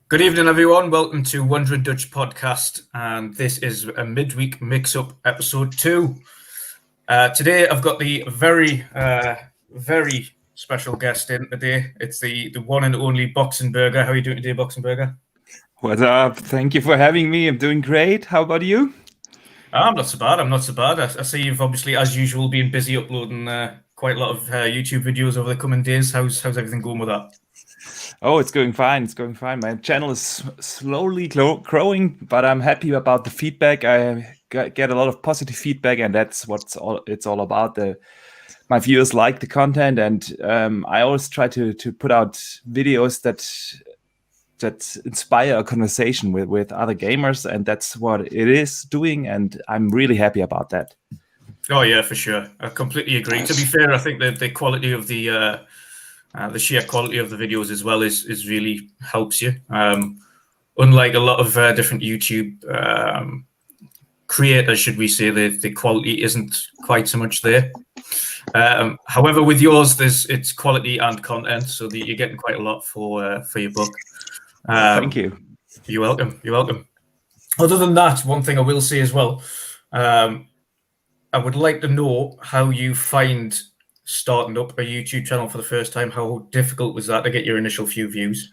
Good evening, everyone. Welcome to WandrinDutch podcast, and this is a Midweek Mixup Ep.002. Today, I've got the very special guest in today. It's the one and only Boxenberger. How are you doing today, Boxenberger? What's up? Thank you for having me. I'm doing great. How about you? I'm not so bad. I see you've obviously, as usual, been busy uploading quite a lot of YouTube videos over the coming days. How's everything going with that? Oh, it's going fine. It's going fine. My channel is slowly growing, but I'm happy about the feedback. I get a lot of positive feedback, and that's what it's all about. My viewers like the content, and I always try to put out videos that inspire a conversation with other gamers, and that's what it is doing, and I'm really happy about that. Oh yeah, for sure. I completely agree. To be fair, I think that the quality of the sheer quality of the videos as well is really helps you. Unlike a lot of different YouTube creators, should we say, the quality isn't quite so much there. However, with yours, it's quality and content, so that you're getting quite a lot for your book. Thank you. You're welcome. You're welcome. Other than that, one thing I will say as well, I would like to know how you find starting up a YouTube channel for the first time. How difficult was that to get your initial few views?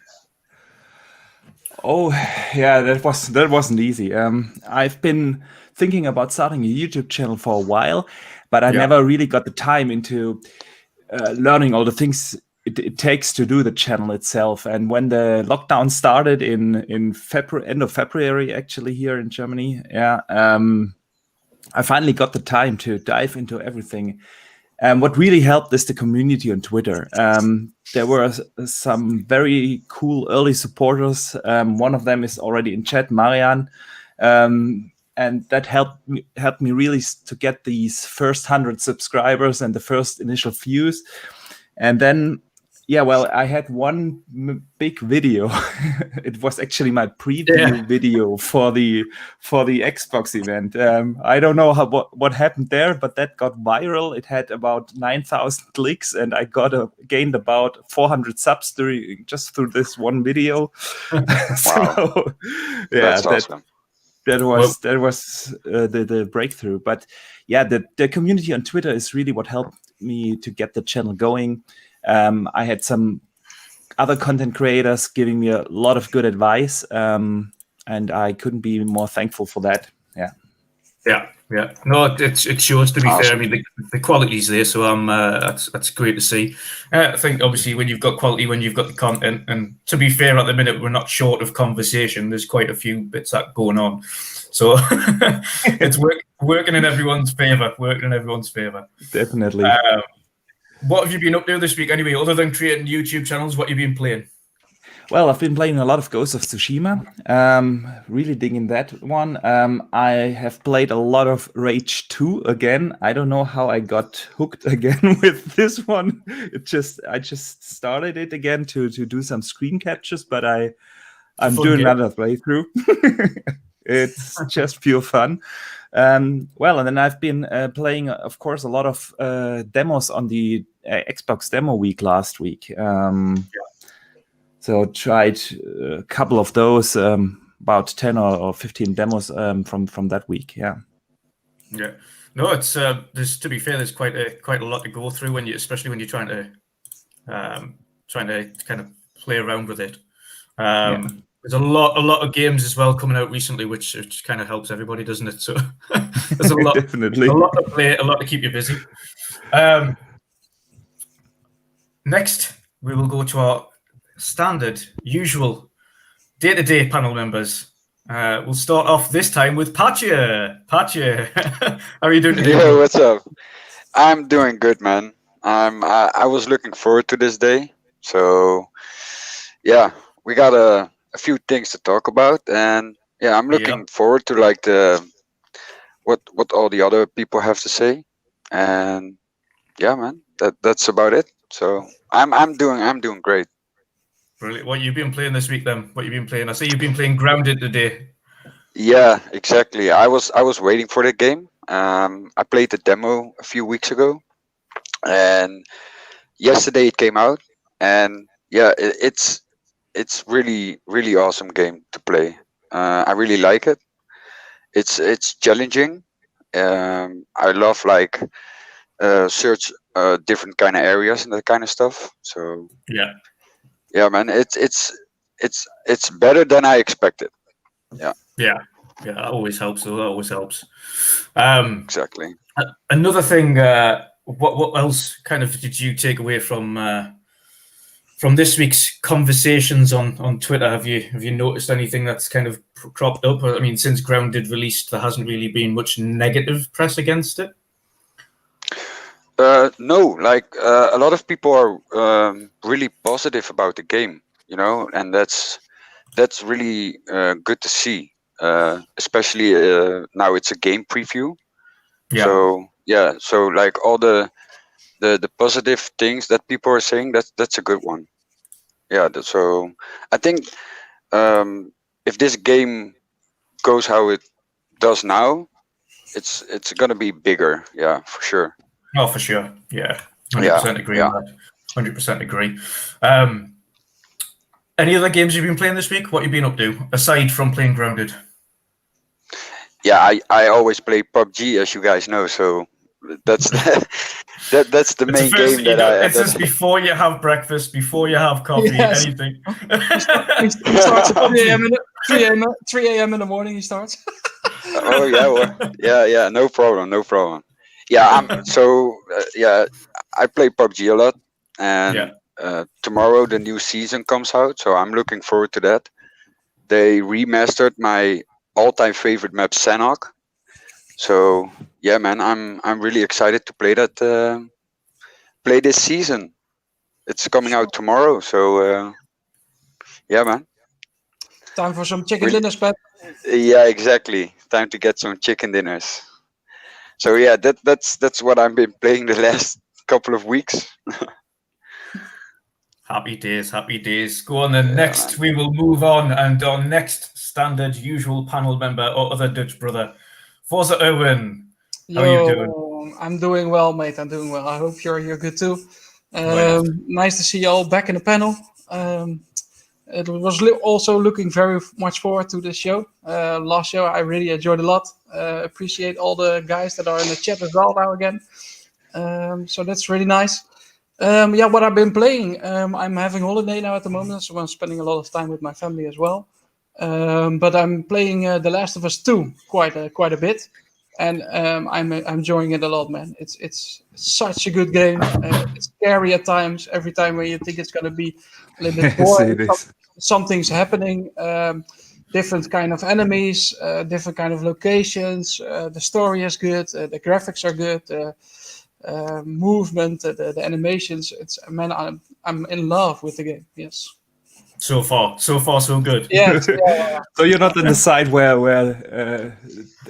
Oh, yeah, that wasn't easy. I've been thinking about starting a YouTube channel for a while, but I never really got the time into learning all the things it takes to do the channel itself. And when the lockdown started in February, end of February, actually here in Germany, I finally got the time to dive into everything. What really helped is the community on Twitter. There were some very cool early supporters. One of them is already in chat, Marian, and that helped me really to get these first 100 subscribers and the first initial views. And then, I had one big video. It was actually my preview video for the Xbox event. I don't know what happened there, but that got viral. It had about 9,000 clicks, and I gained about 400 subs just through this one video. Wow, that's awesome. That was the breakthrough. But yeah, the community on Twitter is really what helped me to get the channel going. I had some other content creators giving me a lot of good advice, and I couldn't be more thankful for that. Yeah. No, it shows, to be fair. I mean, the quality's there, so that's great to see. I think obviously when you've got quality, when you've got the content, and to be fair, at the minute we're not short of conversation. There's quite a few bits that going on, so it's working in everyone's favor. Definitely. What have you been up to this week anyway, other than creating YouTube channels? What have you been playing? Well, I've been playing a lot of Ghost of Tsushima, really digging that one. I have played a lot of Rage 2 again. I don't know how I got hooked again with this one. I just started it again to do some screen captures, but I'm doing another playthrough. It's just pure fun. And then I've been playing, of course, a lot of demos on the Xbox Demo Week last week. So tried a couple of those, about 10 or 15 demos from that week. Yeah. No, it's there's, to be fair, there's quite a lot to go through especially when you're trying to kind of play around with it. There's a lot of games as well coming out recently, which kind of helps everybody, doesn't it? So there's a lot, definitely, a lot to play, a lot to keep you busy. Next, we will go to our standard, usual day-to-day panel members. We'll start off this time with Patjeuh. Patjeuh, how are you doing today? Yo, what's up? I'm doing good, man. I was looking forward to this day. So, yeah, we got a few things to talk about, and yeah, I'm looking forward to like what all the other people have to say, and yeah, man, that's about it. So I'm doing great. Brilliant. What you've been playing this week then? What you've been playing? I see you've been playing Grounded today. Yeah, exactly. I was waiting for the game. I played the demo a few weeks ago, and yesterday it came out, and yeah, it's it's really really awesome game to play. I really like it. It's challenging. I love like search different kind of areas and that kind of stuff. So yeah, man, it's better than I expected. Yeah, that always helps. Though. That always helps. Exactly. Another thing. What else kind of did you take away from this week's conversations on Twitter? Have you noticed anything that's kind of cropped up? I mean, since Grounded released, there hasn't really been much negative press against it. No, like a lot of people are really positive about the game, you know, and that's really good to see. Especially now it's a game preview. Yeah. So yeah, so like all the positive things that people are saying, that's a good one. Yeah, so I think if this game goes how it does now, it's gonna be bigger. Yeah, for sure. Oh, for sure. Yeah, 100% agree on that. 100% agree. Any other games you've been playing this week? What have you been up to aside from playing Grounded? Yeah, I always play PUBG, as you guys know. So that's that's the main game that I. It's just before you have breakfast, before you have coffee, anything. He starts at 3 a.m. in the morning. He starts. Oh yeah, well, yeah, no problem. Yeah, I play PUBG a lot, and tomorrow the new season comes out, so I'm looking forward to that. They remastered my all-time favorite map, Sanhok. So yeah, man, I'm really excited to play that. Play this season. It's coming out tomorrow, so yeah, man. Time for some chicken dinners, Pat. Yeah, exactly. Time to get some chicken dinners. So yeah, that's what I've been playing the last couple of weeks. Happy days. Go on then. Next, we will move on, and our next standard usual panel member, our other Dutch brother, Forza Erwin. How are you doing? I'm doing well, mate. I'm doing well. I hope you're good too. Nice to see you all back in the panel. It was also looking very much forward to this show. Last show I really enjoyed a lot. Appreciate all the guys that are in the chat as well now again. So that's really nice. What I've been playing, I'm having holiday now at the moment, so I'm spending a lot of time with my family as well. But I'm playing The Last of Us 2 quite a bit, and I'm enjoying it a lot, man. It's such a good game. It's scary at times. Every time when you think it's gonna be a little bit boring, something's happening. Different kind of enemies, different kind of locations. The story is good. The graphics are good. Movement, the animations. I'm in love with the game. Yes. So far, so good. Yeah. So you're not in the side where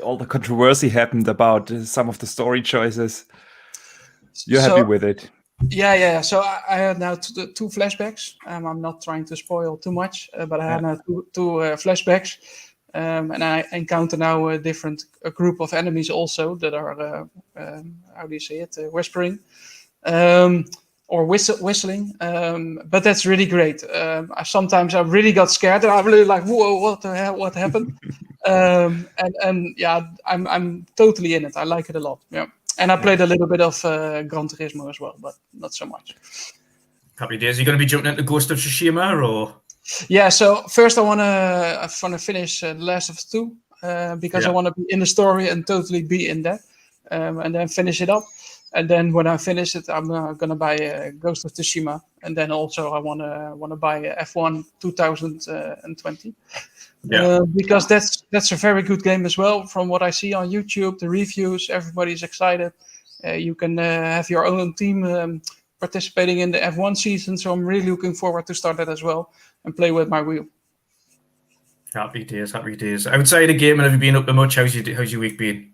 all the controversy happened about some of the story choices. You're happy with it. Yeah. So I had now two flashbacks. I'm not trying to spoil too much, but I had now two flashbacks. And I encounter now a group of enemies also that are, how do you say it, whispering or whistling. But that's really great. Sometimes I really got scared and I'm really like, whoa, what the hell, what happened? And yeah, I'm totally in it. I like it a lot. Yeah. And I played a little bit of Gran Turismo as well, but not so much. Happy days. Are you going to be jumping into Ghost of Tsushima or? Yeah, so first I want to finish The Last of Us 2 because I want to be in the story and totally be in that, and then finish it up. And then when I finish it, I'm gonna buy Ghost of Tsushima, and then also I wanna buy F1 2020 because that's a very good game as well. From what I see on YouTube, the reviews, everybody's excited. You can have your own team participating in the F1 season, so I'm really looking forward to start that as well and play with my wheel. Happy days. Outside the game, have you been up to much? How's your week been?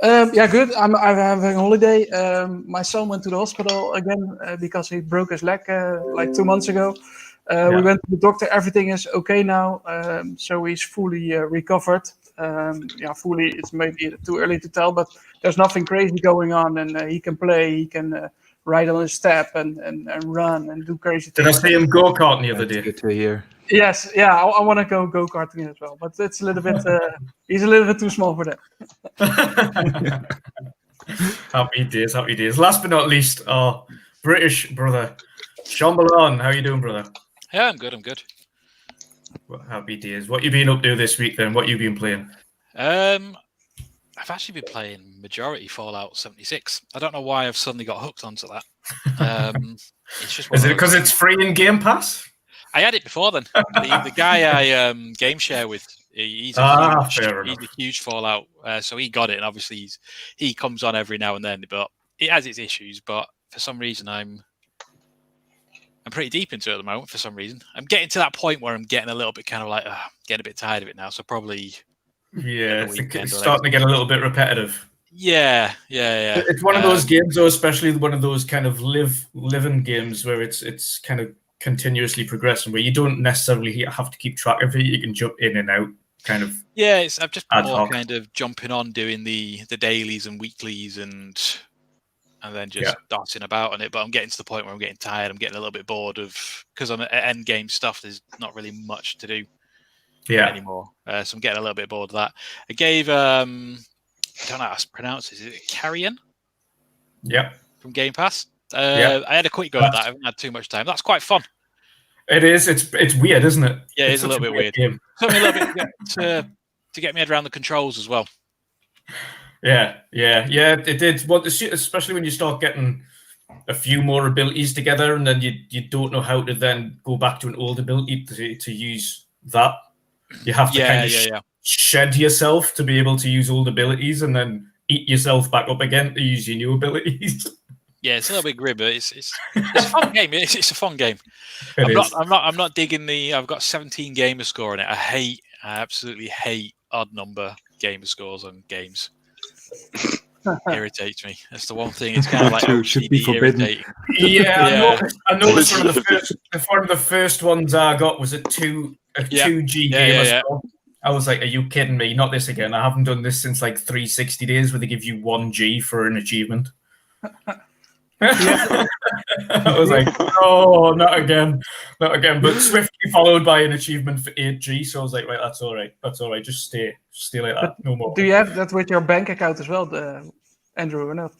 Yeah, good. I'm having a holiday. My son went to the hospital again because he broke his leg like 2 months ago. We went to the doctor. Everything is okay now, so he's fully recovered. Fully. It's maybe too early to tell, but there's nothing crazy going on, and he can play. He can ride on a step and run and do crazy Did I things. see him go-karting the other That's day? good to hear. Yes, yeah, I want to go karting as well, but it's a little bit. He's a little bit too small for that. Happy days, happy days. Last but not least, our British brother, Shomberlon. How you doing, brother? Yeah, I'm good. Well, happy days. What you been up to this week then? What you been playing? I've actually been playing majority Fallout 76. I don't know why I've suddenly got hooked onto that. It's just Is it because it's free in Game Pass? I had it before then. The guy I game share with, he's a huge Fallout, so he got it, and obviously he comes on every now and then, but it has its issues. But for some reason, I'm pretty deep into it at the moment. For some reason, I'm getting to that point where I'm getting a little bit kind of like getting a bit tired of it now. So probably it's starting to get a little bit repetitive. Yeah. It's one of those games, though, especially one of those kind of living games where it's kind of continuously progressing, where you don't necessarily have to keep track of it. You can jump in and out, kind of. Yeah, I've just been more kind of jumping on, doing the dailies and weeklies, and then just darting about on it. But I'm getting to the point where I'm getting tired. I'm getting a little bit bored because I'm at end game stuff. There's not really much to do anymore. So I'm getting a little bit bored of that. I gave I don't know how to pronounce it. Is it Carrion? Yeah. From Game Pass. I had a quick go at that. I haven't had too much time. That's quite fun. It is. It's weird, isn't it? Yeah, it's a little bit weird. It took me a little bit to get my head around the controls as well. Yeah. It did. Well, especially when you start getting a few more abilities together, and then you don't know how to then go back to an old ability to use that. You have to kind of shed yourself to be able to use old abilities, and then eat yourself back up again to use your new abilities. Yeah, it's a little bit grim, but it's a fun game. It's a fun game. I'm not digging the. I've got 17 gamer score on it. I absolutely hate odd number gamer scores on games. Irritates me. That's the one thing. It's kind of like should be forbidden. Irritating. Yeah. I noticed one of the first ones I got was a 2G gamer score. I was like, are you kidding me? Not this again. I haven't done this since like 360 days where they give you 1G for an achievement. I was like, oh, not again. But swiftly followed by an achievement for 8G. So I was like, right, that's all right. Just stay like that. No more. Do you have that with your bank account as well, Andrew, or not?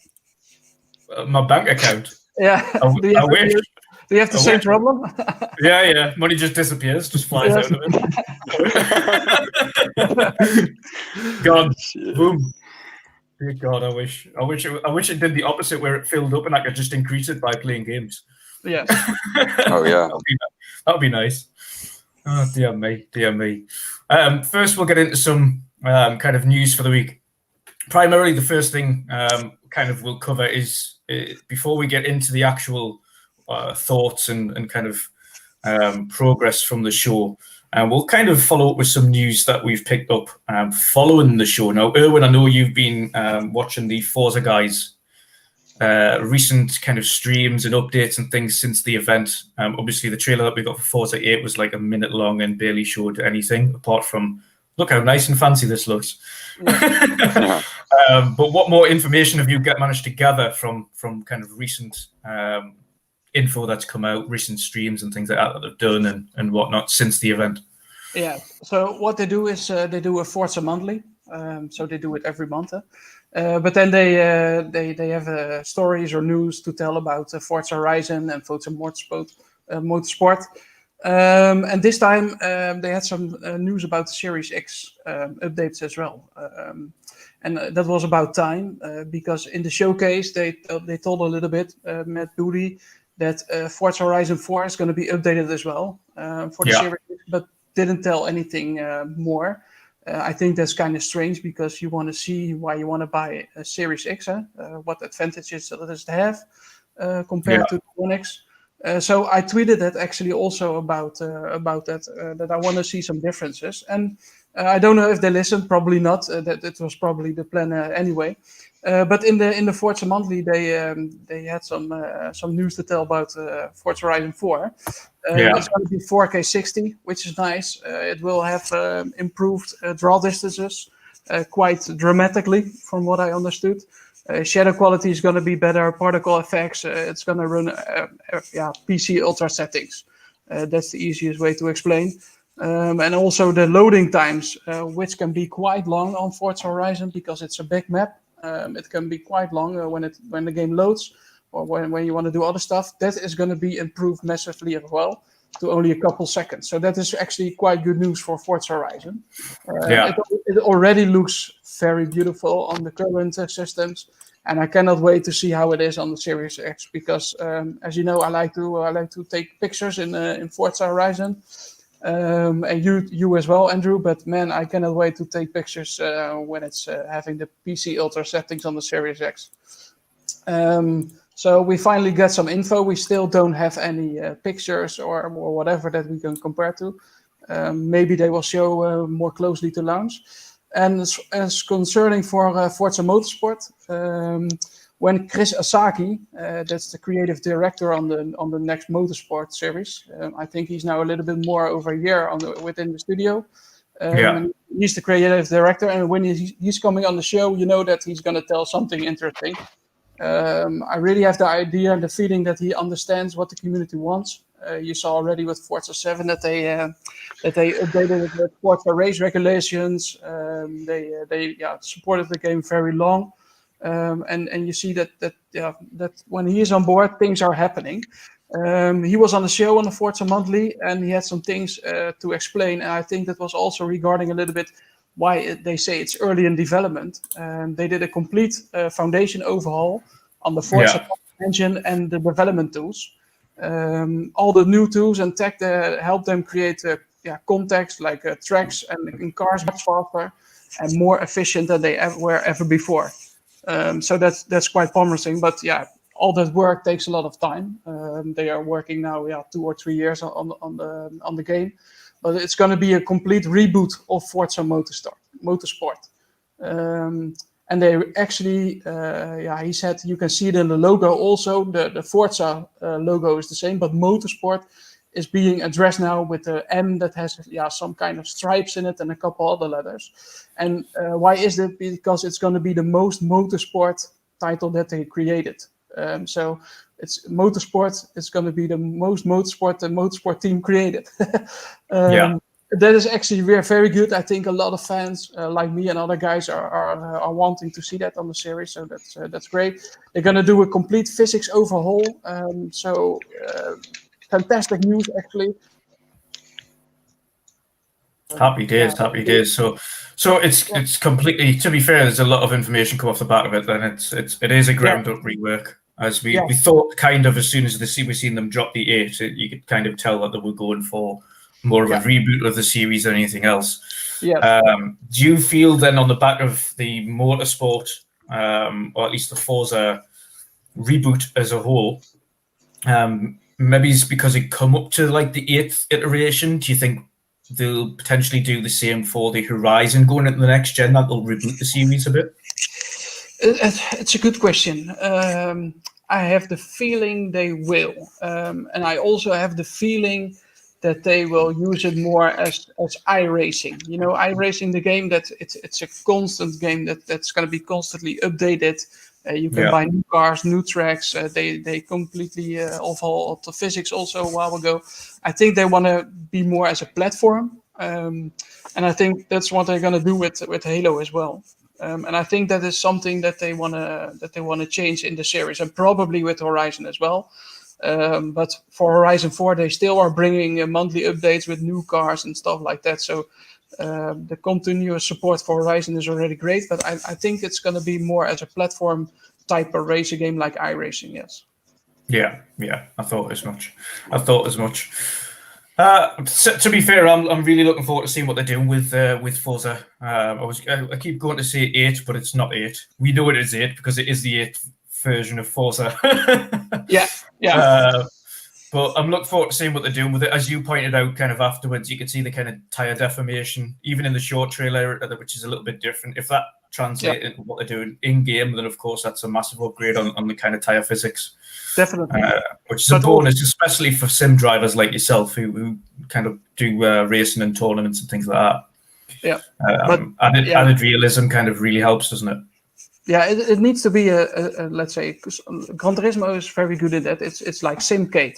My bank account? Yeah. I wish. Do you have the same problem? Yeah. Money just disappears, just flies out of it. God, boom. Dear God, I wish it did the opposite, where it filled up and I could just increase it by playing games. Yes. Oh yeah. That'd be nice. Oh dear me. First, we'll get into some kind of news for the week. Primarily, the first thing kind of we'll cover is before we get into the actual thoughts and kind of progress from the show. And we'll kind of follow up with some news that we've picked up following the show. Now, Erwin, I know you've been watching the Forza guys' recent kind of streams and updates and things since the event. Obviously, the trailer that we got for Forza 8 was like a minute long and barely showed anything apart from, look how nice and fancy this looks. Yeah. But what more information have you managed to gather from kind of recent info that's come out, recent streams and things like that they've done and whatnot since the event? Yeah. So what they do is they do a Forza monthly. So they do it every month. But then they have stories or news to tell about Forza Horizon and Forza Motorsport. And this time they had some news about the Series X updates as well. And that was about time because in the showcase they told a little bit, Matt Doody, that Forza Horizon 4 is going to be updated as well for the Series X, but didn't tell anything more. I think that's kind of strange because you want to see why you want to buy a Series X, what advantages does it have compared to the One X. So I tweeted that actually also about that I want to see some differences. And I don't know if they listened, probably not. That it was probably the plan anyway. But in the Forza Monthly, they had some news to tell about Forza Horizon 4. It's going to be 4K 60, which is nice. It will have improved draw distances quite dramatically, from what I understood. Shadow quality is going to be better. Particle effects. It's going to run PC ultra settings. That's the easiest way to explain. And also the loading times, which can be quite long on Forza Horizon because it's a big map. It can be quite long when the game loads or when you want to do other stuff. That is going to be improved massively as well to only a couple seconds. So that is actually quite good news for Forza Horizon. It already looks very beautiful on the current systems, and I cannot wait to see how it is on the Series X because, as you know, I like to take pictures in Forza Horizon. And you as well, Andrew. But man, I cannot wait to take pictures when it's having the PC Ultra settings on the Series X. So we finally get some info. We still don't have any pictures or whatever that we can compare to. Maybe they will show more closely to launch. And as concerning for Forza Motorsport, when Chris Asaki, that's the creative director on the next Motorsport series, I think he's now a little bit more over a year within the studio. He's the creative director, and when he's coming on the show, you know that he's going to tell something interesting. I really have the idea and the feeling that he understands what the community wants. You saw already with Forza 7 that they updated it with Forza race regulations. They supported the game very long. And you see that when he is on board, things are happening. He was on the show on the Forza Monthly, and he had some things to explain. And I think that was also regarding a little bit why they say it's early in development. They did a complete foundation overhaul on the Forza engine and the development tools. All the new tools and tech that help them create context like tracks and cars much faster and more efficient than they were ever before. So that's quite promising, but all that work takes a lot of time. They are working now 2 or 3 years on the game, but it's going to be a complete reboot of Forza Motorsport. And they actually, he said you can see it in the logo also. The Forza logo is the same, but Motorsport is being addressed now with the M that has some kind of stripes in it and a couple other letters. And why is that? Because it's going to be the most Motorsport title that they created. So it's Motorsport. It's going to be the most Motorsport the Motorsport team created. That is actually very good. I think a lot of fans like me and other guys are wanting to see that on the series. So that's great. They're going to do a complete physics overhaul. Fantastic news, actually. Happy days. So it's completely. To be fair, there's a lot of information come off the back of it, and it is a ground up rework. As we thought, kind of as soon as we seen them drop the 8, you could kind of tell that they were going for more of a reboot of the series than anything else. Yeah. Do you feel then on the back of the Motorsport, or at least the Forza reboot as a whole, maybe it's because it come up to like the 8th iteration? Do you think they'll potentially do the same for the Horizon going into the next gen, that they'll reboot the series a bit? It's a good question. I have the feeling they will. And I also have the feeling that they will use it more as iRacing. You know, iRacing, the game that it's a constant game that's going to be constantly updated. You can buy new cars, new tracks. They completely overhauled the physics also a while ago. I think they want to be more as a platform, and I think that's what they're going to do with Halo as well. And I think that is something that they want to change in the series, and probably with Horizon as well. But for Horizon 4, they still are bringing monthly updates with new cars and stuff like that. So the continuous support for Horizon is already great, but I think it's going to be more as a platform type of racing game like iRacing, yes. Yeah, I thought as much. To be fair, I'm really looking forward to seeing what they're doing with Forza. I keep going to say 8, but it's not 8. We know it is 8 because it is the 8th version of Forza. But I'm looking forward to seeing what they're doing with it. As you pointed out, kind of afterwards, you could see the kind of tire deformation, even in the short trailer, which is a little bit different. If that translates into what they're doing in game, then of course that's a massive upgrade on the kind of tire physics. Definitely, which is a bonus, especially for sim drivers like yourself who kind of do racing and tournaments and things like that. Added realism kind of really helps, doesn't it? Yeah, it needs to be a let's say, Gran Turismo is very good at that. It's like simcade,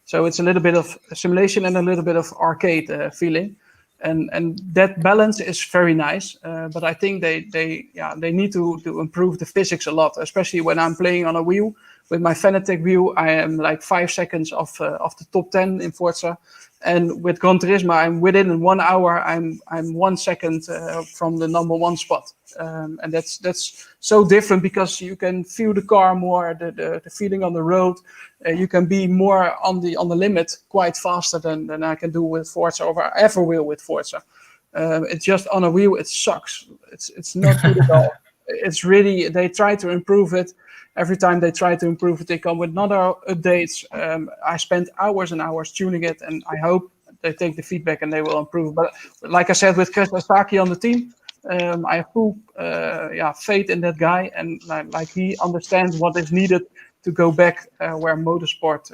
so it's a little bit of simulation and a little bit of arcade feeling, and that balance is very nice. But I think they need to improve the physics a lot, especially when I'm playing on a wheel. With my Fanatec wheel, I am like 5 seconds of the top 10 in Forza, and with Gran Turismo, I'm within 1 hour. I'm 1 second from the number 1 spot, and that's so different because you can feel the car more, the feeling on the road. You can be more on the limit quite faster than I can do with Forza, or I ever will with Forza. It's just on a wheel, it sucks. It's not good at all. It's really, they try to improve it. Every time they try to improve it, they come with another updates. I spent hours and hours tuning it, and I hope they take the feedback and they will improve. But like I said, with Chris Saki on the team, I have full faith in that guy, and like he understands what is needed to go back where motorsport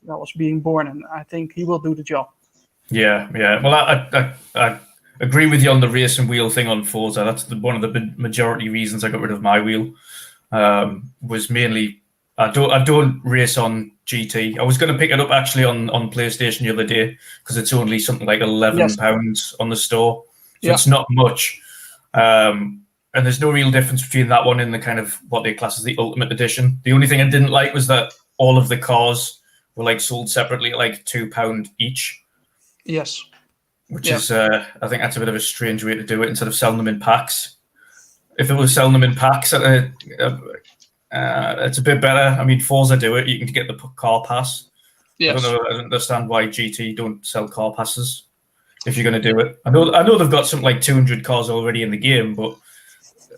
was being born, and I think he will do the job. Yeah. Well, I agree with you on the race and wheel thing on Forza. That's one of the majority reasons I got rid of my wheel. Was mainly I don't race on GT. I was going to pick it up actually on PlayStation the other day because it's only something like £11 on the store, so it's not much. And there's no real difference between that one and the kind of what they class as the Ultimate Edition. The only thing I didn't like was that all of the cars were like sold separately at like £2 each. Yes. Which is, I think that's a bit of a strange way to do it instead of selling them in packs. If it was selling them in packs, it's a bit better. I mean, Forza do it. You can get the car pass. Yes. I don't understand why GT don't sell car passes if you're going to do it. I know they've got something like 200 cars already in the game, but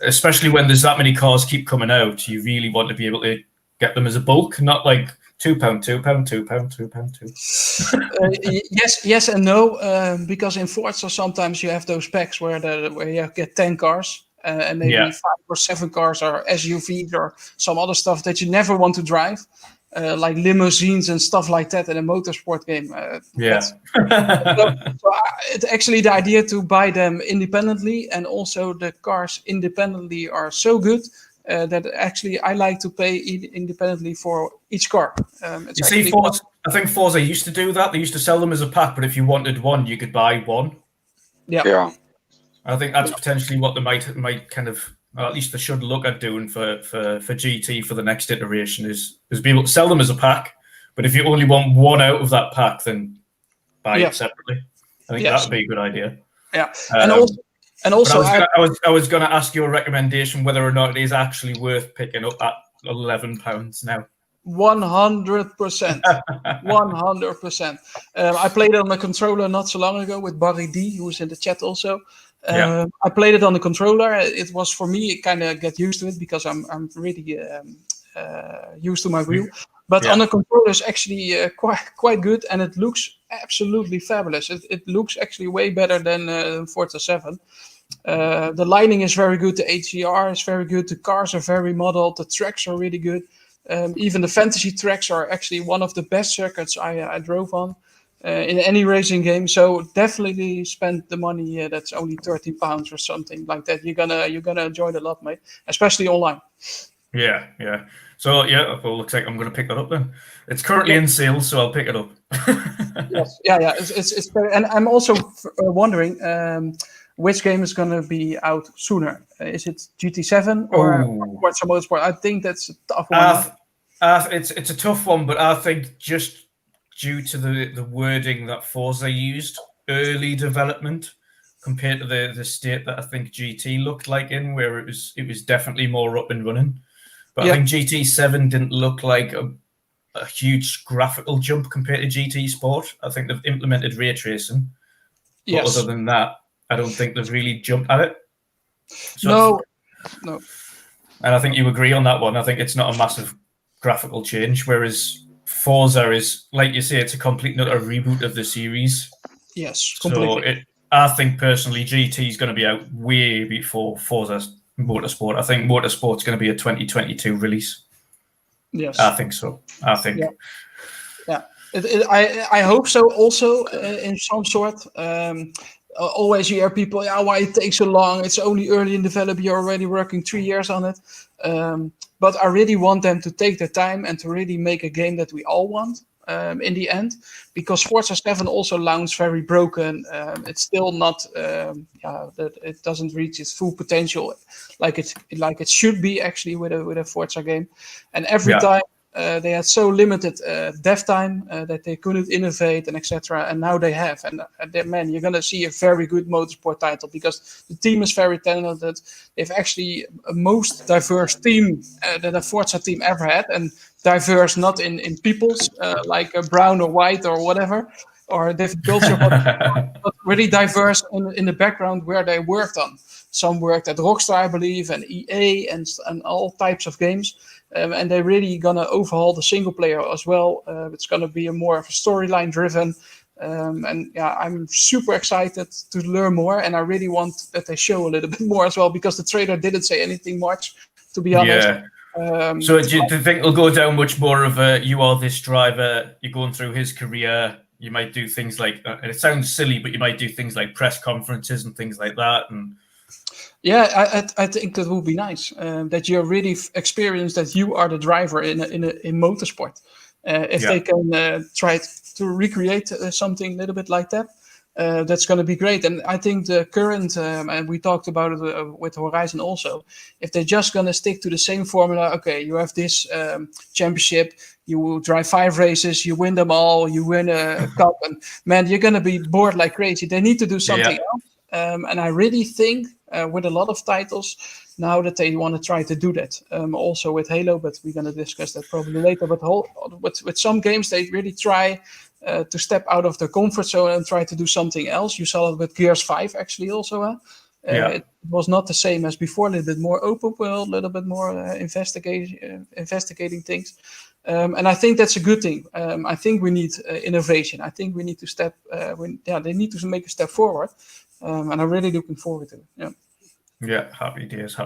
especially when there's that many cars keep coming out, you really want to be able to get them as a bulk, not like £2, £2. Yes and no, because in Forza sometimes you have those packs where you get 10 cars. And maybe 5 or 7 cars are SUVs or some other stuff that you never want to drive, like limousines and stuff like that in a motorsport game. So it's actually the idea to buy them independently, and also the cars independently are so good that actually I like to pay independently for each car. You see, Forza, I think Forza used to do that. They used to sell them as a pack, but if you wanted one, you could buy one. Yeah. I think that's potentially what they might kind of, or at least they should look at doing for GT for the next iteration is be able to sell them as a pack. But if you only want one out of that pack, then buy it separately. I think that would be a good idea. Yeah, and also I was going to ask your recommendation whether or not it is actually worth picking up at £11 now. 100%. 100%. I played it on the controller not so long ago with Barry D, who's in the chat also. I played it on the controller. It was, for me, kind of get used to it because I'm really used to my wheel. But on the controller is actually quite good, and it looks absolutely fabulous. It looks actually way better than Forza 7. The lighting is very good. The HDR is very good. The cars are very modeled. The tracks are really good. Even the fantasy tracks are actually one of the best circuits I drove on in any racing game. So definitely spend the money. That's only £13 or something like that. You're gonna enjoy it a lot, mate. Especially online. Yeah. So well, looks like I'm gonna pick that up then. It's currently in sale, so I'll pick it up. Yes. Yeah. It's very, and I'm also wondering which game is going to be out sooner. Is it GT7 or Forza Motorsport? I think that's a tough one. It's a tough one, but I think just due to the wording that Forza used, early development, compared to the state that I think GT looked like in, where it was definitely more up and running. But I think GT7 didn't look like a huge graphical jump compared to GT Sport. I think they've implemented ray tracing. But other than that, I don't think they've really jumped at it. So no. And I think you agree on that one. I think it's not a massive graphical change, whereas Forza is, like you say, it's a complete a reboot of the series. Yes, completely. So I think personally, GT is going to be out way before Forza Motorsport. I think Motorsport's going to be a 2022 release. Yes, I think so. I hope so. Also, in some sort. always you hear people, why it takes so long? It's only early in development. You're already working 3 years on it. But I really want them to take their time and to really make a game that we all want in the end. Because Forza 7 also launched very broken. It's still not, that it doesn't reach its full potential like it should be actually with a Forza game. And every time they had so limited dev time that they couldn't innovate and etc. And now they have. And man, you're gonna see a very good motorsport title because the team is very talented. They've actually a most diverse team that a Forza team ever had, and diverse not in peoples like brown or white or whatever, or different culture, but really diverse in the background where they worked on. Some worked at Rockstar, I believe, and EA and all types of games. And they're really gonna overhaul the single player as well. It's gonna be a more of a storyline driven. And yeah, I'm super excited to learn more, and I really want that they show a little bit more as well, because the trailer didn't say anything much, to be honest. So do you think it'll go down much more of a, you are this driver, you're going through his career, you might do things like, and it sounds silly, but you might do things like press conferences and things like that, and yeah, I think that would be nice. That you're really experienced, that you are the driver in motorsport. If they can try to recreate something a little bit like that, that's going to be great. And I think the current, and we talked about it with Horizon also, if they're just going to stick to the same formula, okay, you have this championship, you will drive 5 races, you win them all, you win a cup, and man, you're going to be bored like crazy. They need to do something else. And I really think with a lot of titles now that they want to try to do that. Also with Halo, but we're going to discuss that probably later. But with some games, they really try to step out of their comfort zone and try to do something else. You saw it with Gears 5 actually also. It was not the same as before, a little bit more open world, a little bit more investigating things. And I think that's a good thing. I think we need innovation. I think we need to they need to make a step forward. And I'm really looking forward to it. Yeah, happy days.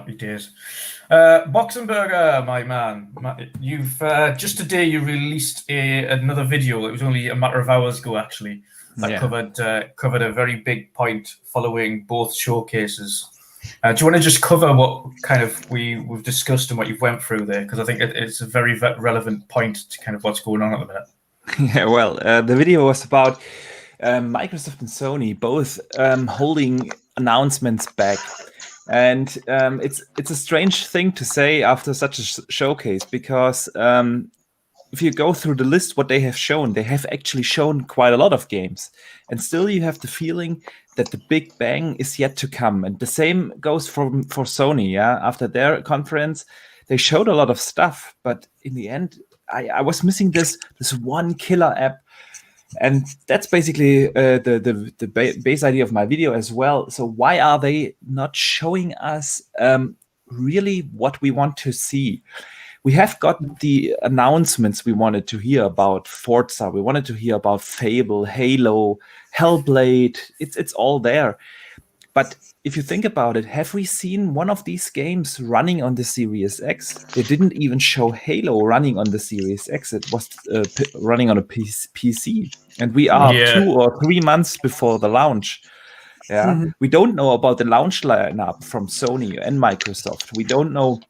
Boxenberger, my man, you've just today you released another video. It was only a matter of hours ago, actually. That covered a very big point following both showcases. Do you want to just cover what kind of we've discussed and what you've went through there? Because I think it's a very relevant point to kind of what's going on at the minute. Yeah, well, the video was about Microsoft and Sony both holding announcements back. And it's a strange thing to say after such a showcase, because if you go through the list, what they have shown, they have actually shown quite a lot of games. And still you have the feeling that the big bang is yet to come. And the same goes for Sony. Yeah, after their conference, they showed a lot of stuff. But in the end, I was missing this one killer app. And that's basically the base idea of my video as well. So why are they not showing us really what we want to see? We have got the announcements we wanted to hear about Forza. We wanted to hear about Fable, Halo, Hellblade. It's all there. But if you think about it, have we seen one of these games running on the Series X? They didn't even show Halo running on the Series X. It was running on a PC. And we are 2 or 3 months before the launch. Yeah, we don't know about the launch lineup from Sony and Microsoft. We don't know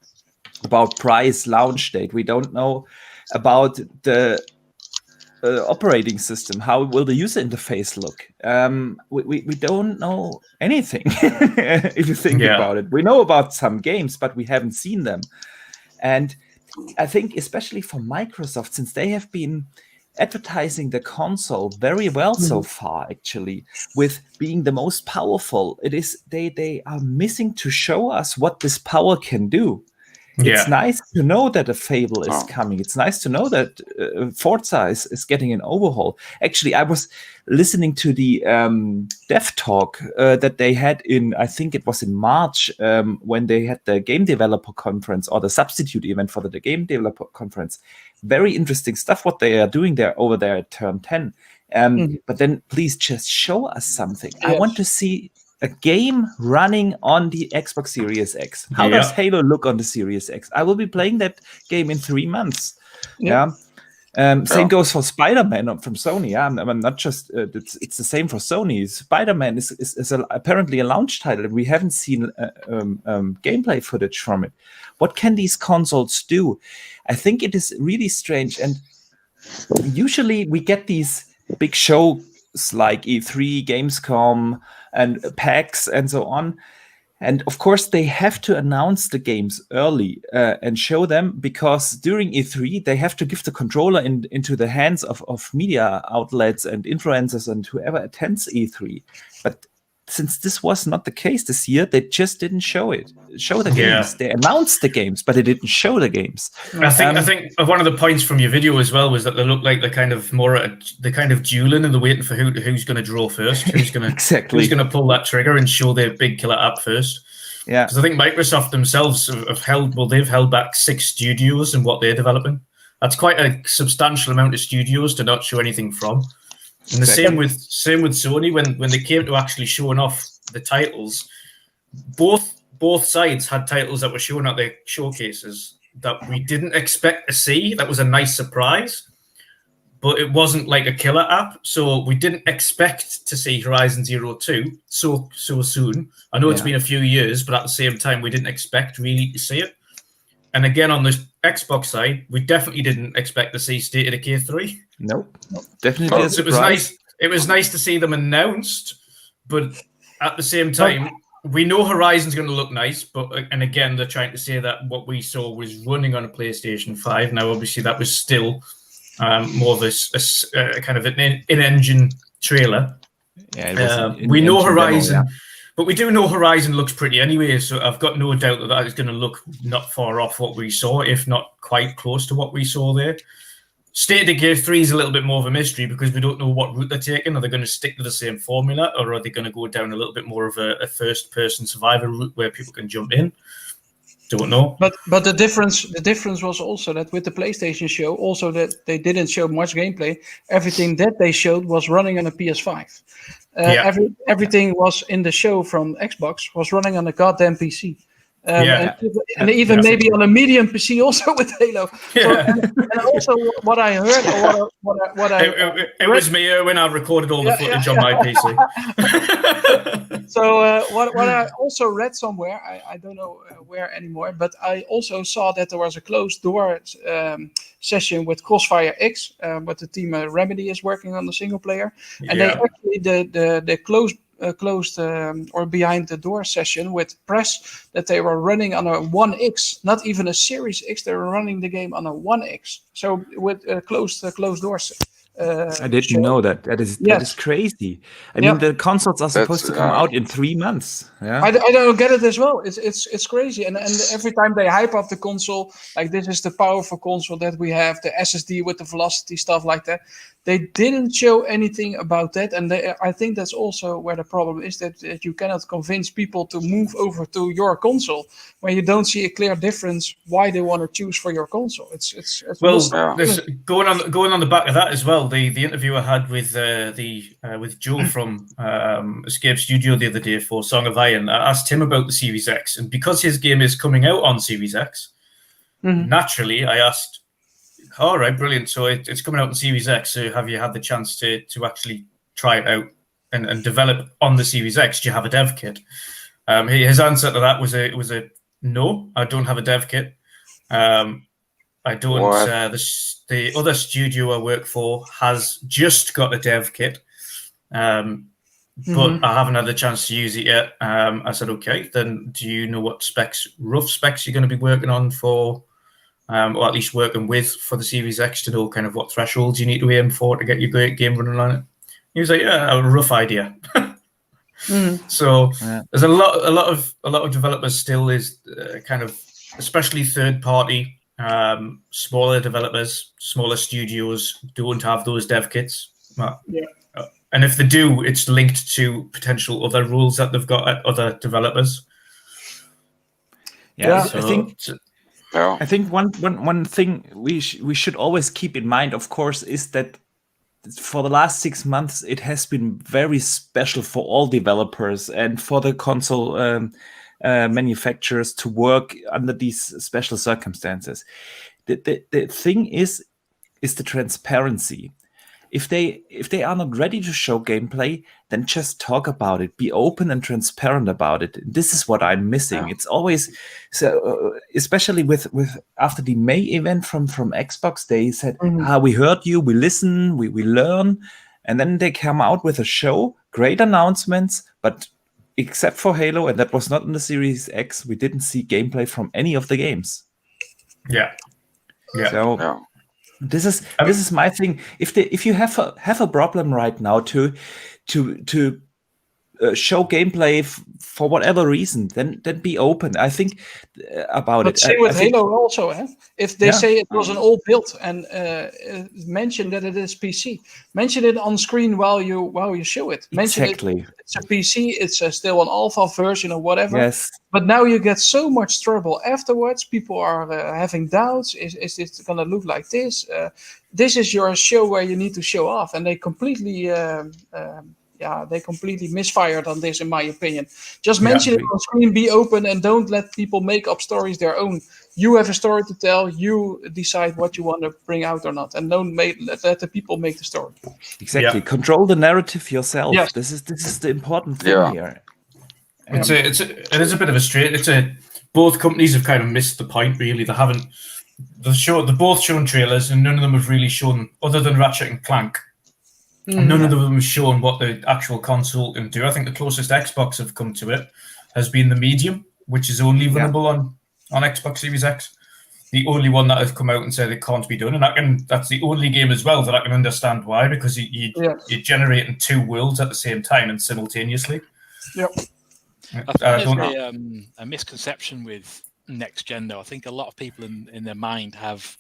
about price, launch date. We don't know about the operating system. How will the user interface look? We don't know anything. If you think about it, we know about some games, but we haven't seen them. And I think especially for Microsoft, since they have been advertising the console very well so far, actually, with being the most powerful, they are missing to show us what this power can do. It's nice to know that a Fable is coming. It's nice to know that Forza is getting an overhaul. Actually, I was listening to the dev talk that they had I think it was in March, when they had the game developer conference, or the substitute event for the game developer conference. Very interesting stuff what they are doing over there at Turn 10. But then please just show us something. I want to see a game running on the Xbox Series X. How does Halo look on the Series X? I will be playing that game in 3 months. Yeah. Same goes for Spider-Man from Sony. I'm not just it's the same for Sony. Spider-Man is apparently a launch title. We haven't seen gameplay footage from it. What can these consoles do? I think it is really strange. And usually we get these big shows like E3, Gamescom, and PAX, and so on. And of course, they have to announce the games early and show them, because during E3, they have to give the controller into the hands of media outlets and influencers and whoever attends E3. But since this was not the case this year, they just didn't show the games. They announced the games, but they didn't show the games. I think one of the points from your video as well was that they look like they're kind of dueling, and they're waiting for who's going to draw first, who's going to pull that trigger and show their big killer app first. Yeah, because I think Microsoft themselves they've held back 6 studios in what they're developing. That's quite a substantial amount of studios to not show anything from. And the same with Sony, when they came to actually showing off the titles, both sides had titles that were showing at their showcases that we didn't expect to see. That was a nice surprise, but it wasn't like a killer app. So we didn't expect to see Horizon Zero 2 so soon. I know it's been a few years, but at the same time, we didn't expect really to see it. And again, on the Xbox side, we definitely didn't expect to see State of Decay 3. Nope. Definitely. It was nice. It was nice to see them announced, but at the same time, we know Horizon's going to look nice. And again, they're trying to say that what we saw was running on a PlayStation 5. Now, obviously, that was still more of a kind of an in-engine trailer. Yeah, we know Horizon. Demo, but we do know Horizon looks pretty anyway, so I've got no doubt that is going to look not far off what we saw, if not quite close to what we saw there. State of Decay 3 is a little bit more of a mystery because we don't know what route they're taking. Are they going to stick to the same formula, or are they going to go down a little bit more of a first-person survivor route where people can jump in? Don't know. But the difference was also that with the PlayStation show, also that they didn't show much gameplay. Everything that they showed was running on a PS5. Everything was in the show from Xbox was running on a goddamn PC. And even maybe on a medium PC also with Halo. Yeah. So, and also what I heard, or what I it was me when I recorded all the footage on my PC. So what I also read somewhere, I don't know where anymore, but I also saw that there was a closed door session with Crossfire X, but the team Remedy is working on the single player, and they actually the closed or behind the door session with press that they were running on a 1X, not even a Series X. They were running the game on a 1X. So with closed doors. I didn't know that. That is crazy. I mean, the consoles are supposed to come out in 3 months. Yeah, I don't get it as well. It's crazy. And every time they hype up the console, like this is the powerful console that we have, the SSD with the velocity, stuff like that. They didn't show anything about that, and I think that's also where the problem is, that you cannot convince people to move over to your console when you don't see a clear difference why they want to choose for your console. It's going on the back of that as well. The interview I had with Joe from Escape Studio the other day for Song of Iron, I asked him about the Series X, and because his game is coming out on Series X, naturally I asked, all right, brilliant. So it's coming out on Series X. So have you had the chance to actually try it out and develop on the Series X? Do you have a dev kit? His answer to that was a no. I don't have a dev kit. I don't. The other studio I work for has just got a dev kit, but I haven't had the chance to use it yet. I said, okay, then do you know what rough specs you're going to be working on for? Or at least working with for the Series X, to know kind of what thresholds you need to aim for to get your great game running on it. He was like, "Yeah, a rough idea." So there's a lot of developers still is kind of, especially third party, smaller developers, smaller studios don't have those dev kits. And if they do, it's linked to potential other rules that they've got at other developers. I think one thing we should always keep in mind, of course, is that for the last 6 months, it has been very special for all developers and for the console manufacturers to work under these special circumstances. The thing is, is the transparency. If they are not ready to show gameplay, then just talk about it. Be open and transparent about it. This is what I'm missing. It's always so, especially with after the May event from Xbox, they said, we heard you, we listen, we learn, and then they come out with a show, great announcements, but except for Halo, and that was not in the Series X, we didn't see gameplay from any of the games. Yeah. So this is my thing. If you have a problem right now to show gameplay for whatever reason, then be open. I think about but it. Same with Halo also. If they say it was an old build and mention that it is PC, mention it on screen while you show it. Mention exactly. It's a PC. It's still an alpha version or whatever. Yes. But now you get so much trouble afterwards. People are having doubts. Is it going to look like this? This is your show where you need to show off, and they completely. They completely misfired on this, in my opinion. Just mention it on screen, be open, and don't let people make up stories their own. You have a story to tell. You decide what you want to bring out or not, and don't let the people make the story. Exactly. Control the narrative yourself. Yes. This is the important thing here. It is a bit of a straight. Both companies have kind of missed the point. Really, they've both shown trailers, and none of them have really shown, other than Ratchet and Clank. None of them have shown what the actual console can do. I think the closest Xbox have come to it has been the Medium, which is only available on Xbox Series X. The only one that has come out and said it can't be done, and that's the only game as well that I can understand why, because you're generating two worlds at the same time and simultaneously. Yep. I think there's a misconception with next gen, though. I think a lot of people in their mind have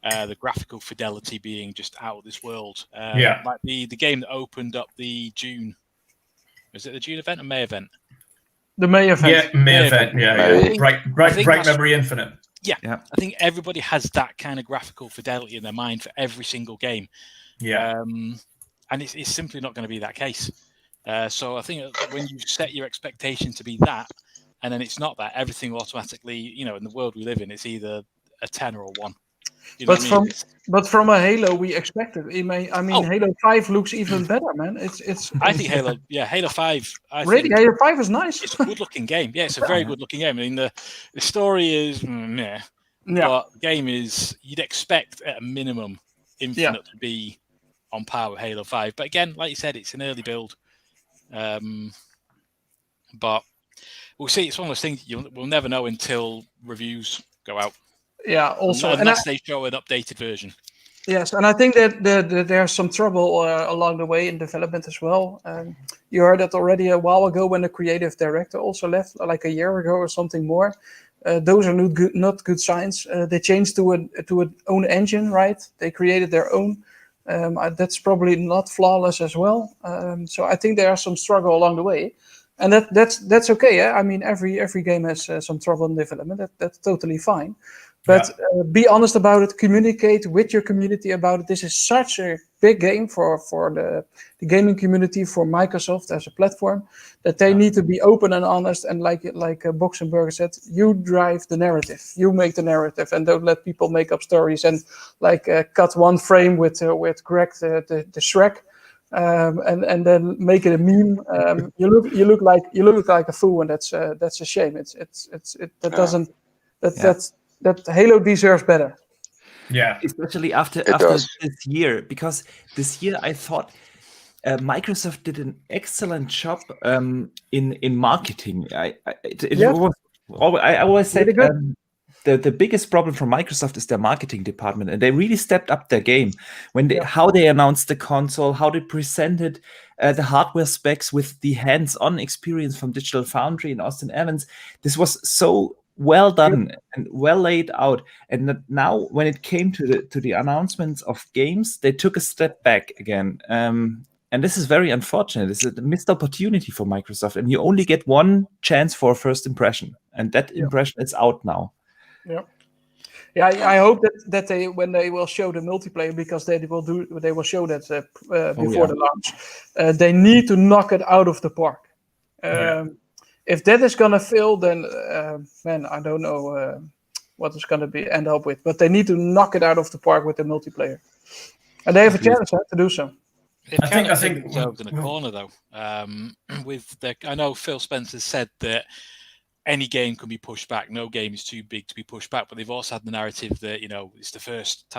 the graphical fidelity being just out of this world. Like the game that opened up the June. Was it the June event or May event? The May event. Yeah, May event. Yeah. Bright Memory Infinite. Yeah. I think everybody has that kind of graphical fidelity in their mind for every single game. Yeah. And it's simply not going to be that case. So I think when you set your expectation to be that, and then it's not that, everything will automatically, in the world we live in, it's either a 10 or a 1. But from a Halo, we expect it. Halo 5 looks even better, man. I think Halo 5. Halo 5 is nice. It's a good-looking game. Yeah, it's a very good-looking game. I mean, the story is but the game is, you'd expect at a minimum Infinite to be on par with Halo 5. But again, like you said, it's an early build. But we'll see. It's one of those things we'll never know until reviews go out. Yeah, also unless they show an updated version. Yes, and I think that there's some trouble along the way in development as well. You heard that already a while ago when the creative director also left, like a year ago or something more. Those are not good signs. They changed to an own engine, right? They created their own. That's probably not flawless as well. So I think there's some struggle along the way, and that's okay. Yeah? I mean, every game has some trouble in development. That's totally fine. But be honest about it. Communicate with your community about it. This is such a big game for the gaming community, for Microsoft as a platform, that they need to be open and honest. And like Boxenberger said, you drive the narrative. You make the narrative, and don't let people make up stories and cut one frame with correct the Shrek, and then make it a meme. You look like a fool, and that's a shame. That Halo deserves better. Yeah, especially after this year, because this year I thought Microsoft did an excellent job in marketing. I always said the biggest problem for Microsoft is their marketing department, and they really stepped up their game when how they announced the console, how they presented the hardware specs with the hands-on experience from Digital Foundry and Austin Evans. This was so well done and well laid out, and now when it came to the announcements of games, they took a step back again, and this is very unfortunate. This is a missed opportunity for Microsoft, and you only get one chance for a first impression, and that impression is out now. I hope that they, when they will show the multiplayer, because they will show that before the launch, they need to knock it out of the park. If that is gonna fail, then I don't know what it's gonna end up with. But they need to knock it out of the park with the multiplayer. And they have a chance to do so. I think themselves in a corner though. I know Phil Spencer said that any game can be pushed back. No game is too big to be pushed back. But they've also had the narrative that it's the first,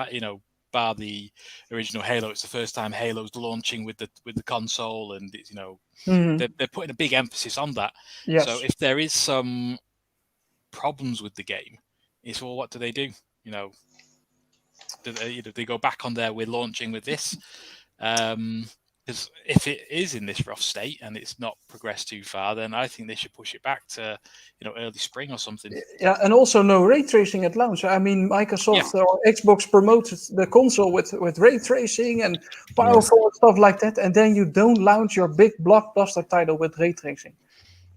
bar the original Halo, it's the first time Halo's launching with the console, and they're putting a big emphasis on that. Yes. So if there is some problems with the game, it's what do they do? Do they go back on there? We're launching with this. Because if it is in this rough state and it's not progressed too far, then I think they should push it back to early spring or something. Yeah, and also no ray tracing at launch. I mean, Microsoft or Xbox promoted the console with ray tracing and powerful stuff like that, and then you don't launch your big blockbuster title with ray tracing.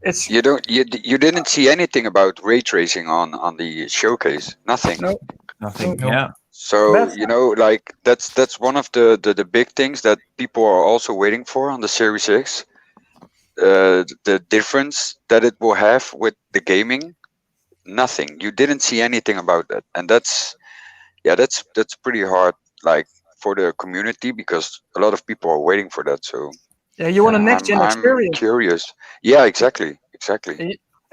You didn't see anything about ray tracing on the showcase. Nothing. No. Nothing. No. Yeah. So that's one of the big things that people are also waiting for on the Series X. The difference that it will have with the gaming, nothing. You didn't see anything about that, and that's pretty hard, like for the community, because a lot of people are waiting for that. So yeah, you want a next gen experience. I'm curious. Yeah, exactly.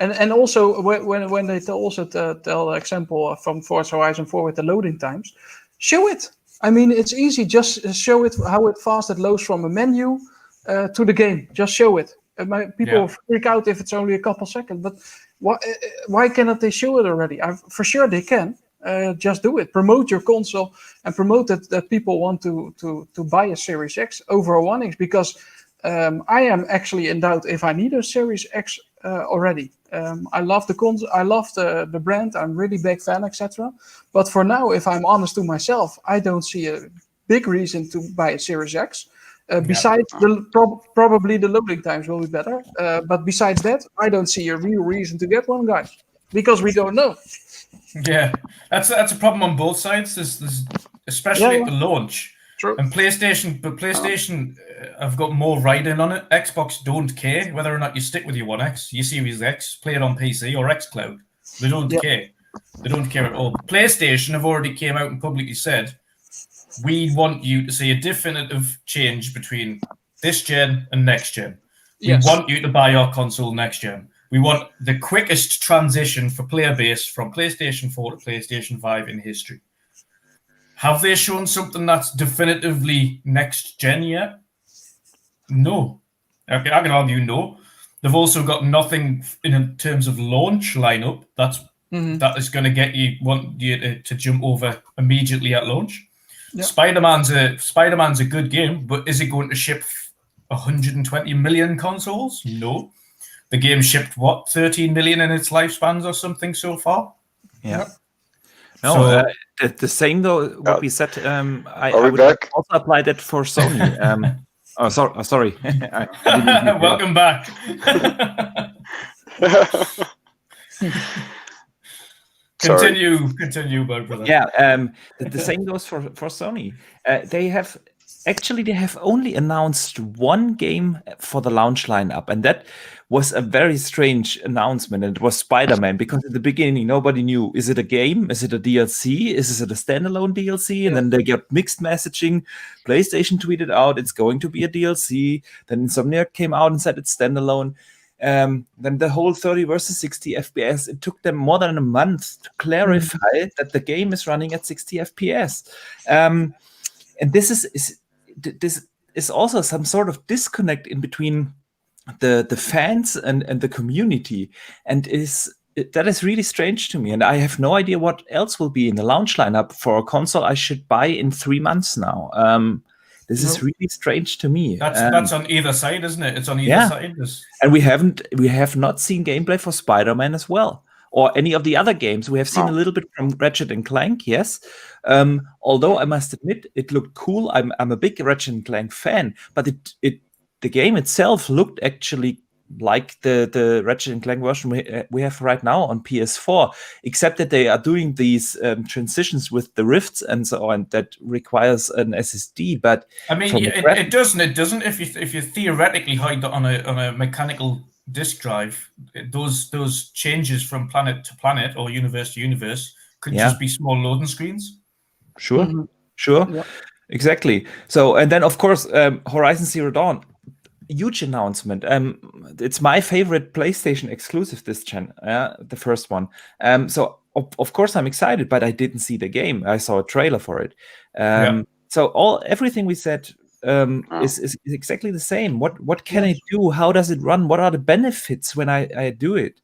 And also when they also tell the example from Forza Horizon 4 with the loading times, show it. I mean, it's easy. Just show it how fast it loads from a menu to the game. Just show it. People freak out if it's only a couple seconds. But why cannot they show it already? For sure they can. Just do it. Promote your console and promote that people want to buy a Series X over a One X, because I am actually in doubt if I need a Series X already. I love the console. I love the brand. I'm really big fan, etc. But for now, if I'm honest to myself, I don't see a big reason to buy a Series X. Besides, probably the loading times will be better. But besides that, I don't see a real reason to get one, guys, because we don't know. Yeah, that's a problem on both sides. There's especially at the launch. True. And PlayStation have got more riding on it. Xbox don't care whether or not you stick with your One X, your Series X, play it on PC or xCloud. They don't care. They don't care at all. PlayStation have already came out and publicly said, we want you to see a definitive change between this gen and next gen. We want you to buy our console next gen. We want the quickest transition for player base from PlayStation 4 to PlayStation 5 in history. Have they shown something that's definitively next gen yet? No. Okay, I can argue no. They've also got nothing in terms of launch lineup that is going to want you to jump over immediately at launch. Yep. Spider-Man's a good game, but is it going to ship 120 million consoles? No. The game shipped 13 million in its lifespans or something so far? Yeah. Yep. No, the same though. What we said, I would also apply that for Sony. Sorry. Welcome back. Continue, my brother. Yeah, the same goes for Sony. They have only announced one game for the launch lineup, and that was a very strange announcement. And it was Spider-Man, because at the beginning nobody knew, is it a game? Is it a DLC? Is it a standalone DLC? And then they got mixed messaging. PlayStation tweeted out it's going to be a DLC. Then Insomniac came out and said it's standalone. Then the whole 30 versus 60 FPS, it took them more than a month to clarify that the game is running at 60 FPS. And this is also some sort of disconnect in between the fans and the community, and that is really strange to me. And I have no idea what else will be in the launch lineup for a console I should buy in 3 months now. This is really strange to me. That's on either side, isn't it? It's on either side. And we have not seen gameplay for Spider-Man as well, or any of the other games. We have seen a little bit from Ratchet and Clank, yes. Although I must admit, it looked cool. I'm a big Ratchet and Clank fan, but the game itself looked actually like the Ratchet and Clank version we have right now on PS4, except that they are doing these transitions with the rifts and so on that requires an SSD. But I mean, it doesn't. If you theoretically hide that on a mechanical disk drive, those changes from planet to planet or universe to universe could just be small loading screens. Sure. Yeah. Exactly. So, and then of course, Horizon Zero Dawn, huge announcement. It's my favorite PlayStation exclusive this gen, the first one. So of course I'm excited, but I didn't see the game. I saw a trailer for it. So everything we said is exactly the same. What can I do? How does it run? What are the benefits when I do it?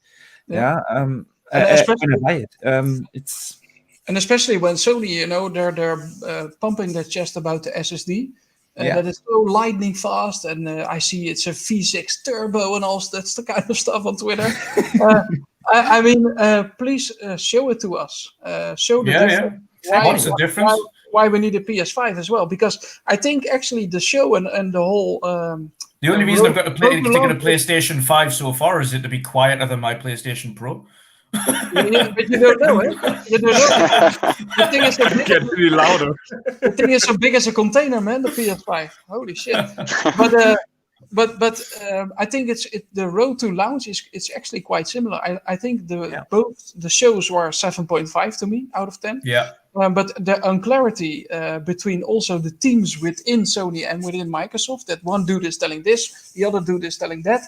When I buy it. It's. And especially when Sony, they're pumping their chest about the SSD, that it's so lightning fast, and I see it's a V6 turbo and all that's the kind of stuff on Twitter. I mean, please show it to us. Show the difference. What's the difference? Why we need a PS5 as well? Because I think actually the show and the whole. The only reason I've got to get a PlayStation 5 so far is it to be quieter than my PlayStation Pro. Yeah, but you don't know, eh? You don't know. The thing is, get really louder. The thing is so big as a container, man. The PS5. Holy shit! But I think the road to launch is actually quite similar. I think both the shows were 7.5 to me out of 10. Yeah. But the unclarity between also the teams within Sony and within Microsoft, that one dude is telling this, the other dude is telling that.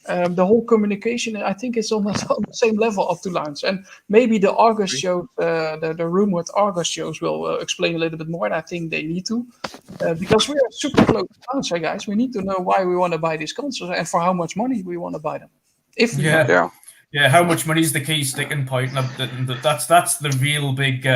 The whole communication, I think, is on the same level up to launch. And maybe the August show, the rumored August shows will explain a little bit more. And I think they need to, because we are super close to launch, guys. We need to know why we want to buy these consoles and for how much money we want to buy them. If we how much money is the key sticking point? That's the real big.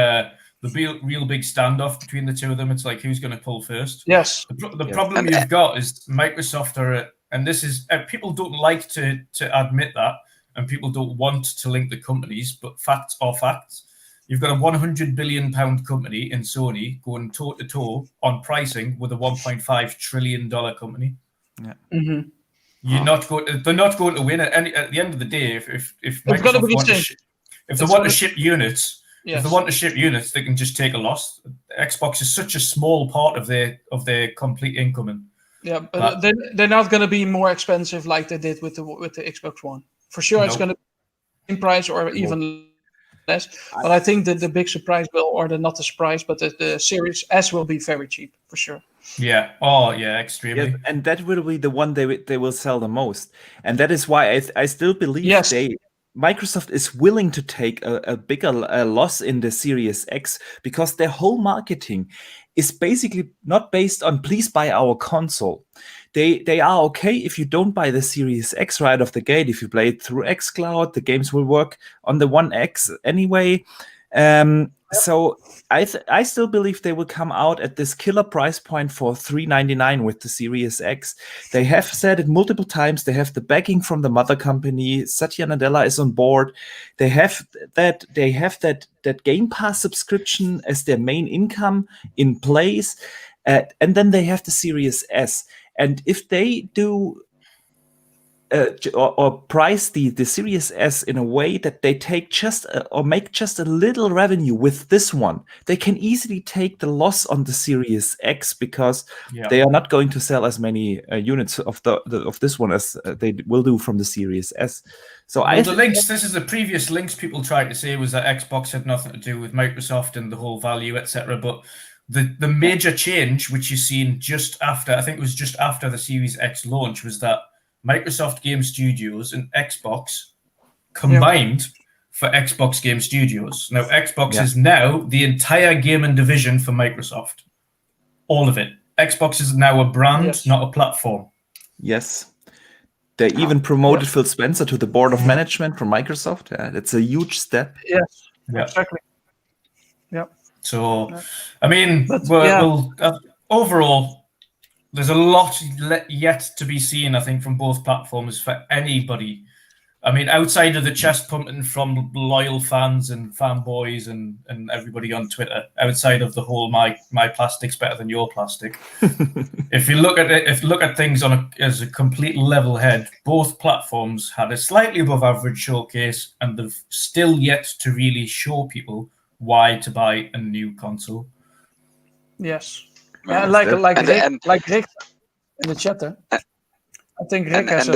The real big standoff between the two of them. It's like who's going to pull first. Yes. The problem you've got is Microsoft are, and this is people don't like to admit that, and people don't want to link the companies, but facts are facts. You've got a £100 billion company in Sony going toe to toe on pricing with a $1.5 trillion company. Yeah. Mm-hmm. They're not going to win at the end of the day. If Microsoft want to ship units. Yes. If they want to ship units, they can just take a loss. Xbox is such a small part of their complete income. Yeah, but they're not going to be more expensive like they did with the Xbox One. For sure, it's going to be in price or even less. But I think that the big surprise not the surprise, but the Series S will be very cheap for sure. Yeah. Oh, yeah, extremely. Yeah, and that will be the one they will sell the most, and that is why I still believe Microsoft is willing to take a bigger loss in the Series X because their whole marketing is basically not based on please buy our console. They are okay if you don't buy the Series X right off the gate. If you play it through xCloud, the games will work on the One X anyway. So I still believe they will come out at this killer price point for $399 with the Series X. They have said it multiple times. They have the backing from the mother company. Satya Nadella is on board. They have that Game Pass subscription as their main income in place, and then they have the Series S. And if they do or price the Series S in a way that they take or make just a little revenue with this one, they can easily take the loss on the Series X because they are not going to sell as many units of this one as they will do from the Series S. So this is the previous links people tried to say was that Xbox had nothing to do with Microsoft and the whole value, etc. But the major change, which you've seen just after the Series X launch, was that Microsoft Game Studios and Xbox combined for Xbox Game Studios. Now, Xbox is now the entire gaming division for Microsoft. All of it. Xbox is now a brand, not a platform. Yes. They even promoted Phil Spencer to the board of management from Microsoft. Yeah, that's a huge step. Yes, exactly. Yeah. So, I mean, overall, there's a lot yet to be seen, I think, from both platforms for anybody. I mean, outside of the chest pumping from loyal fans and fanboys and everybody on Twitter, outside of the whole my plastic's better than your plastic. If you look at things as a complete level head, both platforms had a slightly above average showcase, and they've still yet to really show people why to buy a new console. Yes. Like Rick in the chat. I think Rick has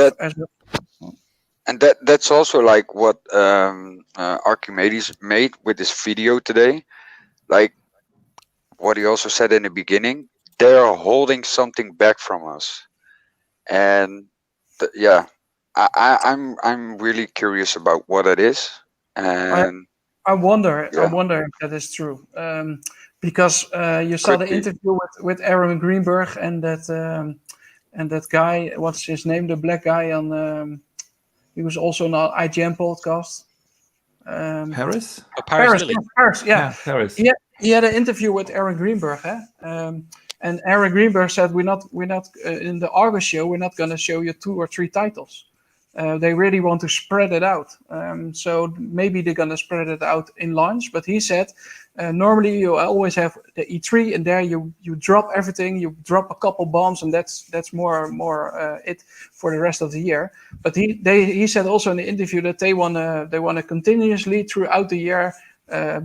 that's also like what Archimedes made with this video today. Like what he also said in the beginning, they're holding something back from us, and I'm really curious about what it is, and I wonder Yeah. if that is true, because you saw Could the be. interview with Aaron Greenberg and that guy. What's his name? The black guy on. He was also on an IGN podcast. Paris? Paris Lily. Paris, yeah. Paris. He had an interview with Aaron Greenberg, and Aaron Greenberg said, "We're not in the August show. We're not going to show you 2 or 3 titles. They really want to spread it out. So maybe they're going to spread it out in launch." But he said, normally you always have the E3, and there you drop everything. You drop a couple bombs, and that's more it for the rest of the year. But he said also in the interview that they want to continuously throughout the year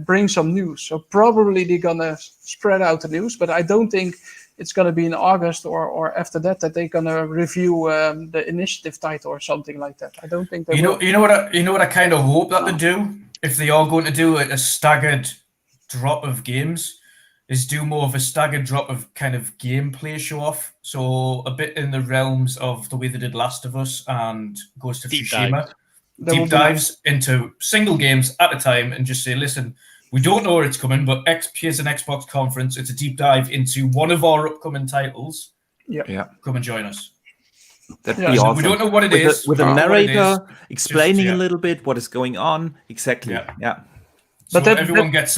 bring some news. So probably they're going to spread out the news, but I don't think it's going to be in August or after that they're going to review the initiative title or something like that. I don't think they will. You know what I kind of hope that they do, if they are going to do a staggered drop of games, is do more of a staggered drop of kind of gameplay show off. So a bit in the realms of the way they did Last of Us and Ghost of Tsushima. Deep dives into single games at a time and just say, listen, we don't know where it's coming, but here's an Xbox conference. It's a deep dive into one of our upcoming titles. Yeah. Come and join us. That'd be awesome. We don't know what it is. With a narrator explaining a little bit what is going on. Exactly. Yeah. So but everyone gets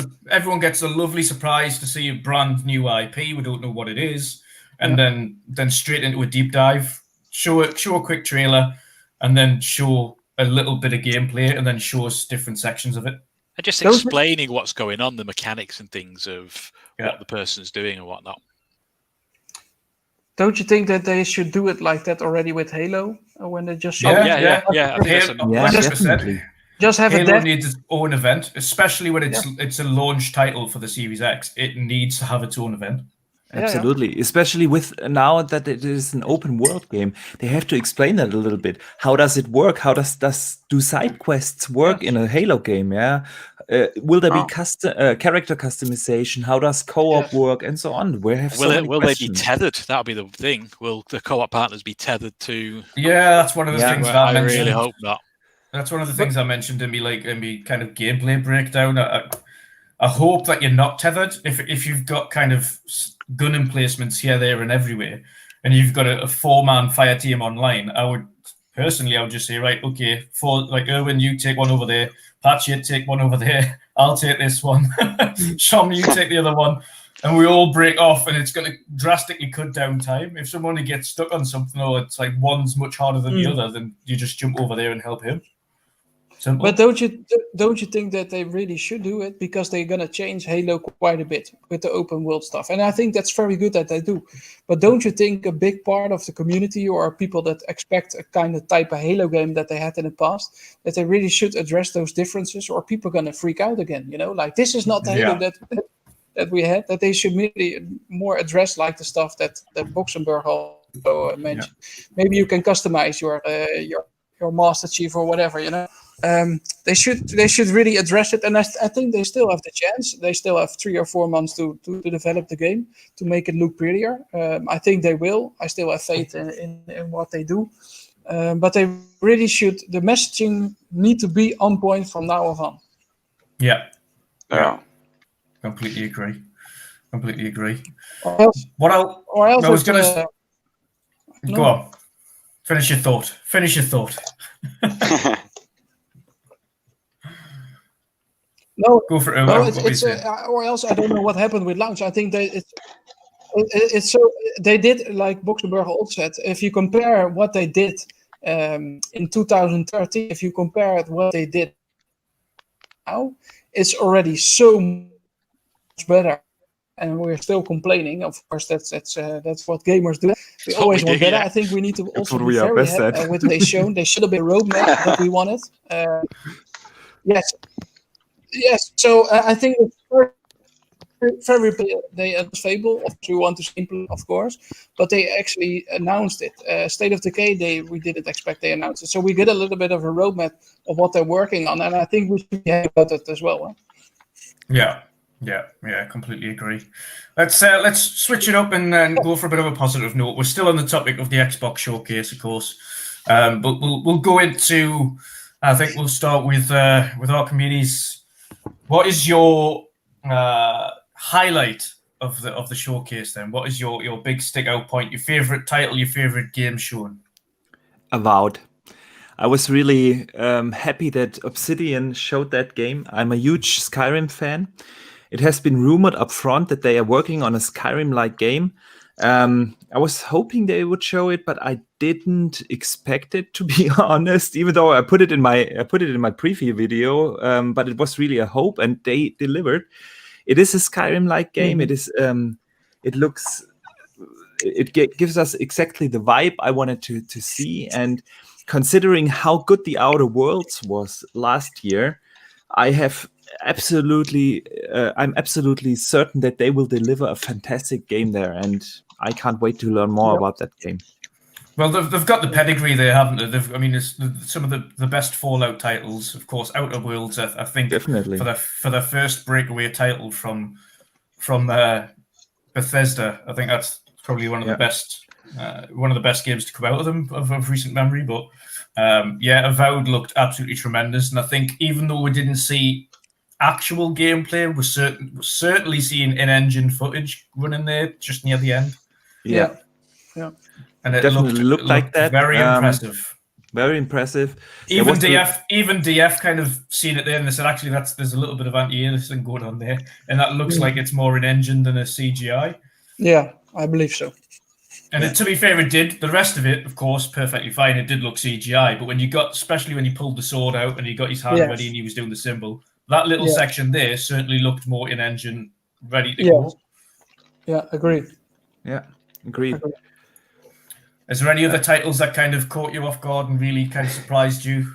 a lovely surprise to see a brand new IP. We don't know what it is, and then straight into a deep dive. Show a quick trailer, and then show a little bit of gameplay, and then show us different sections of it. And just explaining what's going on, the mechanics and things of what the person's doing and whatnot. Don't you think that they should do it like that already with Halo? When they just show I think definitely. Just have Halo needs its own event, especially when it's a launch title for the Series X. It needs to have its own event. Absolutely, especially with now that it is an open world game, they have to explain that a little bit. How does it work? How do side quests work in a Halo game? Will there be character customization? How does co-op work, and so on? Will they be tethered? That'll be the thing. Will the co-op partners be tethered to? Yeah, that's one of the things I mentioned. I really hope not. That's one of the things I mentioned in me kind of gameplay breakdown. I hope that you're not tethered. If you've got kind of gun emplacements here, there, and everywhere, and you've got a 4-man fire team online, I would just say, right, okay, Erwin, you take one over there, Patjeuh, take one over there, I'll take this one, Shom, you take the other one, and we all break off, and it's going to drastically cut down time. If someone gets stuck on something, or it's like one's much harder than the other, then you just jump over there and help him. Simple. But don't you think that they really should do it, because they're gonna change Halo quite a bit with the open world stuff, and I think that's very good that they do. But don't you think a big part of the community or people that expect a kind of type of Halo game that they had in the past, that they really should address those differences, or people are gonna freak out again? Like this is not the Halo that we had. That they should really more address like the stuff that Boxenberger also mentioned. Maybe you can customize your Master Chief or whatever. They should really address it, and I think they still have the chance. They still have 3 or 4 months to develop the game to make it look prettier. I think they will. I still have faith in what they do, but they really should. The messaging need to be on point from now on. Yeah. Completely agree. Go on. Finish your thought. No, go for it. Or else I don't know what happened with launch. I think it's so they did, like Boxenberger also said. If you compare what they did in 2013, if you compare it what they did now, it's already so much better. And we're still complaining. Of course, that's what gamers do. We always want better. I think we need to also be very happy with what they've shown. They should have been a roadmap that we wanted. Yes. So I think it's very they are Fable. We want to simple, of course, but they actually announced it. State of Decay, we didn't expect they announced it. So we get a little bit of a roadmap of what they're working on, and I think we should be happy about it as well. Yeah. Yeah, I completely agree. Let's switch it up and go for a bit of a positive note. We're still on the topic of the Xbox showcase, of course, but we'll go into. I think we'll start with Archimedes. What is your highlight of the showcase? Then, what is your big stick out point? Your favorite title? Your favorite game shown? Avowed. I was really happy that Obsidian showed that game. I'm a huge Skyrim fan. It has been rumored up front that they are working on a Skyrim-like game. I was hoping they would show it, but I didn't expect it, to be honest. Even though I put it in my preview video, but it was really a hope, and they delivered. It is a Skyrim-like game. It is. It looks. It gives us exactly the vibe I wanted to see, and considering how good the Outer Worlds was last year, I'm absolutely certain that they will deliver a fantastic game there, and I can't wait to learn more about that game. Well, they've got the pedigree there, haven't they? It's some of the best Fallout titles, of course. Outer Worlds, I think, definitely for their first breakaway title from Bethesda. I think that's probably one of the best games to come out of them of recent memory. But Avowed looked absolutely tremendous, and I think even though we didn't see actual gameplay, we're certainly seeing in-engine footage running there just near the end. Yeah. And it definitely looked like that. Very impressive. Very impressive. Even DF kind of seen it there and they said, actually, there's a little bit of anti-aliasing going on there, and that looks like it's more an engine than a CGI. Yeah, I believe so. And to be fair, it did. The rest of it, of course, perfectly fine. It did look CGI, but especially when he pulled the sword out and he got his hand ready and he was doing the symbol, that little section there certainly looked more in-engine ready to go. Yeah, agreed. Yeah, agreed. Is there any other titles that kind of caught you off guard and really kind of surprised you?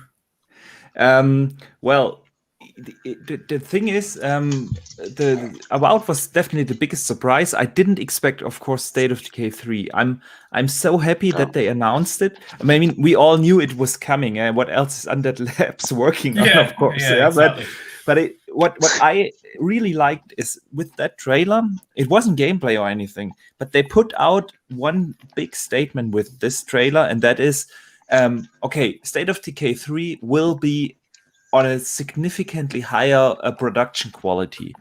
Well, the thing is, the Avowed was definitely the biggest surprise. I didn't expect, of course, State of Decay 3. I'm so happy that they announced it. I mean, we all knew it was coming. What else is Undead Labs working on, of course? Yeah, exactly. But what I really liked is with that trailer, it wasn't gameplay or anything, but they put out one big statement with this trailer, and that is, State of Decay 3 will be on a significantly higher production quality.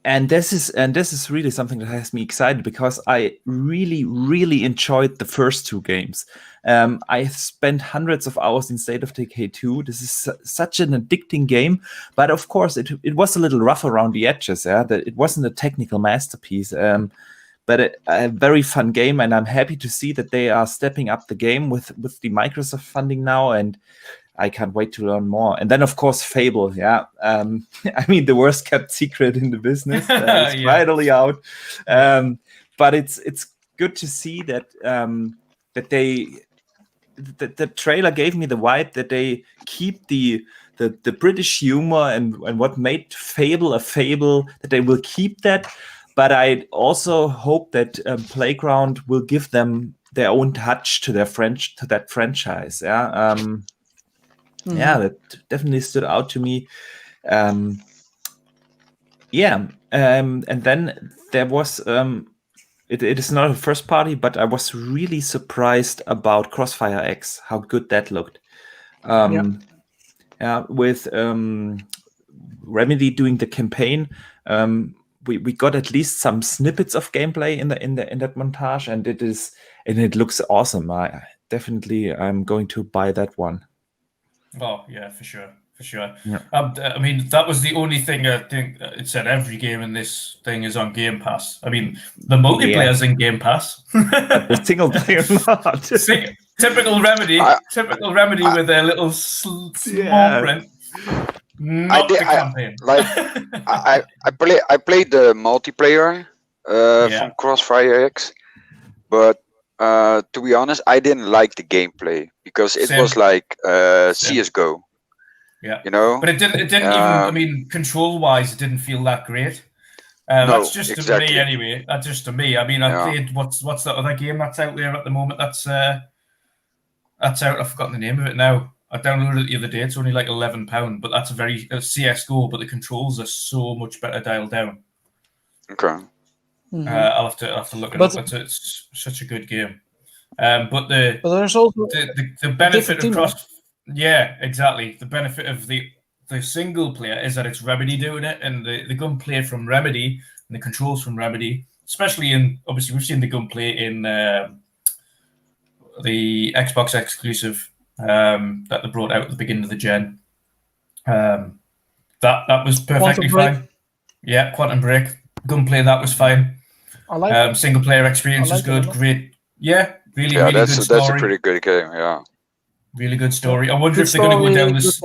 And this is really something that has me excited because I really, really enjoyed the first two games. I spent hundreds of hours in State of Decay 2. This is such an addicting game, but of course it was a little rough around the edges. That it wasn't a technical masterpiece, but a very fun game, and I'm happy to see that they are stepping up the game with the Microsoft funding now, and I can't wait to learn more. And then, of course, Fable. Yeah, I mean, the worst kept secret in the business. It's finally out. But it's good to see that the trailer gave me the vibe that they keep the British humor and what made Fable a Fable, that they will keep that. But I also hope that Playground will give them their own touch to that franchise. Yeah. Yeah, that definitely stood out to me. And then there was it is not a first party, but I was really surprised about Crossfire X, how good that looked. With Remedy doing the campaign, we got at least some snippets of gameplay in that montage, and it looks awesome. I'm going to buy that one. Oh yeah, for sure. Yeah. I mean, that was the only thing I think it said. Every game in this thing is on Game Pass. I mean, the multiplayer's in Game Pass. The single player not. Typical Remedy. Typical Remedy with their little small print. Not the campaign. I played the multiplayer from Crossfire X, but to be honest, I didn't like the gameplay because it was like CS:GO. Yeah, you know. But it didn't even. I mean, control-wise, it didn't feel that great. That's just to me, anyway. That's just to me. I mean, I played what's the other game that's out there at the moment? That's out. I've forgotten the name of it now. I downloaded it the other day. It's only like £11, but that's a CS:GO. But the controls are so much better dialed down. Okay. I'll have to look it up. It's such a good game. But there's also the benefit of cross. Yeah, exactly. The benefit of the single player is that it's Remedy doing it, and the gunplay from Remedy and the controls from Remedy, especially obviously we've seen the gunplay in the Xbox exclusive that they brought out at the beginning of the gen. That was perfectly fine. Yeah, Quantum Break gunplay, that was fine. I like single player experience is good. Great. Yeah, really good story. That's a pretty good game. Yeah. Really good story. I wonder if they're going to go down this.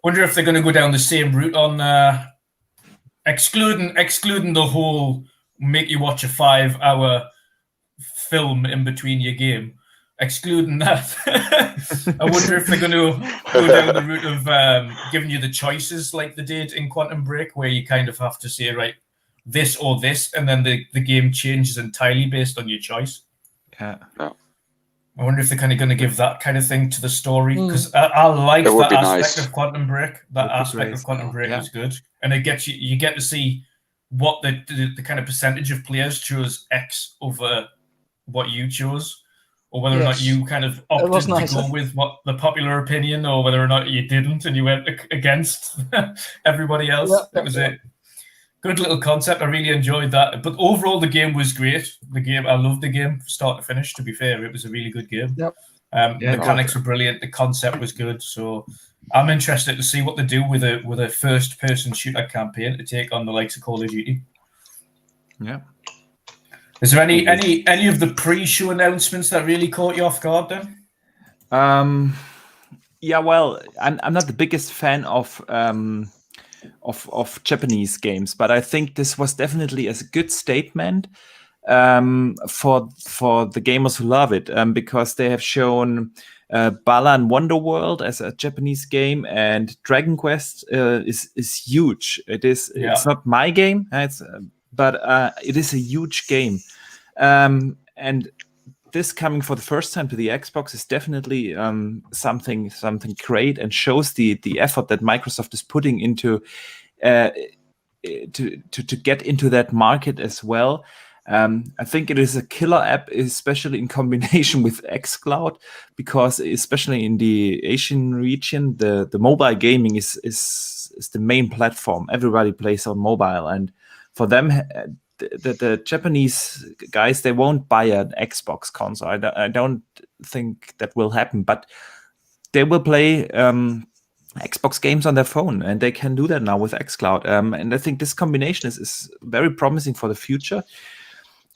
Wonder if they're going to go down the same route on excluding the whole make you watch a 5-hour film in between your game. Excluding that, I wonder if they're going to go down the route of giving you the choices like they did in Quantum Break, where you kind of have to say, right, this or this, and then the game changes entirely based on your choice. Yeah. I wonder if they're kind of going to give that kind of thing to the story, because I like that aspect of Quantum Break. That aspect of Quantum Break was good, and it gets you get to see what the kind of percentage of players chose X over what you chose, or whether or not you kind of opted to go with what the popular opinion, or whether or not you didn't and you went against everybody else. It was a good little concept. I really enjoyed that. But overall, the game was great. I loved the game from start to finish, to be fair. It was a really good game. Yep. Mechanics were brilliant. The concept was good. So I'm interested to see what they do with a first-person shooter campaign to take on the likes of Call of Duty. Yeah. Is there any of the pre-show announcements that really caught you off guard then? Yeah, well, I'm not the biggest fan of Japanese games, but I think this was definitely a good statement for the gamers who love it, because they have shown Balan Wonderworld as a Japanese game, and Dragon Quest is huge. It's not my game, but it is a huge game, and this coming for the first time to the Xbox is definitely something great, and shows the effort that Microsoft is putting into to get into that market as well. I think it is a killer app, especially in combination with xCloud, because especially in the Asian region, the mobile gaming is the main platform. Everybody plays on mobile, and for them, the Japanese guys, they won't buy an Xbox console. I don't think that will happen, but they will play Xbox games on their phone, and they can do that now with xCloud. And I think this combination is very promising for the future.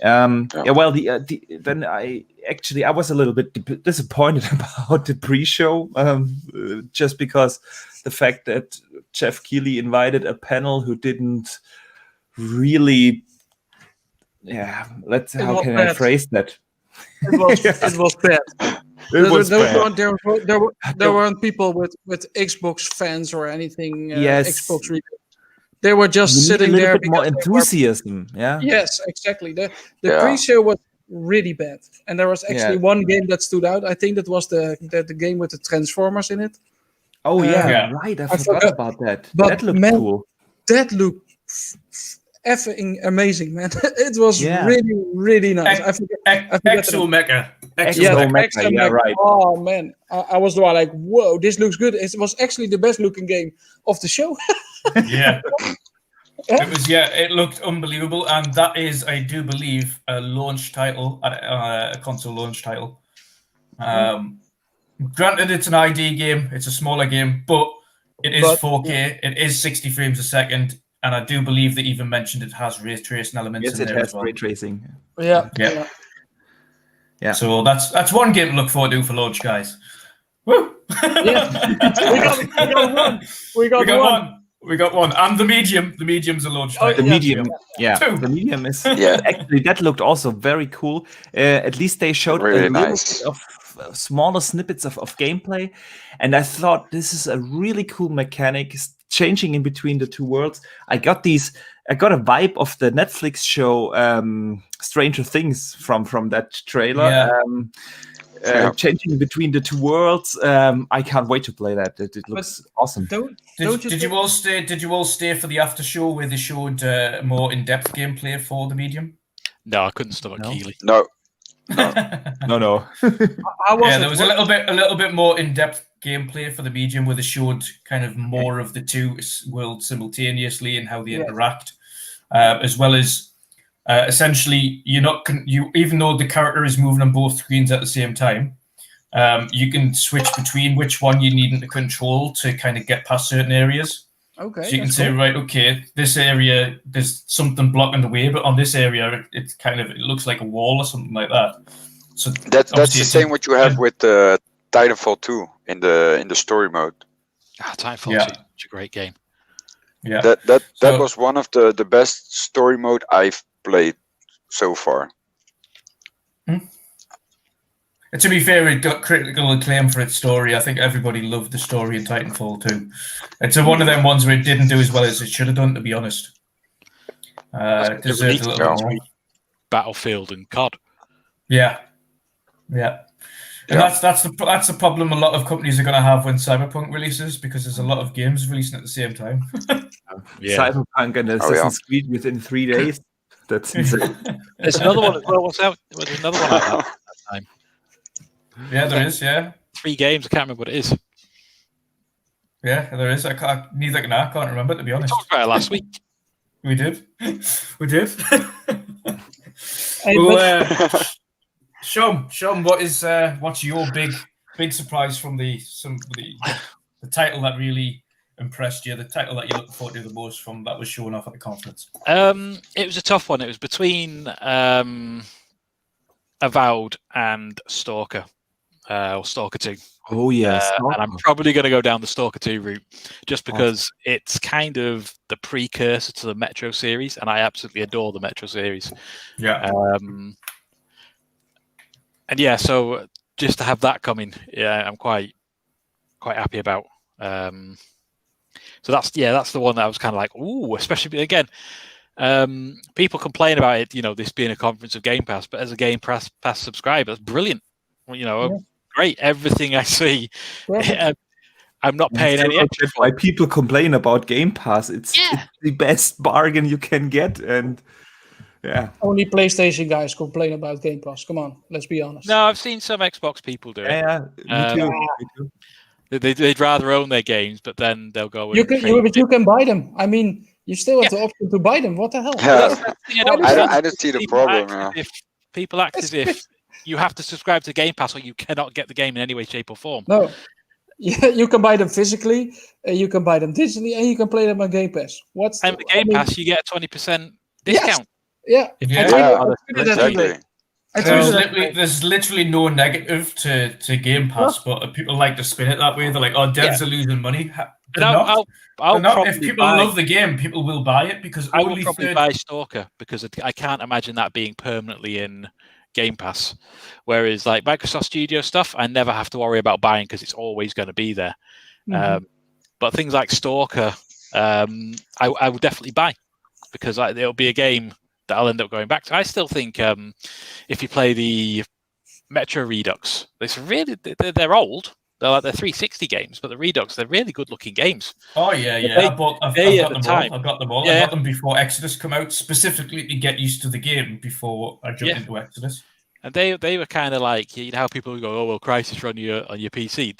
Well, then I was a little bit disappointed about the pre-show, just because the fact that Jeff Keighley invited a panel who didn't really, how can I phrase that? It was bad. There weren't people with Xbox fans or anything. Xbox related. They were just sitting there. A bit more enthusiasm. Yes, exactly. The pre-show was really bad, and there was actually one game that stood out. I think that was the game with the Transformers in it. Oh right. I forgot about that. But that looked cool. That looked effing amazing, man. It was really, really nice. Exo-Mecha. Yeah, right. Oh man, I was like, whoa, this looks good. It was actually the best looking game of the show. Yeah. It looked unbelievable, and that is, I do believe, a launch title, a console launch title. Granted, it's an ID game, it's a smaller game, but it is 4K, it is 60 frames a second, and I do believe they even mentioned it has ray tracing elements in there as well. Ray tracing. Yeah. So that's one game to look forward to for launch, guys. Woo! We got one. And the medium's a launch title. The medium is actually, that looked also very cool. At least they showed really a little bit of smaller snippets of gameplay, and I thought this is a really cool mechanic, changing in between the two worlds. I got a vibe of the Netflix show Stranger Things from that trailer. changing between the two worlds. I can't wait to play that. It looks awesome. Did you all stay for the after show where they showed more in-depth gameplay for the medium? No, I couldn't stomach Keeley. No. No. There was a little bit more in-depth gameplay for the medium where they showed kind of more of the two worlds simultaneously and how they interact, as well as essentially even though the character is moving on both screens at the same time, you can switch between which one you need to control to kind of get past certain areas. Okay. So you can say, right, okay, this area, there's something blocking the way, but on this area, it looks like a wall or something like that. So that's the same what you have with Titanfall 2 in the story mode. Titanfall 2 is such a great game. Yeah, that was one of the best story mode I've played so far. To be fair, it got critical acclaim for its story. I think everybody loved the story in Titanfall 2. It's one of them ones where it didn't do as well as it should have done, to be honest. It deserved a little bit more. Battlefield and COD. Yeah. And that's the problem a lot of companies are going to have when Cyberpunk releases, because there's a lot of games releasing at the same time. Cyberpunk and Assassin's Creed within 3 days. That's insane. There's another one as well. What's out? There's another one out that time. Yeah, there is. Yeah, 3 games. I can't remember what it is. Yeah, there is. I can't remember, to be honest. We talked about it last week. We did. Shom, what's your big surprise from the title that really impressed you? The title that you're looking forward to the most from that was shown off at the conference? It was a tough one. It was between Avowed and Stalker. Or Stalker 2. Oh, yes. And I'm probably going to go down the Stalker 2 route just because it's kind of the precursor to the Metro series, and I absolutely adore the Metro series. Yeah. And yeah, so just to have that coming, I'm quite happy about. So that's the one that I was kind of like, ooh, especially again, people complain about it, this being a conference of Game Pass, but as a Game Pass subscriber, that's brilliant. Great. Everything I see, I'm not paying any extra. Why people complain about Game Pass? It's the best bargain you can get, and only PlayStation guys complain about Game Pass. Come on, let's be honest. No, I've seen some Xbox people do it. Yeah, me too. They'd rather own their games, but then they'll go. You can buy them. I mean, you still have the option to buy them. What the hell? I don't see the problem. If people act as if you have to subscribe to Game Pass or you cannot get the game in any way, shape, or form. No. Yeah, you can buy them physically, you can buy them digitally, and you can play them on Game Pass. And with Game Pass, you get a 20% discount. Yes. Exactly. There's literally no negative to Game Pass, but people like to spin it that way. They're like, "Oh, devs are losing money." If people love the game, people will buy it because I will probably buy Stalker because I can't imagine that being permanently in Game Pass. Whereas like Microsoft Studio stuff, I never have to worry about buying because it's always going to be there. But things like Stalker, I would definitely buy because it'll be a game that I'll end up going back to. I still think if you play the Metro Redux, they're old. They're 360 games, but the Redux, they're really good-looking games. Oh yeah. I've got them all. I got them before Exodus come out, specifically to get used to the game before I jumped into Exodus. And they were kind of like, how people go, oh well, Crysis run on your PC.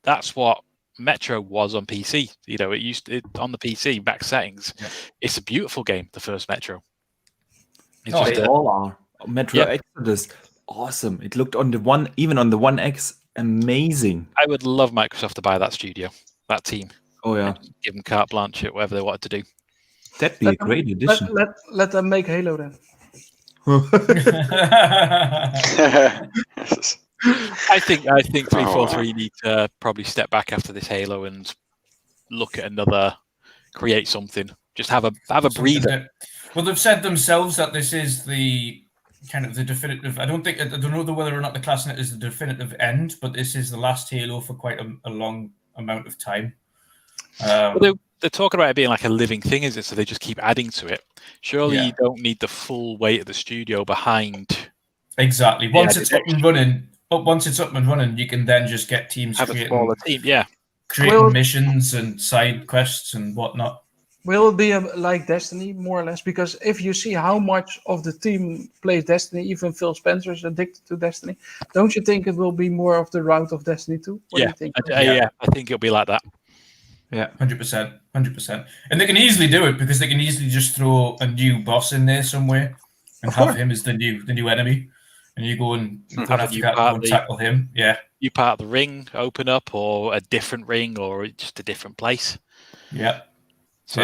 That's what Metro was on PC. It used on the PC max settings. Yeah. It's a beautiful game. The first Metro. They all are. Metro Exodus, awesome. It looked on the One, even on the One X. Amazing. I would love Microsoft to buy that studio, that team. Oh yeah. Give them carte blanche at whatever they wanted to do. That'd be a great addition. Let them make Halo then. I think 343 need to probably step back after this Halo and look at create something. Just have a breather. Well, they've said themselves that this is the kind of the definitive. I don't know whether or not the class in it is the definitive end, but this is the last Halo for quite a long amount of time. Well, they're talking about it being like a living thing, is it? So they just keep adding to it. Surely you don't need the full weight of the studio behind. Exactly. Once it's up and running, once it's up and running, you can then just get teams Have a smaller team, yeah. creating missions and side quests and whatnot. Will it be like Destiny, more or less? Because if you see how much of the team plays Destiny, even Phil Spencer is addicted to Destiny, don't you think it will be more of the route of Destiny 2? What do you think? Yeah, I think it'll be like that. Yeah, 100%. And they can easily do it because they can easily just throw a new boss in there somewhere and have him as the new enemy, and you go and have to go and tackle him. Yeah, you part of the ring open up, or a different ring, or just a different place. Yeah. So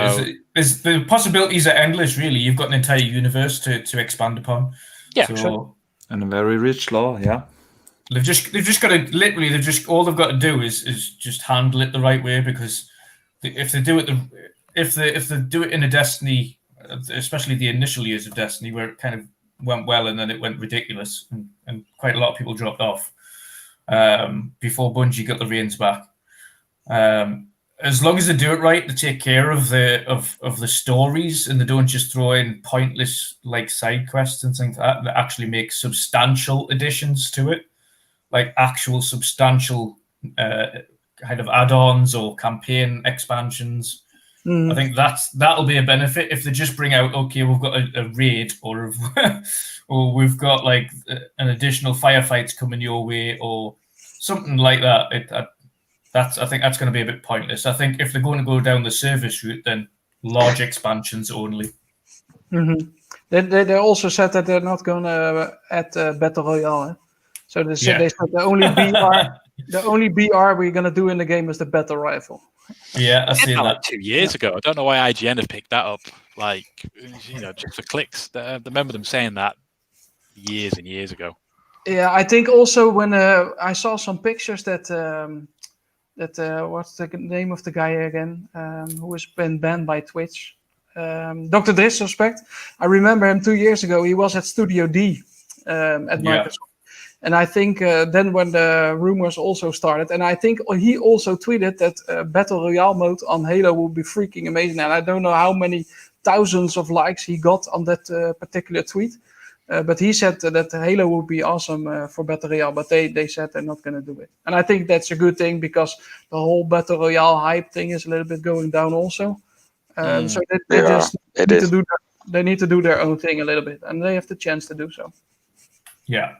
there's the possibilities are endless. Really, you've got an entire universe to expand upon. Yeah, so, and a very rich lore. Yeah. They've just got to all they've got to do is just handle it the right way, because if they do it if they do it in a Destiny, especially the initial years of Destiny where it kind of went well and then it went ridiculous and quite a lot of people dropped off before Bungie got the reins back. As long as they do it right, they take care of the stories and they don't just throw in pointless like side quests and things like that. They actually make substantial additions to it, like actual substantial kind of add-ons or campaign expansions. I think that'll be a benefit. If they just bring out, okay, we've got a raid, or we've got like an additional firefights coming your way, or something like that. I think that's going to be a bit pointless. I think if they're going to go down the service route, then large expansions only. Mm-hmm. They also said that they're not going to add Battle Royale. Eh? So they said the only BR we're going to do in the game is the Battle Rifle. Yeah, I see that. Like 2 years ago. I don't know why IGN have picked that up. Like, just for clicks. I remember them saying that years and years ago. Yeah, I think also when I saw some pictures that what's the name of the guy again who has been banned by Twitch, Dr. Disrespect. I remember him 2 years ago. He was at Studio D at Microsoft. And I think then when the rumors also started, and I think he also tweeted that Battle Royale mode on Halo would be freaking amazing. And I don't know how many thousands of likes he got on that particular tweet. But he said that Halo would be awesome for Battle Royale, but they said they're not going to do it. And I think that's a good thing, because the whole Battle Royale hype thing is a little bit going down also. So they need to do their own thing a little bit, and they have the chance to do so. Yeah,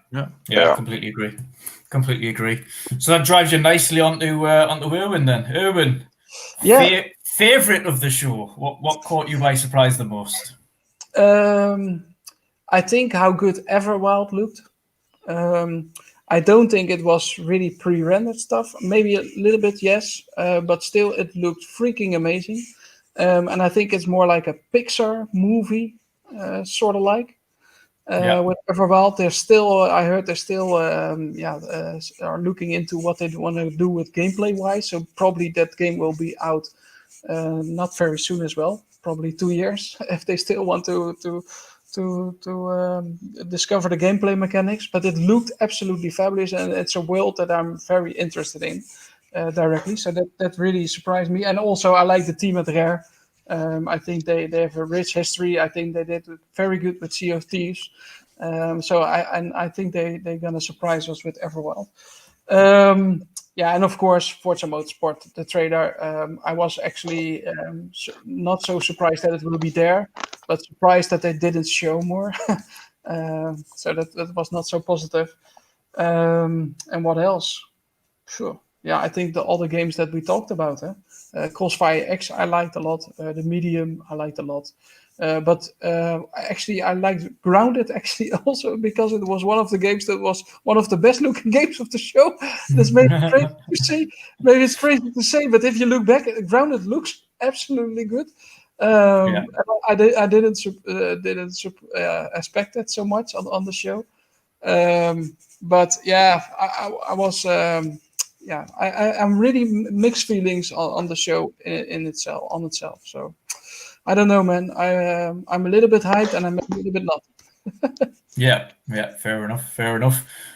completely agree. So that drives you nicely onto Erwin then. Erwin, favorite of the show. What caught you by surprise the most? I think how good Everwild looked. I don't think it was really pre-rendered stuff. Maybe a little bit, yes, but still it looked freaking amazing. And I think it's more like a Pixar movie, sort of like. With Everwild, I heard they're still are looking into what they want to do with gameplay wise. So probably that game will be out not very soon as well. Probably 2 years if they still want to discover the gameplay mechanics. But it looked absolutely fabulous, and it's a world that I'm very interested in directly. So that really surprised me. And also I like the team at Rare. I think they have a rich history. I think they did very good with Sea of Thieves. So I think they're going to surprise us with Everwild. And of course, Forza Motorsport, the trailer. I was actually not so surprised that it will be there, but surprised that they didn't show more. So that was not so positive. And what else? Sure. Yeah, I think all the games that we talked about. Crossfire X I liked a lot. The Medium I liked a lot. But actually I liked Grounded actually also, because it was one of the games that was one of the best looking games of the show. That's maybe crazy to say. Maybe it's crazy to say, but if you look back, Grounded looks absolutely good. I didn't expect that so much on the show. But yeah, I was... I'm really mixed feelings on the show in itself. So I don't know, man. I'm a little bit hyped and I'm a little bit not. Yeah, fair enough.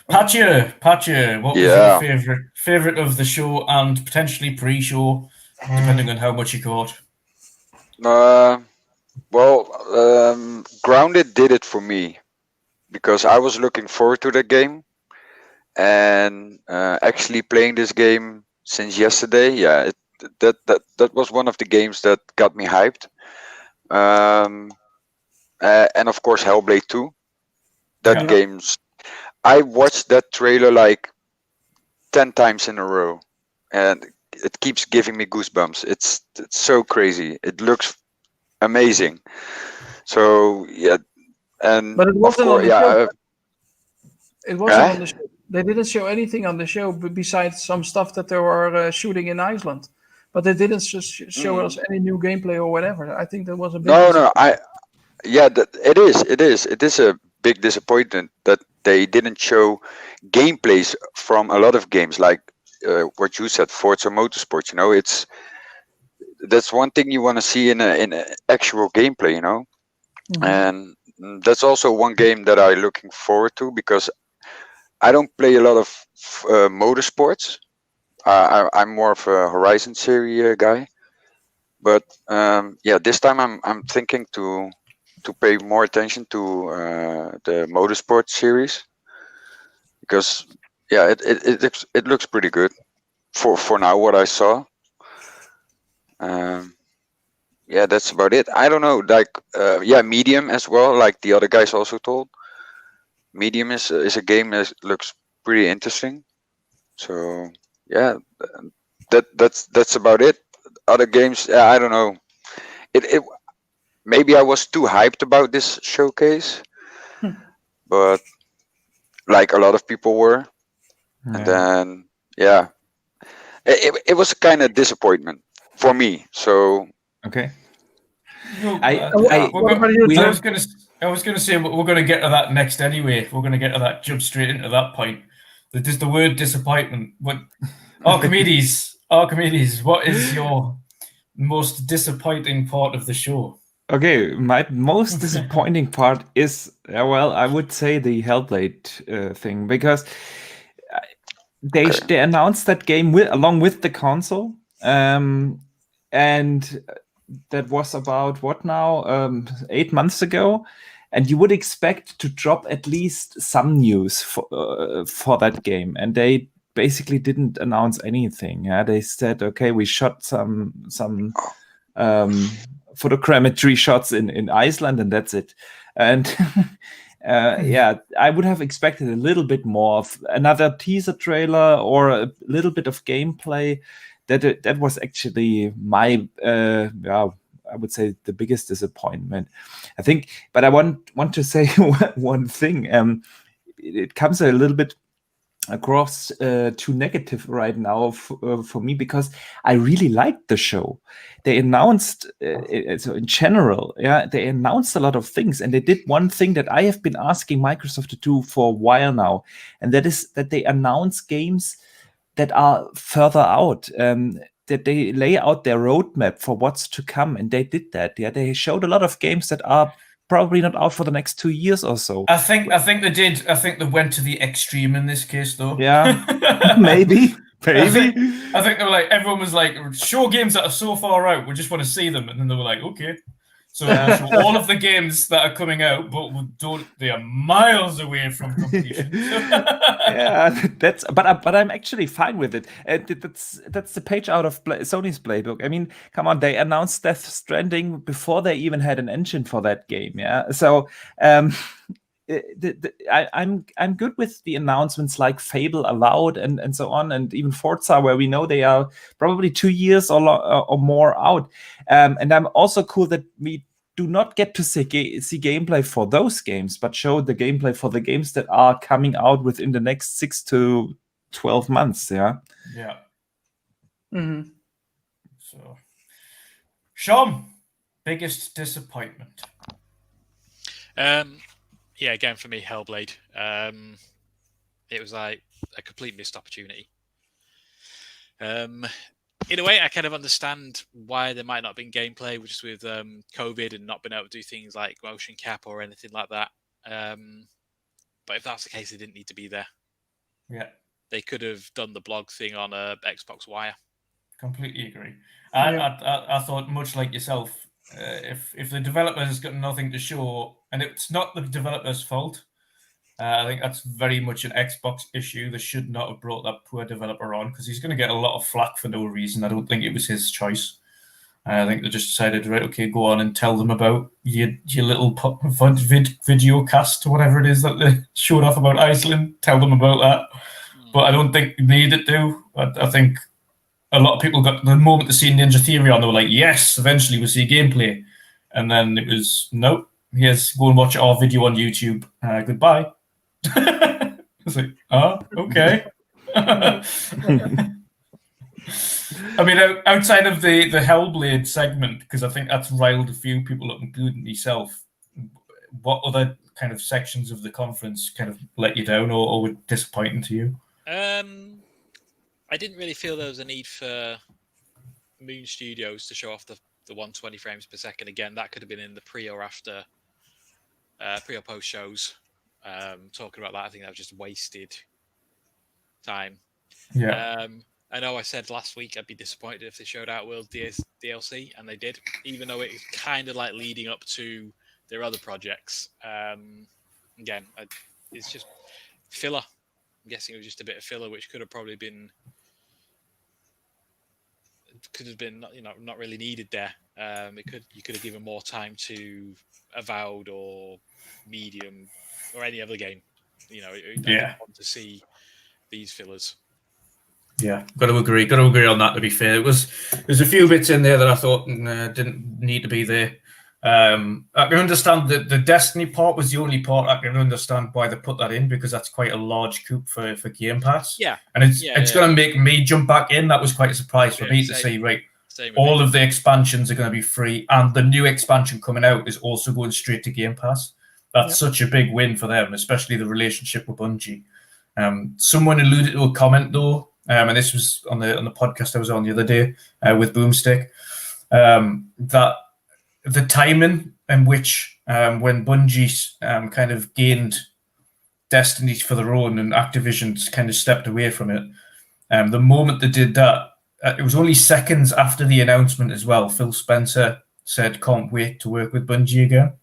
Patjeuh, what was your favorite of the show and potentially pre-show, depending on how much you caught? Grounded did it for me, because I was looking forward to the game. and actually playing this game since yesterday, yeah, that was one of the games that got me hyped. And of course, Hellblade 2. That game's. I watched that trailer like 10 times in a row, and it keeps giving me goosebumps. It's so crazy. It looks amazing. So yeah, and But it of wasn't on course, the yeah. show. It wasn't Huh? on the show. They didn't show anything on the show besides some stuff that they were shooting in Iceland. But they didn't show us any new gameplay or whatever. I think that was a big No, disappointment. yeah, it is a big disappointment that they didn't show gameplays from a lot of games, like what you said, Forza Motorsport. You know, that's one thing you want to see in a actual gameplay. You know, and that's also one game that I'm looking forward to because I don't play a lot of motorsports. I'm more of a Horizon series guy, but yeah, this time I'm thinking to pay more attention to the motorsport series because yeah, it looks pretty good for now what I saw. Yeah, that's about it. I don't know, like yeah, Medium as well, like the other guys also told. Medium is a game that looks pretty interesting. So yeah, that's about it. Other games, I don't know. It maybe I was too hyped about this showcase, but like a lot of people were, and then yeah, it was kind of disappointment for me. So okay. I was gonna say we're gonna get to that next anyway. We're gonna get to that, jump straight into that point. Just the word disappointment. What Archimedes, what is your most disappointing part of the show? Okay, my most disappointing part is, well, I would say the Hellblade thing, because they announced that game along with the console, and that was about what now, 8 months ago, and you would expect to drop at least some news for that game, and they basically didn't announce anything. Yeah, they said, okay, we shot some photogrammetry shots in Iceland, and that's it. And yeah, I would have expected a little bit more of another teaser trailer or a little bit of gameplay. That was actually my yeah, I would say the biggest disappointment, I think. But I want to say one thing. It comes a little bit across too negative right now for me, because I really liked the show. They announced so in general, yeah, they announced a lot of things, and they did one thing that I have been asking Microsoft to do for a while now, and that is that they announce games that are further out, that they lay out their roadmap for what's to come, and they did that. Yeah, they showed a lot of games that are probably not out for the next 2 years or so. I think they did. I think they went to the extreme in this case, though. Yeah, maybe. I think they were like, everyone was like, show games that are so far out, we just want to see them, and then they were like, okay. So all of the games that are coming out, but they are miles away from completion. Yeah, but I'm actually fine with it. That's the page out of Sony's playbook. I mean, come on, they announced Death Stranding before they even had an engine for that game. Yeah, so I'm good with the announcements like Fable Allowed and so on, and even Forza, where we know they are probably 2 years or more out. And I'm also cool that we do not get to see gameplay for those games, but show the gameplay for the games that are coming out within the next 6 to 12 months. Yeah. Yeah. Mm-hmm. So, Shom, biggest disappointment. Yeah, again for me, Hellblade. It was like a complete missed opportunity. In a way, I kind of understand why there might not have been gameplay, just with COVID and not being able to do things like motion cap or anything like that. But if that's the case, they didn't need to be there. Yeah, they could have done the blog thing on a Xbox Wire. Completely agree. I thought much like yourself. If the developer's got nothing to show, and it's not the developer's fault, I think that's very much an Xbox issue. They should not have brought that poor developer on because he's going to get a lot of flack for no reason. I don't think it was his choice. I think they just decided, right, okay, go on and tell them about your little video cast or whatever it is that they showed off about Iceland. Tell them about that. But I don't think they needed to. I think a lot of people got, the moment they seen Ninja Theory on, they were like, yes, eventually we'll see gameplay. And then it was, nope, here's, go and watch our video on YouTube. Goodbye. I was like, oh, okay. I mean, outside of the Hellblade segment, because I think that's riled a few people up, including myself, what other kind of sections of the conference kind of let you down or were disappointing to you? I didn't really feel there was a need for Moon Studios to show off the 120 frames per second again. That could have been in the pre or after, pre or post shows. Talking about that, I think that was just wasted time. Yeah. I know I said last week I'd be disappointed if they showed Outworld DLC, and they did, even though it was kind of like leading up to their other projects. Again, it's just filler. I'm guessing it was just a bit of filler, which could have probably been, not really needed there. You could have given more time to Avowed or Medium or any other game. I didn't want to see these fillers. Yeah, got to agree on that, to be fair. There's a few bits in there that I thought didn't need to be there. I can understand that the Destiny part was the only part I can understand why they put that in, because that's quite a large coup for Game Pass. Yeah. And it's going to make me jump back in. That was quite a surprise for me to see, right, all of the expansions are going to be free, and the new expansion coming out is also going straight to Game Pass. That's such a big win for them, especially the relationship with Bungie. Someone alluded to a comment, though, and this was on the podcast I was on the other day with Boomstick, that the timing in which when Bungie kind of gained Destiny for their own and Activision kind of stepped away from it, the moment they did that, it was only seconds after the announcement as well. Phil Spencer said, can't wait to work with Bungie again.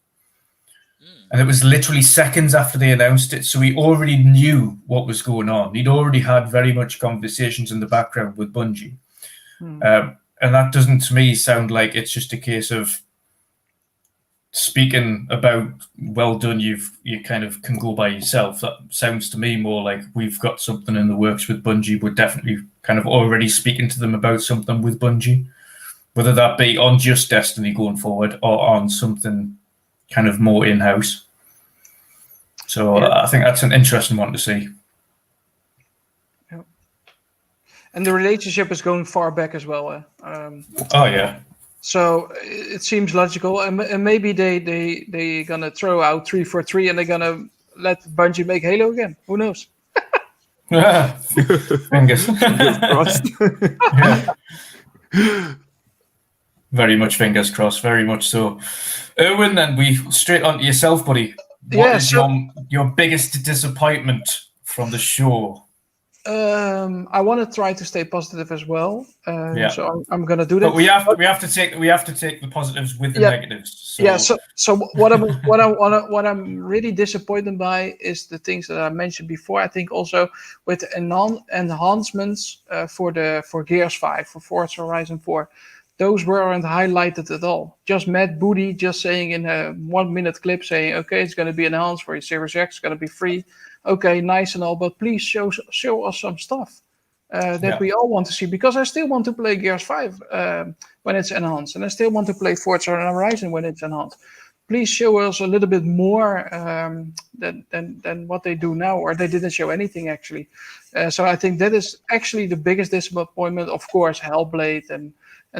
And it was literally seconds after they announced it. So he already knew what was going on. He'd already had very much conversations in the background with Bungie. And that doesn't, to me, sound like it's just a case of speaking about, well done, you kind of can go by yourself. That sounds to me more like we've got something in the works with Bungie. We're definitely kind of already speaking to them about something with Bungie, whether that be on just Destiny going forward or on something kind of more in-house. So I think that's an interesting one to see. Yeah. And the relationship is going far back as well. Oh, yeah. So it seems logical, and maybe they gonna throw out 343 and they're gonna let Bungie make Halo again. Who knows? Fingers crossed. Very much fingers crossed. Very much so. Erwin, then we straight on to yourself, buddy. What is your biggest disappointment from the show? I want to try to stay positive as well. So I'm going to do that. But we have to take the positives with the negatives. So. So what I'm really disappointed by is the things that I mentioned before. I think also with enhancements for Gears 5, for Forza Horizon 4. Those weren't highlighted at all. Just Matt Booty just saying in a 1 minute clip saying, okay, it's going to be enhanced for your Series X, it's going to be free. Okay, nice and all, but please show us some stuff that we all want to see, because I still want to play Gears 5 when it's enhanced, and I still want to play Forza Horizon when it's enhanced. Please show us a little bit more than what they do now, or they didn't show anything actually. So I think that is actually the biggest disappointment. Of course, Hellblade and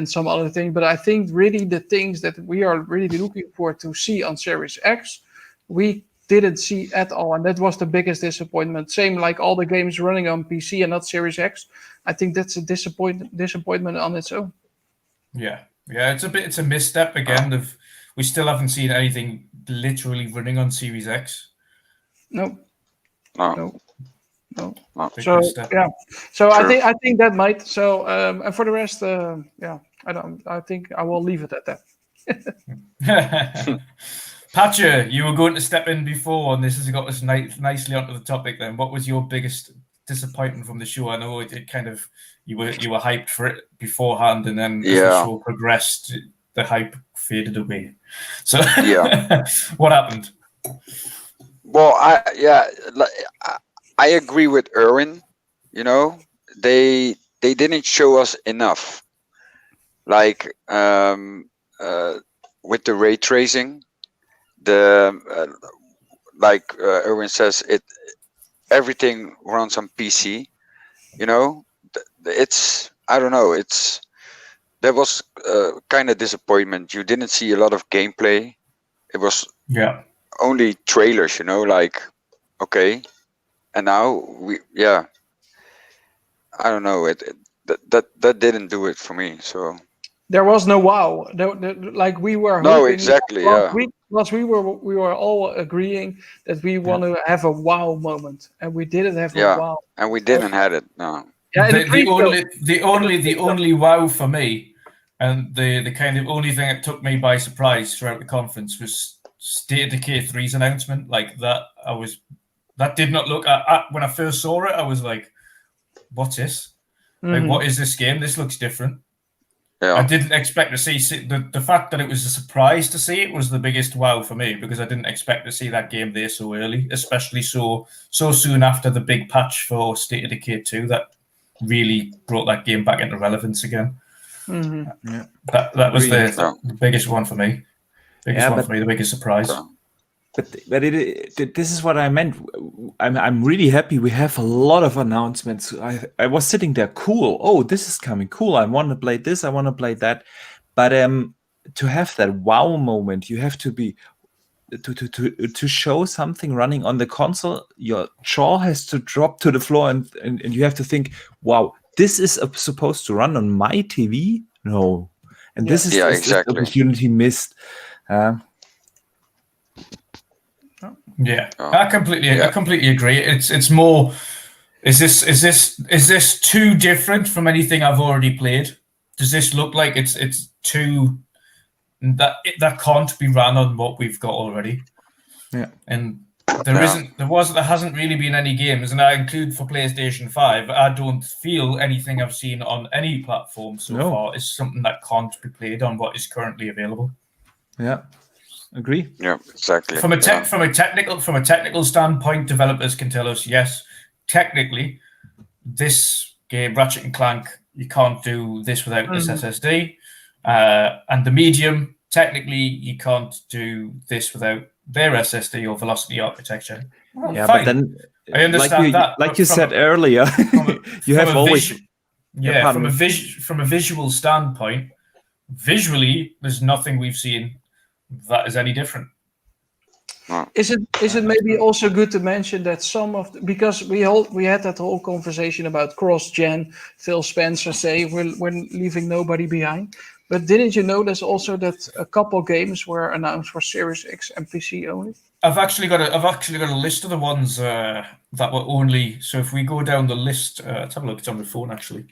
some other things, but I think really the things that we are really looking for to see on Series X, we didn't see at all, and that was the biggest disappointment. Same like all the games running on PC and not Series X. I think that's a disappointment on its own. Yeah, it's a misstep again. We still haven't seen anything literally running on Series X. No. So yeah. So sure. I think that might. So and for the rest, I think I will leave it at that. Patjeuh, you were going to step in before, and this has got us nicely onto the topic. Then, what was your biggest disappointment from the show? I know it kind of you were hyped for it beforehand, and then as the show progressed, the hype faded away. So, what happened? Well, I agree with Erwin. You know, they didn't show us enough, like with the ray tracing. Like Erwin says, everything runs on PC. You know, it's I don't know. There was kind of disappointment. You didn't see a lot of gameplay. It was only trailers. You know, like okay, and now I don't know. That didn't do it for me. So there was no wow. Like we were. No, exactly. Because we were all agreeing that we want to have a wow moment, and we didn't have a wow. And we didn't have it. No. Yeah, the only wow for me, and the kind of only thing that took me by surprise throughout the conference was State of Decay 3's announcement. Like that, that did not look. When I first saw it, I was like, "What's this? Like, what is this game? This looks different." Yeah. I didn't expect to see the fact that it was a surprise to see it was the biggest wow for me, because I didn't expect to see that game there so early, especially so soon after the big patch for State of Decay 2 that really brought that game back into relevance again. That was the biggest one for me. The biggest surprise. But this is what I meant. I'm really happy we have a lot of announcements. I was sitting there, cool. Oh, this is coming, cool. I want to play this. I want to play that. But to have that wow moment, you have to be to show something running on the console. Your jaw has to drop to the floor, and you have to think, wow, this is supposed to run on my TV? No, and this is exactly opportunity missed. I completely agree. It's more. Is this too different from anything I've already played? Does this look like it's too that can't be run on what we've got already? Yeah, and there hasn't really been any games, and I include for PlayStation 5. I don't feel anything I've seen on any platform so far is something that can't be played on what is currently available. Yeah. Agree. Yeah, exactly. From a technical standpoint, developers can tell us, yes, technically, this game, Ratchet and Clank, you can't do this without this SSD. And the Medium, technically, you can't do this without their SSD or velocity architecture. Well, fine. But then I understand that. Like you said earlier, you have always from a visual standpoint. Visually, there's nothing we've seen that is any different. Is it maybe also good to mention that because we had that whole conversation about cross-gen, Phil Spencer say we're leaving nobody behind, but didn't you notice also that a couple games were announced for Series X and PC only? I've actually got a list of the ones that were only. So if we go down the list, let's have a look. It's on the phone actually.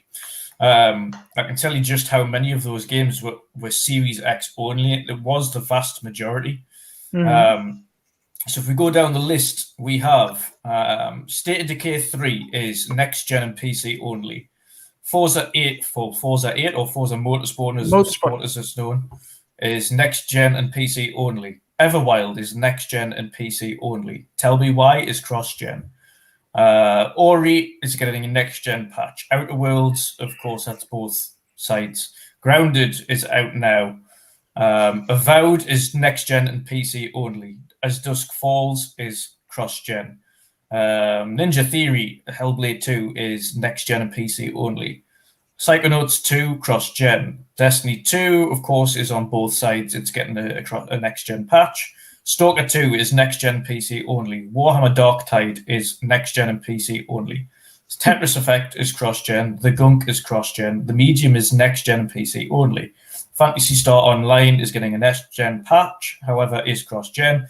I can tell you just how many of those games were Series X only. It was the vast majority. So if we go down the list, we have State of Decay 3 is next gen and PC only. Forza 8 or Forza Motorsport as it's known is next gen and PC only. Everwild is next gen and PC only. Tell Me Why is cross gen. Ori is getting a next-gen patch. Outer Worlds, of course, that's both sides. Grounded is out now. Avowed is next-gen and PC only. As Dusk Falls is cross-gen. Ninja Theory, Hellblade 2 is next-gen and PC only. Psychonauts 2, cross-gen. Destiny 2, of course, is on both sides. It's getting a next-gen patch. Stalker 2 is next-gen PC only. Warhammer Darktide is next-gen and PC only. Tetris Effect is cross-gen. The Gunk is cross-gen. The Medium is next-gen and PC only. Phantasy Star Online is getting a next-gen patch, however, is cross-gen.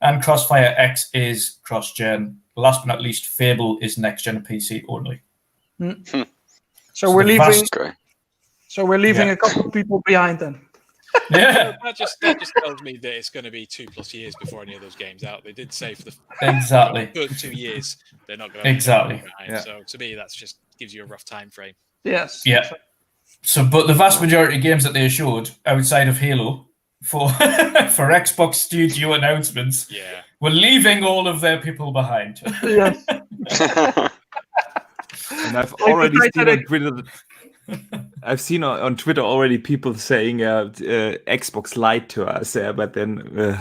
And Crossfire X is cross-gen. Last but not least, Fable is next-gen and PC only. So we're leaving. So we're leaving a couple of people behind then. Yeah, that just tells me that it's going to be 2+ years before any of those games out. They did say for the exactly. first 2 years they're not going to Exactly. Yeah. So to me, that's just gives you a rough time frame. Yes. Yeah. So, but the vast majority of games that they showed outside of Halo for for Xbox Studio announcements, were leaving all of their people behind. Yes. And I've already seen on Twitter. I've seen on Twitter already people saying Xbox lied to us, but then. But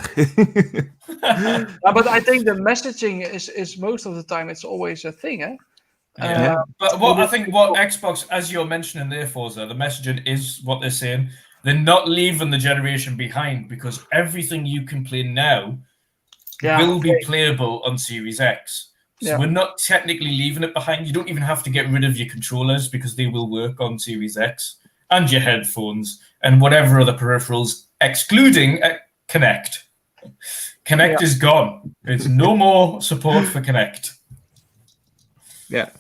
I think the messaging is most of the time it's always a thing, eh? But what Xbox, as you're mentioning there, Forza, the messaging is what they're saying. They're not leaving the generation behind because everything you can play now will be playable on Series X. So we're not technically leaving it behind. You don't even have to get rid of your controllers because they will work on Series X and your headphones and whatever other peripherals, excluding Kinect. Kinect is gone. There's no more support for Kinect. Yeah.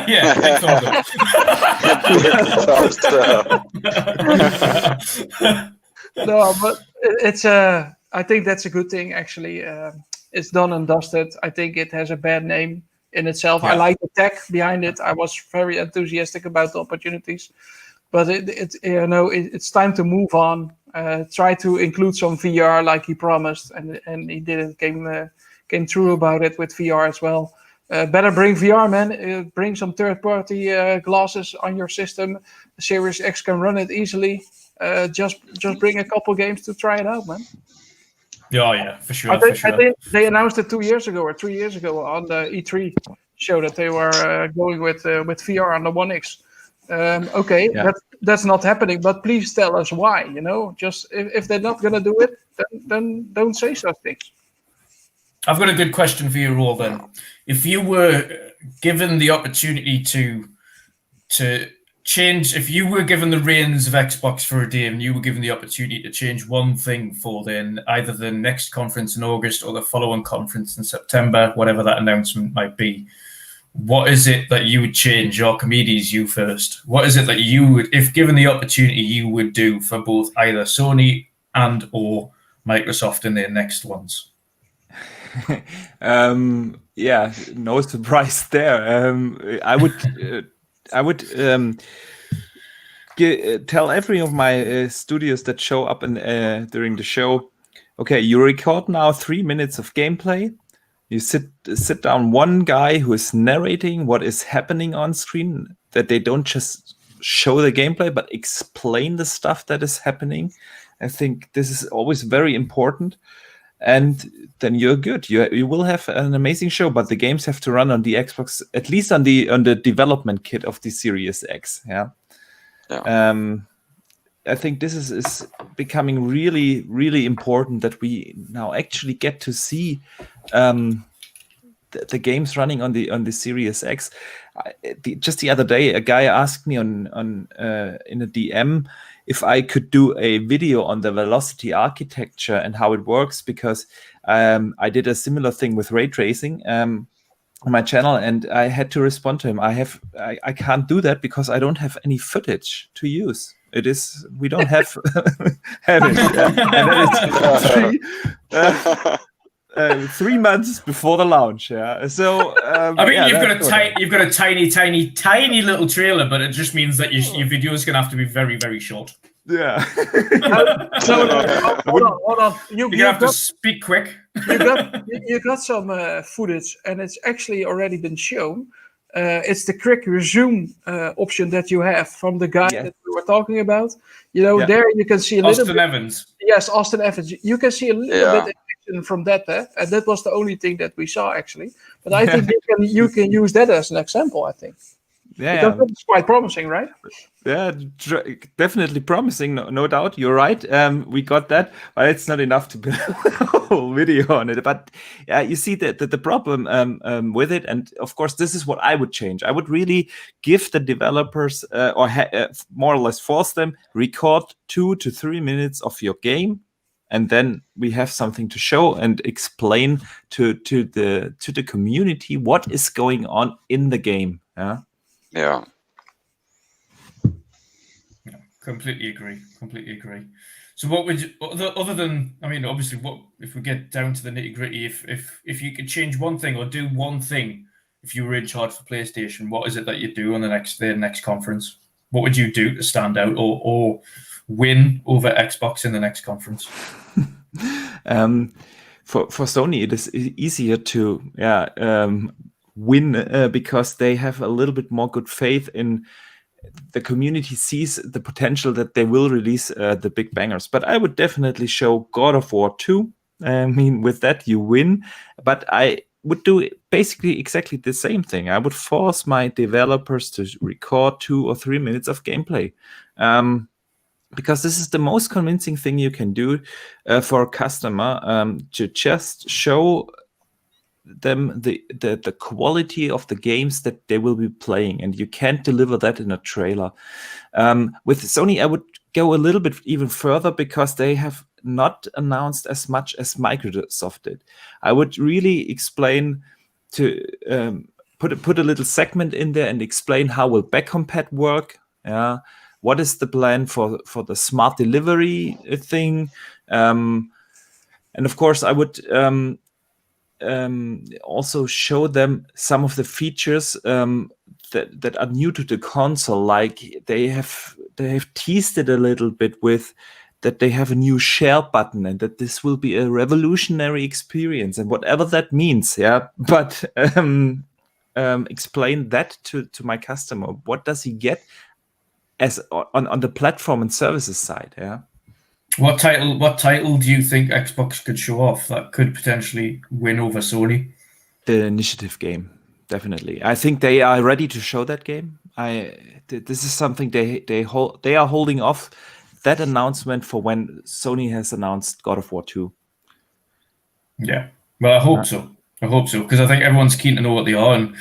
Yeah, No, but it's I think that's a good thing actually. It's done and dusted. I think it has a bad name in itself. I like the tech behind it. I was very enthusiastic about the opportunities, but it's time to move on. Try to include some VR like he promised, and he didn't came through about it with VR as well. Better bring VR, man. Bring some third-party glasses on your system. The Series X can run it easily. Just bring a couple games to try it out, man. Yeah, for sure. I think they announced it 2 years ago or 3 years ago on the E3 show that they were going with VR on the One X. That's not happening, but please tell us why. Just if they're not going to do it, then don't say such things. I've got a good question for you all then. If you were given the opportunity to change, if you were given the reins of Xbox for a day and you were given the opportunity to change one thing for then either the next conference in August or the following conference in September, whatever that announcement might be, what is it that you would change? Archimedes, you first. What is it that you would, if given the opportunity, you would do for both either Sony and or Microsoft in their next ones? No surprise there. I would tell every of my studios that show up during the show, okay, you record now 3 minutes of gameplay. You sit down one guy who is narrating what is happening on screen, that they don't just show the gameplay, but explain the stuff that is happening. I think this is always very important. And then you're good. You will have an amazing show, but the games have to run on the Xbox, at least on the development kit of the Series X. Yeah. I think this is becoming really, really important that we now actually get to see the games running on the Series X. Just the other day, a guy asked me in a DM if I could do a video on the velocity architecture and how it works, because I did a similar thing with ray tracing on my channel, and I had to respond to him. I can't do that because I don't have any footage to use. We don't have it. And that is 3 months before the launch. Yeah. So you've got a tiny little trailer, but it just means that your video is going to have to be very, very short. Yeah. Hold on. You're going to have to speak quick. You got some footage, and it's actually already been shown. It's the quick resume option that you have from the guy that we were talking about. There you can see a little bit. Austin Evans. Yes, Austin Evans. You can see a little bit from that, and that was the only thing that we saw actually. But I think you can use that as an example. I think. Because it's quite promising, right? Yeah, definitely promising, no doubt. You're right. We got that, but it's not enough to build a whole video on it. But you see the problem with it, and of course, this is what I would change. I would really give the developers, or more or less force them, record 2 to 3 minutes of your game, and then we have something to show and explain to the community what is going on in the game. Yeah. Yeah. Completely agree. So what would you, other than, I mean, obviously, what if we get down to the nitty gritty? If you could change one thing or do one thing, if you were in charge for PlayStation, what is it that you do on the next conference? What would you do to stand out or win over Xbox in the next conference? For Sony, it is easier to win because they have a little bit more good faith in the community sees the potential that they will release the big bangers. But I would definitely show God of War 2. I mean, with that you win. But I would do basically exactly the same thing. I would force my developers to record 2 or 3 minutes of gameplay. Because this is the most convincing thing you can do for a customer, to just show them the quality of the games that they will be playing, and you can't deliver that in a trailer. With Sony, I would go a little bit even further because they have not announced as much as Microsoft did. I would really explain to put a little segment in there and explain how will backcompat work. What is the plan for the smart delivery thing? And of course, I would also show them some of the features that are new to the console. Like they have teased it a little bit with that they have a new share button and that this will be a revolutionary experience and whatever that means. But explain that to my customer. What does he get as on the platform and services side? What title do you think Xbox could show off that could potentially win over Sony? The initiative game, definitely. I think they are ready to show that game. This is something they are holding off that announcement for when Sony has announced God of War 2. Yeah, well, I hope so because I think everyone's keen to know what they are, and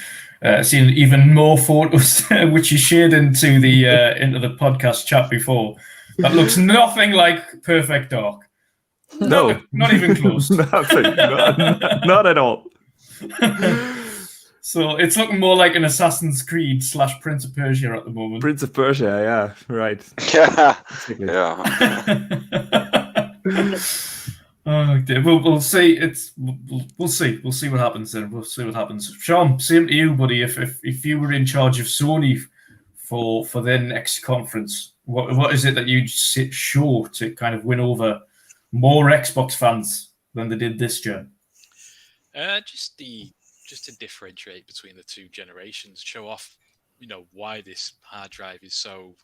seeing even more photos which you shared into the podcast chat before. That looks nothing like Perfect Dark. No, not even close. Nothing, not at all. So it's looking more like an Assassin's Creed / Prince of Persia at the moment. Prince of Persia, yeah, right. Yeah, Exactly. yeah. Oh dear. We'll see. We'll see. We'll see what happens then. We'll see what happens. Sean, same to you, buddy. If you were in charge of Sony for their next conference, what is it that you'd show to kind of win over more Xbox fans than they did this year? Just to differentiate between the two generations, show off, why this hard drive is so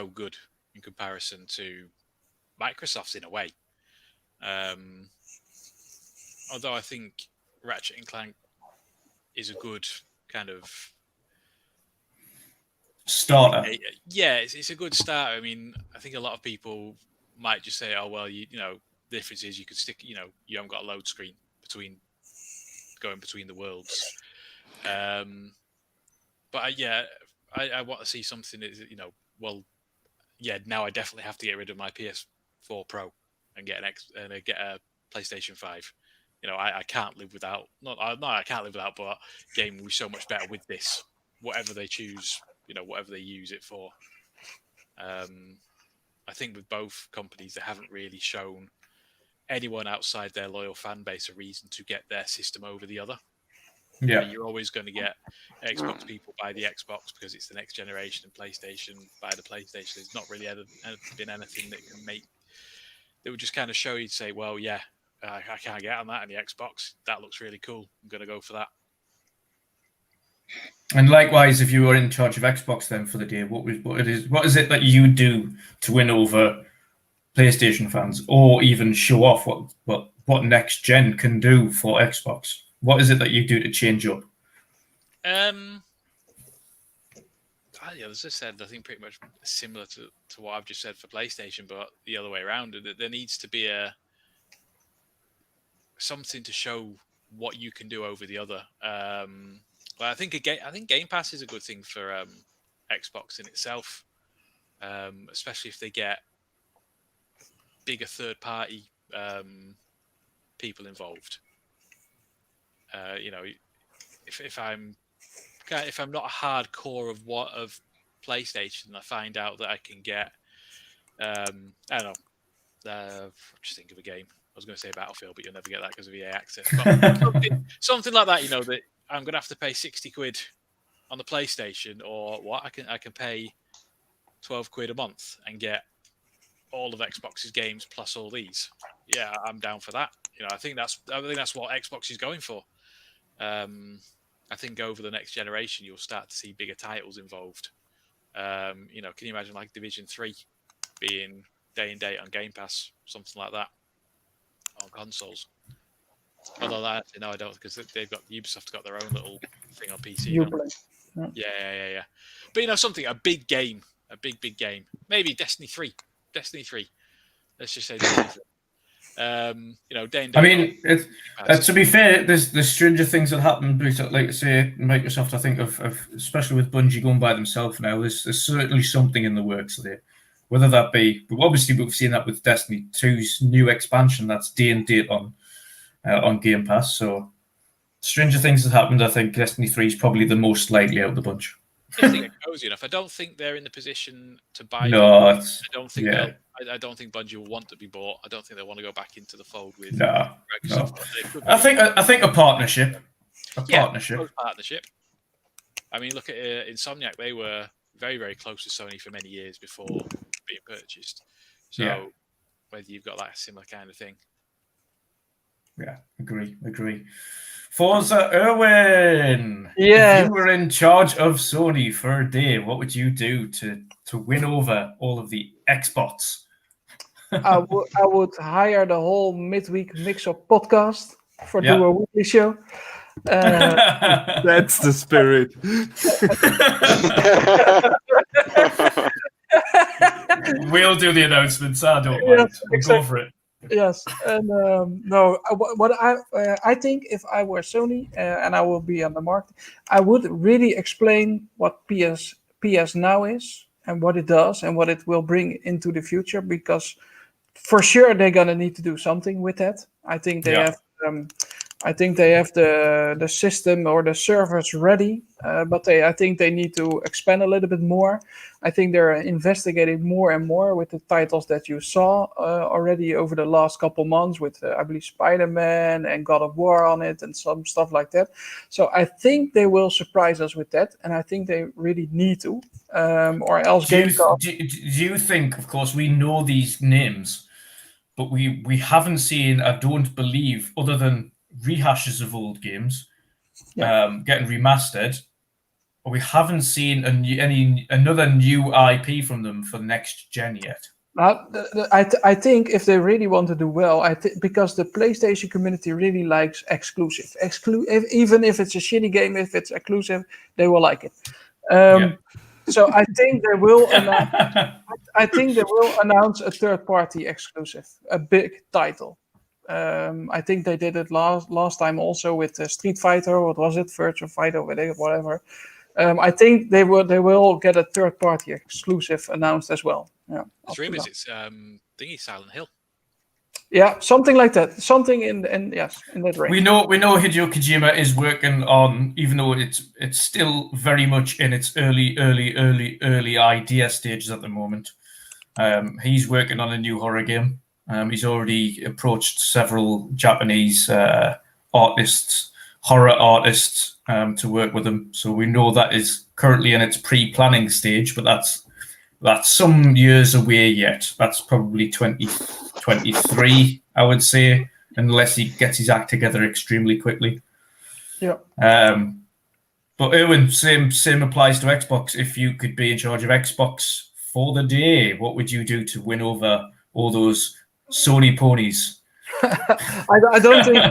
good in comparison to Microsoft's in a way. Although I think Ratchet & Clank is a good kind of starter. It's a good start. I mean, I think a lot of people might just say, "Oh well, the difference is you could stick, you haven't got a load screen going between the worlds." But I want to see something that now I definitely have to get rid of my PS4 Pro and get get a PlayStation 5. I can't live without. I can't live without, but game will be so much better with this. Whatever they choose, whatever they use it for. I think with both companies, they haven't really shown anyone outside their loyal fan base a reason to get their system over the other. Yeah, you're always going to get Xbox people buy the Xbox because it's the next generation, and PlayStation buy the PlayStation. There's not really been anything that can make. They would just kind of show you to say, well, yeah, I can't get on that on the Xbox. That looks really cool. I'm going to go for that. And likewise, if you were in charge of Xbox then for the day, what is it that you do to win over PlayStation fans, or even show off what next gen can do for Xbox? What is it that you do to change up? As I said, I think pretty much similar to what I've just said for PlayStation, but the other way around. There needs to be something to show what you can do over the other. But I think Game Pass is a good thing for Xbox in itself, especially if they get bigger third-party people involved. If I'm not a hardcore of PlayStation and I find out that I can get, I don't know, just think of a game. I was going to say Battlefield, but you'll never get that because of EA Access. But something like that, that I'm going to have to pay 60 quid on the PlayStation, or what? I can pay 12 quid a month and get all of Xbox's games plus all these. Yeah, I'm down for that. I think that's what Xbox is going for. I think over the next generation, you'll start to see bigger titles involved. Can you imagine like Division 3 being day and date on Game Pass, something like that on consoles? Although that, no, I don't, because Ubisoft's got their own little thing on PC. Yeah. But something, a big game, a big game. Maybe Destiny 3. Let's just say Destiny 3. Day and day. I mean, to be fair, there's stranger things that happen. Like I say, Microsoft. I think of especially with Bungie going by themselves now. There's certainly something in the works there. Whether that be, but obviously we've seen that with Destiny 2's new expansion. That's day and date on Game Pass. So stranger things have happened. I think Destiny 3 is probably the most likely out of the bunch. I think it goes enough. I don't think they're in the position to buy. No, I don't think I don't think Bungie will want to be bought. I don't think they want to go back into the fold with Microsoft. No. I think a partnership. Partnership. I mean, look at Insomniac. They were very, very close to Sony for many years before being purchased. So whether you've got that similar kind of thing. Yeah, agree. Forza Erwin. Yeah. If you were in charge of Sony for a day, what would you do to win over all of the Xbots? I would hire the whole Midweek Mixup podcast do a weekly show. That's the spirit. We'll do the announcements. I don't mind. Exactly. Go for it. Yes, and no. What I think if I were Sony and I will be on the market, I would really explain what PS Now is and what it does and what it will bring into the future, because for sure they're gonna need to do something with that. I think they have. I think they have the system or the servers ready, but I think they need to expand a little bit more. I think they're investigating more and more with the titles that you saw already over the last couple months with, I believe, Spider-Man and God of War on it and some stuff like that. So I think they will surprise us with that, and I think they really need to, or else do you think, of course, we know these names, but we haven't seen, I don't believe, other than rehashes of old games getting remastered, we haven't seen another new IP from them for next gen yet. I think if they really want to do well, because the PlayStation community really likes exclusive. Even if it's a shitty game, if it's exclusive, they will like it. So I think they will. I think they will announce a third-party exclusive, a big title. I think they did it last time also with Street Fighter. What was it? Virtua Fighter, whatever. I think they will get a third-party exclusive announced as well. Yeah. The dream is it's Silent Hill. Yeah, something like that. Something in that range. We know Hideo Kojima is working on, even though it's still very much in its early idea stages at the moment. He's working on a new horror game. He's already approached several Japanese horror artists, to work with him. So we know that is currently in its pre-planning stage, but that's some years away yet. That's probably 2023, I would say, unless he gets his act together extremely quickly. Yeah. But Erwin, same applies to Xbox. If you could be in charge of Xbox for the day, what would you do to win over all those Sony ponies? I don't think you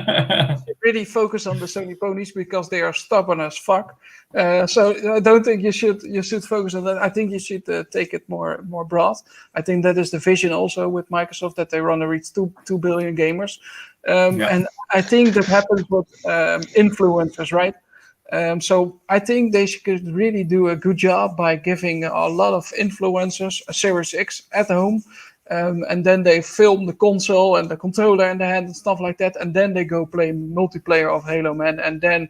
should really focus on the Sony ponies because they are stubborn as fuck. So I don't think you should focus on that. I think you should take it more broad. I think that is the vision also with Microsoft, that they want to reach 2 billion gamers. And I think that happens with influencers, right? So I think they could really do a good job by giving a lot of influencers a Series X at home. And then they film the console and the controller in the hand and stuff like that, and then they go play multiplayer of Halo, man, and then,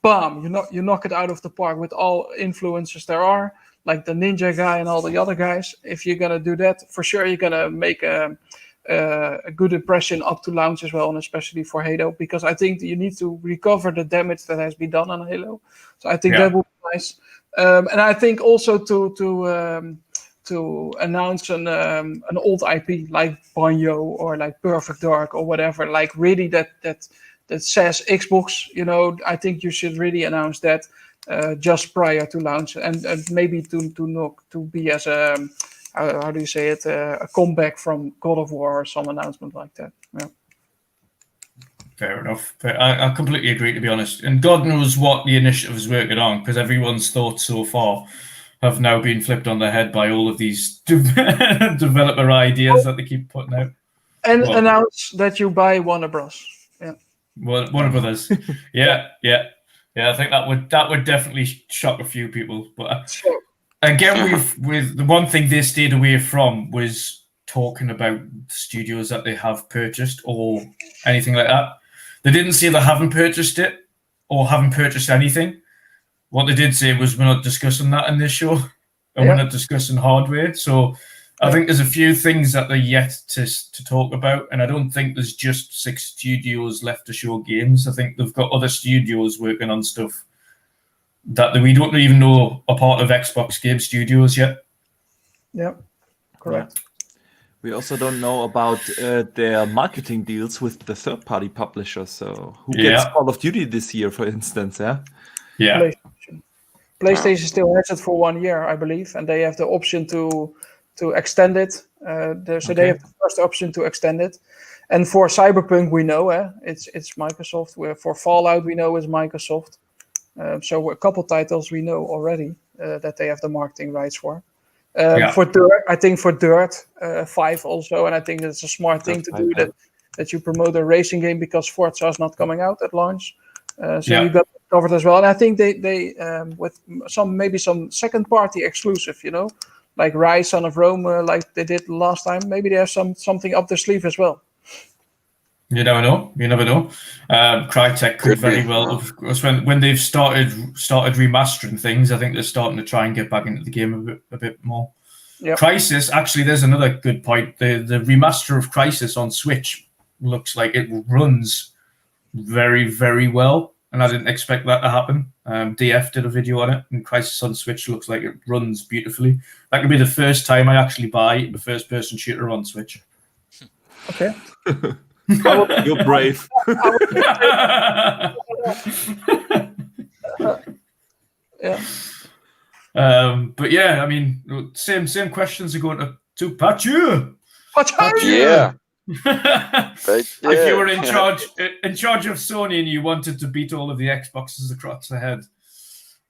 bam, you knock it out of the park with all influencers there are. like the Ninja guy and all the other guys. If you're gonna do that, for sure you're gonna make a good impression up to launch as well, and especially for Halo, because I think you need to recover the damage that has been done on Halo. So I think that would be nice. And I think also to announce an old IP like Banjo or like Perfect Dark or whatever, like really that says Xbox, I think you should really announce that just prior to launch, and maybe to be as a how do you say it, a comeback from God of War or some announcement like that. Yeah. Fair enough. I completely agree, to be honest. And God knows what the initiative is working on, because everyone's thoughts so far have now been flipped on their head by all of these developer ideas that they keep putting out. And announce that you buy Warner Bros. Yeah. Warner Brothers. Yeah. I think that would definitely shock a few people. But again, with the one thing they stayed away from was talking about studios that they have purchased or anything like that. They didn't say they haven't purchased it or haven't purchased anything. What they did say was, we're not discussing that in this show, and we're not discussing hardware. So I think there's a few things that they're yet to talk about, and I don't think there's just 6 studios left to show games. I think they've got other studios working on stuff that we don't even know are part of Xbox Game Studios yet. Yeah, correct. Yeah. We also don't know about their marketing deals with the third-party publishers. So who gets Call of Duty this year, for instance? Yeah. PlayStation still has it for 1 year, I believe, and they have the option to extend it. So they have the first option to extend it. And for Cyberpunk, we know it's Microsoft. For Fallout, we know it's Microsoft. So a couple titles we know already that they have the marketing rights for. For Dirt, I think for Dirt 5 also, and I think it's a smart thing to do that you promote a racing game, because Forza is not coming out at launch. You got it covered as well. And I think they with some second party exclusive, like Rise, Son of Rome, like they did last time. Maybe they have something up their sleeve as well. You never know. Crytek could very well, of course, when they've started remastering things, I think they're starting to try and get back into the game a bit more. Yep. Crysis, actually, there's another good point. The remaster of Crysis on Switch looks like it runs very, very well, and I didn't expect that to happen. DF did a video on it, and Crysis on Switch looks like it runs beautifully. That could be the first time I actually buy the first-person shooter on Switch. Okay. You're brave. Yeah. But yeah, I mean, same questions are going to Patjeuh. Yeah. If you were in charge of Sony and you wanted to beat all of the Xboxes across the head,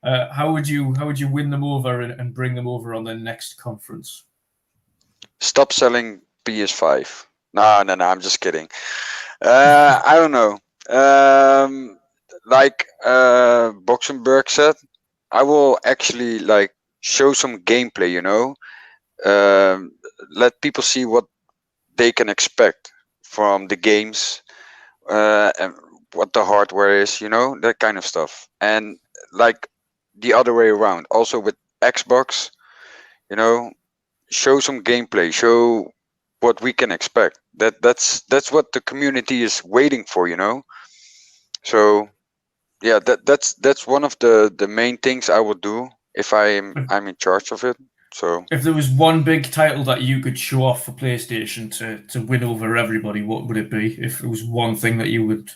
how would you win them over and bring them over on the next conference? Stop selling PS5. No, I'm just kidding. I don't know. Like Boxenberger said, I will actually show some gameplay, let people see what they can expect from the games, and what the hardware is, that kind of stuff. And like the other way around, also with Xbox, show some gameplay, show what we can expect. That's what the community is waiting for, So yeah, that's one of the main things I would do if I'm in charge of it. So if there was one big title that you could show off for PlayStation to win over everybody, what would it be? If it was one thing that you would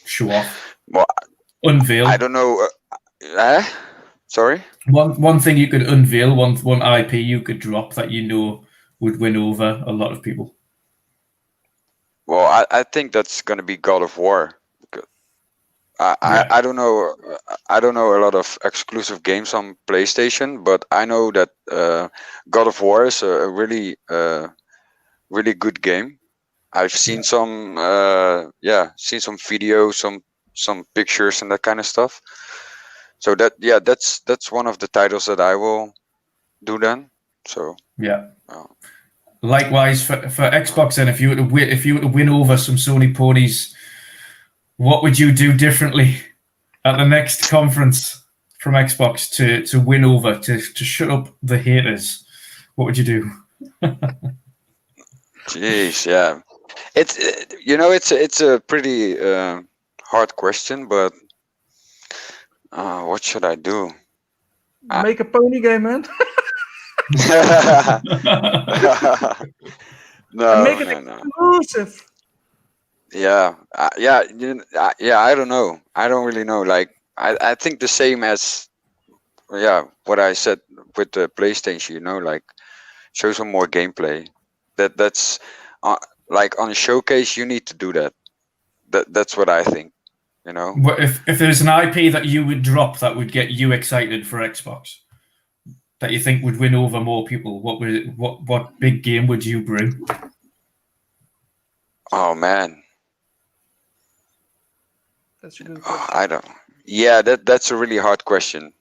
show off, unveil. I don't know. Sorry. One thing you could unveil, one IP you could drop that would win over a lot of people. Well, I think that's going to be God of War. I don't know. I don't know a lot of exclusive games on PlayStation, but I know that God of War is a really, really good game. I've seen some videos, some pictures, and that kind of stuff. So that's one of the titles that I will do then. So yeah. Likewise for Xbox, then, if you were to win over some Sony ponies, what would you do differently at the next conference? from Xbox to win over, to shut up the haters, what would you do? Jeez, yeah. It's a pretty hard question, but what should I do? Make a pony game, man. No, Make it exclusive. Yeah, I don't know. I don't really know. Like, I think the same as, what I said with the PlayStation. Like, show some more gameplay. That's like on a showcase. You need to do that. That's what I think. What if there's an IP that you would drop that would get you excited for Xbox, that you think would win over more people? What big game would you bring? Oh man. That's a good question. I don't. Yeah, that's a really hard question.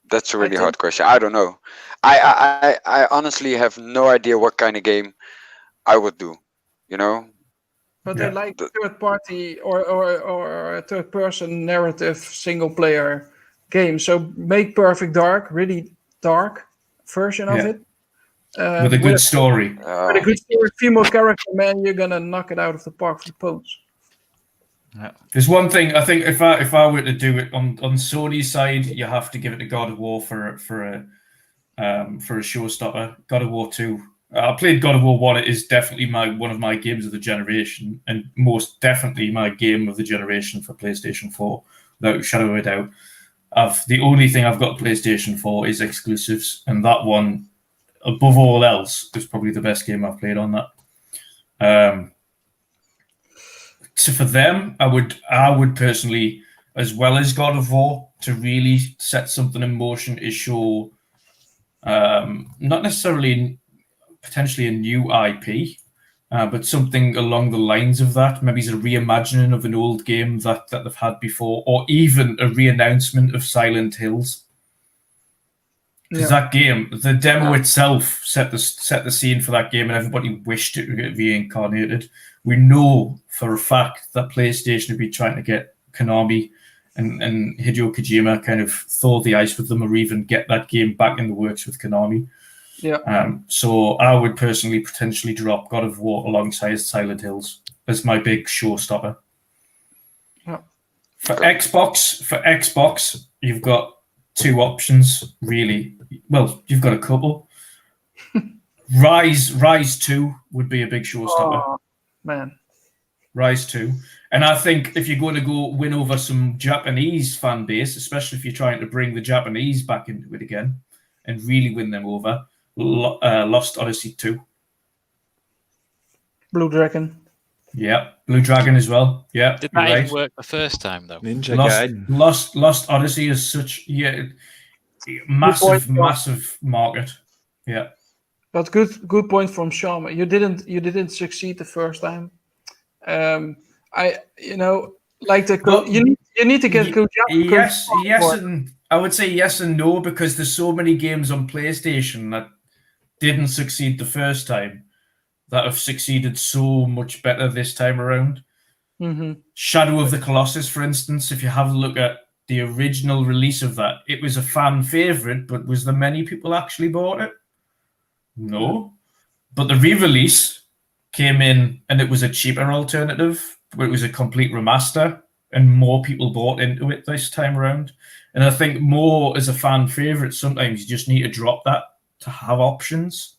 That's a really hard question. I don't know. I honestly have no idea what kind of game I would do. But they like third party or a third person narrative single player game. So make Perfect Dark, really dark version of it. With a good story. With a good story, female character, man, you're gonna knock it out of the park for the pose. Yeah. There's one thing I think if I were to do it on Sony's side, you have to give it to God of War for a showstopper. God of War 2. I played God of War 1. It is definitely one of my games of the generation, and most definitely my game of the generation for PlayStation 4, without a shadow of a doubt. The only thing I've got PlayStation 4 is exclusives, and that one, above all else, is probably the best game I've played on that. So for them, I would personally, as well as God of War, to really set something in motion, is show not necessarily potentially a new IP, but something along the lines of that. Maybe it's a reimagining of an old game that they've had before, or even a re-announcement of Silent Hills. Because that game, the demo itself set the scene for that game, and everybody wished it would get reincarnated. We know for a fact that PlayStation would be trying to get Konami and Hideo Kojima kind of thaw the ice with them, or even get that game back in the works with Konami. Yeah. So I would personally potentially drop God of War alongside Silent Hills as my big showstopper. Yeah. For Xbox, you've got two options, really. Well, you've got a couple. Rise 2 would be a big showstopper. Oh, man. Rise 2. And I think if you're going to go win over some Japanese fan base, especially if you're trying to bring the Japanese back into it again and really win them over, Lost Odyssey 2. Blue Dragon. Yeah, Blue Dragon as well. Yeah, did that even work the first time though? Ninja Gaiden. Lost Odyssey is such massive market. Yeah, But good point from Sean. You didn't succeed the first time. You need to get good. Yes, and I would say yes and no, because there's so many games on PlayStation that didn't succeed the first time that have succeeded so much better this time around. Mm-hmm. Shadow of the Colossus, for instance, if you have a look at the original release of that, it was a fan favorite, but was there many people actually bought it? No. But the re-release came in and it was a cheaper alternative, but it was a complete remaster, and more people bought into it this time around. And I think more as a fan favorite, sometimes you just need to drop that to have options.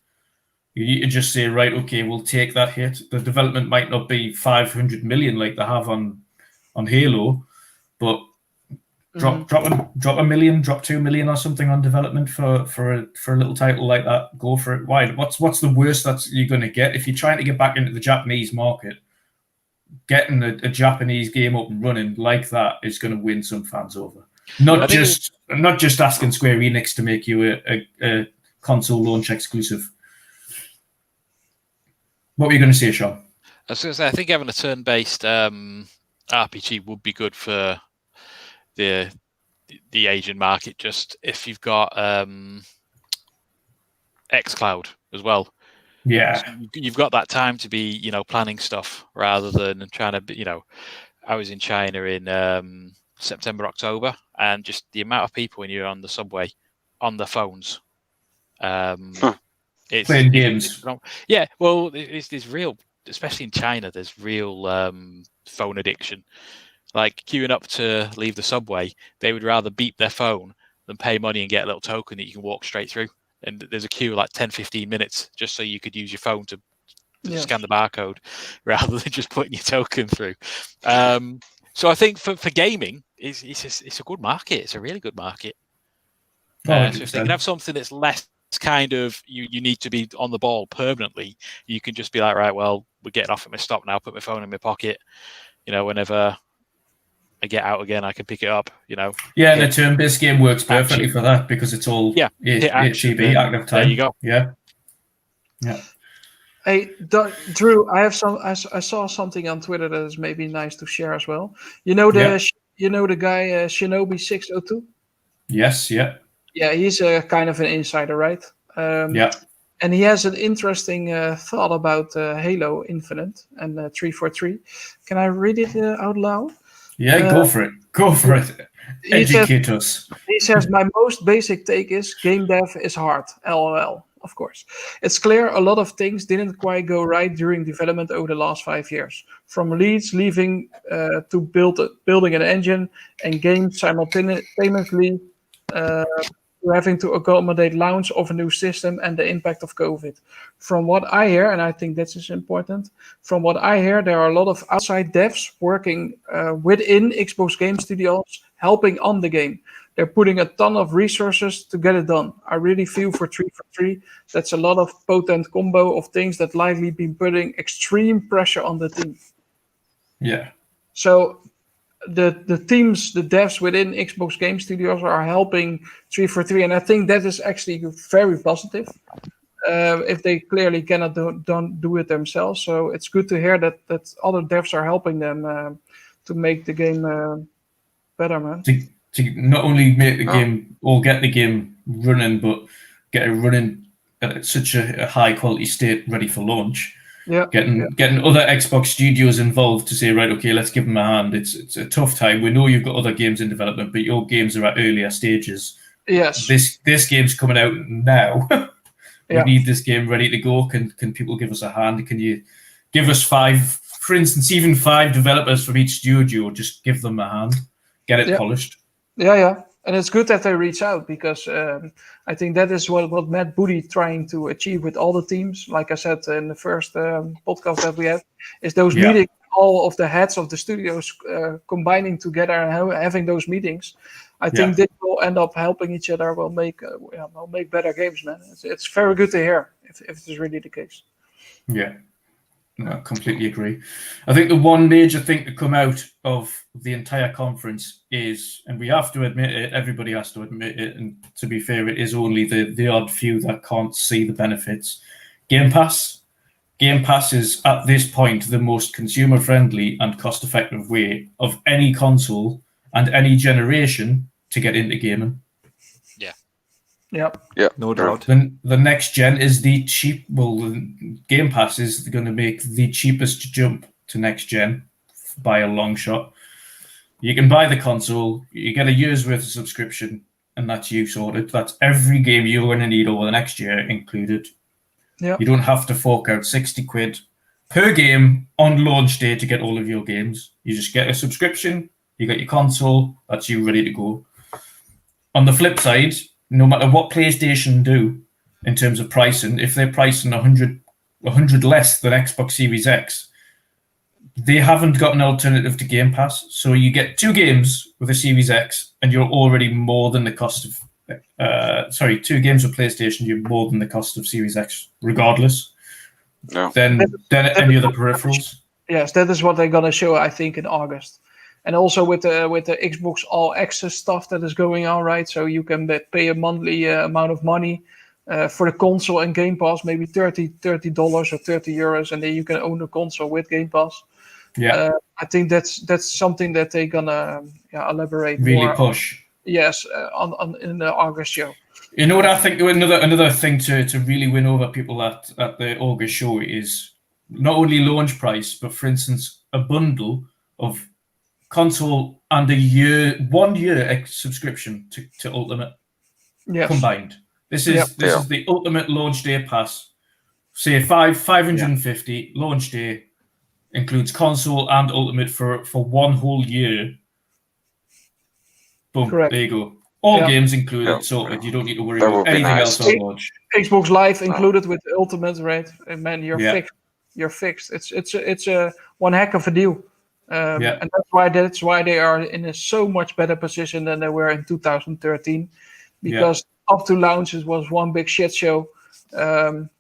You need to just say, right, okay, we'll take that hit. The development might not be 500 million like they have on Halo, but drop a million, drop 2 million or something on development for a little title like that. Go for it. Why? What's the worst that you're going to get if you're trying to get back into the Japanese market? Getting a Japanese game up and running like that is going to win some fans over. Not just asking Square Enix to make you a console launch exclusive. What were you going to say, Sean? I was going to say, I think having a turn-based RPG would be good for the Asian market. Just if you've got xCloud as well. Yeah, so you've got that time to be, planning stuff rather than trying to, I was in China in September, October, and just the amount of people when you're on the subway on their phones. It's playing games. Yeah, well, there's real, especially in China, there's real phone addiction. Like queuing up to leave the subway, they would rather beep their phone than pay money and get a little token that you can walk straight through. And there's a queue like 10, 15 minutes just so you could use your phone to scan the barcode rather than just putting your token through. So I think for gaming, it's a good market. It's a really good market. So if they can have something that's less kind of you need to be on the ball permanently, you can just be like, right, well, we're getting off at my stop now, put my phone in my pocket, whenever I get out again, I can pick it up, Yeah, and the turn-based game works perfectly for that because it's all HTB, active time. There you go. Yeah. Hey, Drew, I saw something on Twitter that is maybe nice to share as well. The guy Shinobi602? Yes, yeah. Yeah, he's a kind of an insider, right? And he has an interesting thought about Halo Infinite and 343. Can I read it out loud? Yeah, go for it. Go for it. Educate us. He says, my most basic take is game dev is hard. LOL, of course. It's clear a lot of things didn't quite go right during development over the last 5 years. From leads leaving to building an engine and games simultaneously having to accommodate launch of a new system and the impact of COVID. From what I hear, and I think this is important, from what I hear, there are a lot of outside devs working within Xbox Game Studios, helping on the game. They're putting a ton of resources to get it done. I really feel for 343, that's a lot of potent combo of things that likely been putting extreme pressure on the team. Yeah. So the teams, the devs within Xbox Game Studios are helping 343, and I think that is actually very positive. If they clearly cannot do it themselves, so it's good to hear that other devs are helping them to make the game better, man. To not only make the game or get the game running, but get it running at such a high quality state, ready for launch. Yeah, getting other Xbox studios involved to say, right, okay, let's give them a hand. It's a tough time. We know you've got other games in development, but your games are at earlier stages. Yes. This game's coming out now. We need this game ready to go. Can people give us a hand? Can you give us 5, for instance, even 5 developers from each studio? Just give them a hand. Get it polished. Yeah. And it's good that they reach out because I think that is what Matt Booty trying to achieve with all the teams. Like I said in the first podcast that we had, is those meetings, all of the heads of the studios combining together and having those meetings. I think this will end up helping each other. Will make better games, man. It's very good to hear if it is really the case. Yeah. No, I completely agree. I think the one major thing to come out of the entire conference is, and we have to admit it, everybody has to admit it, and to be fair, it is only the odd few that can't see the benefits. Game Pass. Game Pass is, at this point, the most consumer-friendly and cost-effective way of any console and any generation to get into gaming. Yeah, no doubt. The next gen is the cheap. Well, Game Pass is going to make the cheapest jump to next gen by a long shot. You can buy the console, you get a year's worth of subscription, and that's you sorted. That's every game you're going to need over the next year included. Yeah. You don't have to fork out 60 quid per game on launch day to get all of your games. You just get a subscription, you get your console, that's you ready to go. On the flip side, no matter what PlayStation do in terms of pricing, if they're pricing 100 less than Xbox Series X, they haven't got an alternative to Game Pass. So you get 2 games with a Series X, and you're already more than the cost of 2 games with PlayStation. You're more than the cost of Series X, regardless. No. Then any other peripherals. Yes, that is what they're gonna show, I think, in August. And also with the Xbox All Access stuff that is going on, right? So you can pay a monthly amount of money for the console and Game Pass, maybe $30 or €30, and then you can own the console with Game Pass. Yeah, I think that's something that they're gonna elaborate really more push. Yes, in the August show. You know what I think? Another thing to really win over people at the August show is not only launch price, but for instance, a bundle of console and 1 year subscription to Ultimate combined. This is the Ultimate launch day pass. Say 550 launch day includes console and Ultimate for 1 whole year. Boom. Correct. There you go. All games included, sorted. You don't need to worry about anything else on launch. Xbox Live included with Ultimate, right? And man, you're fixed. You're fixed. It's a one heck of a deal. And that's why they are in a so much better position than they were in 2013, because up to launch it was one big shit show,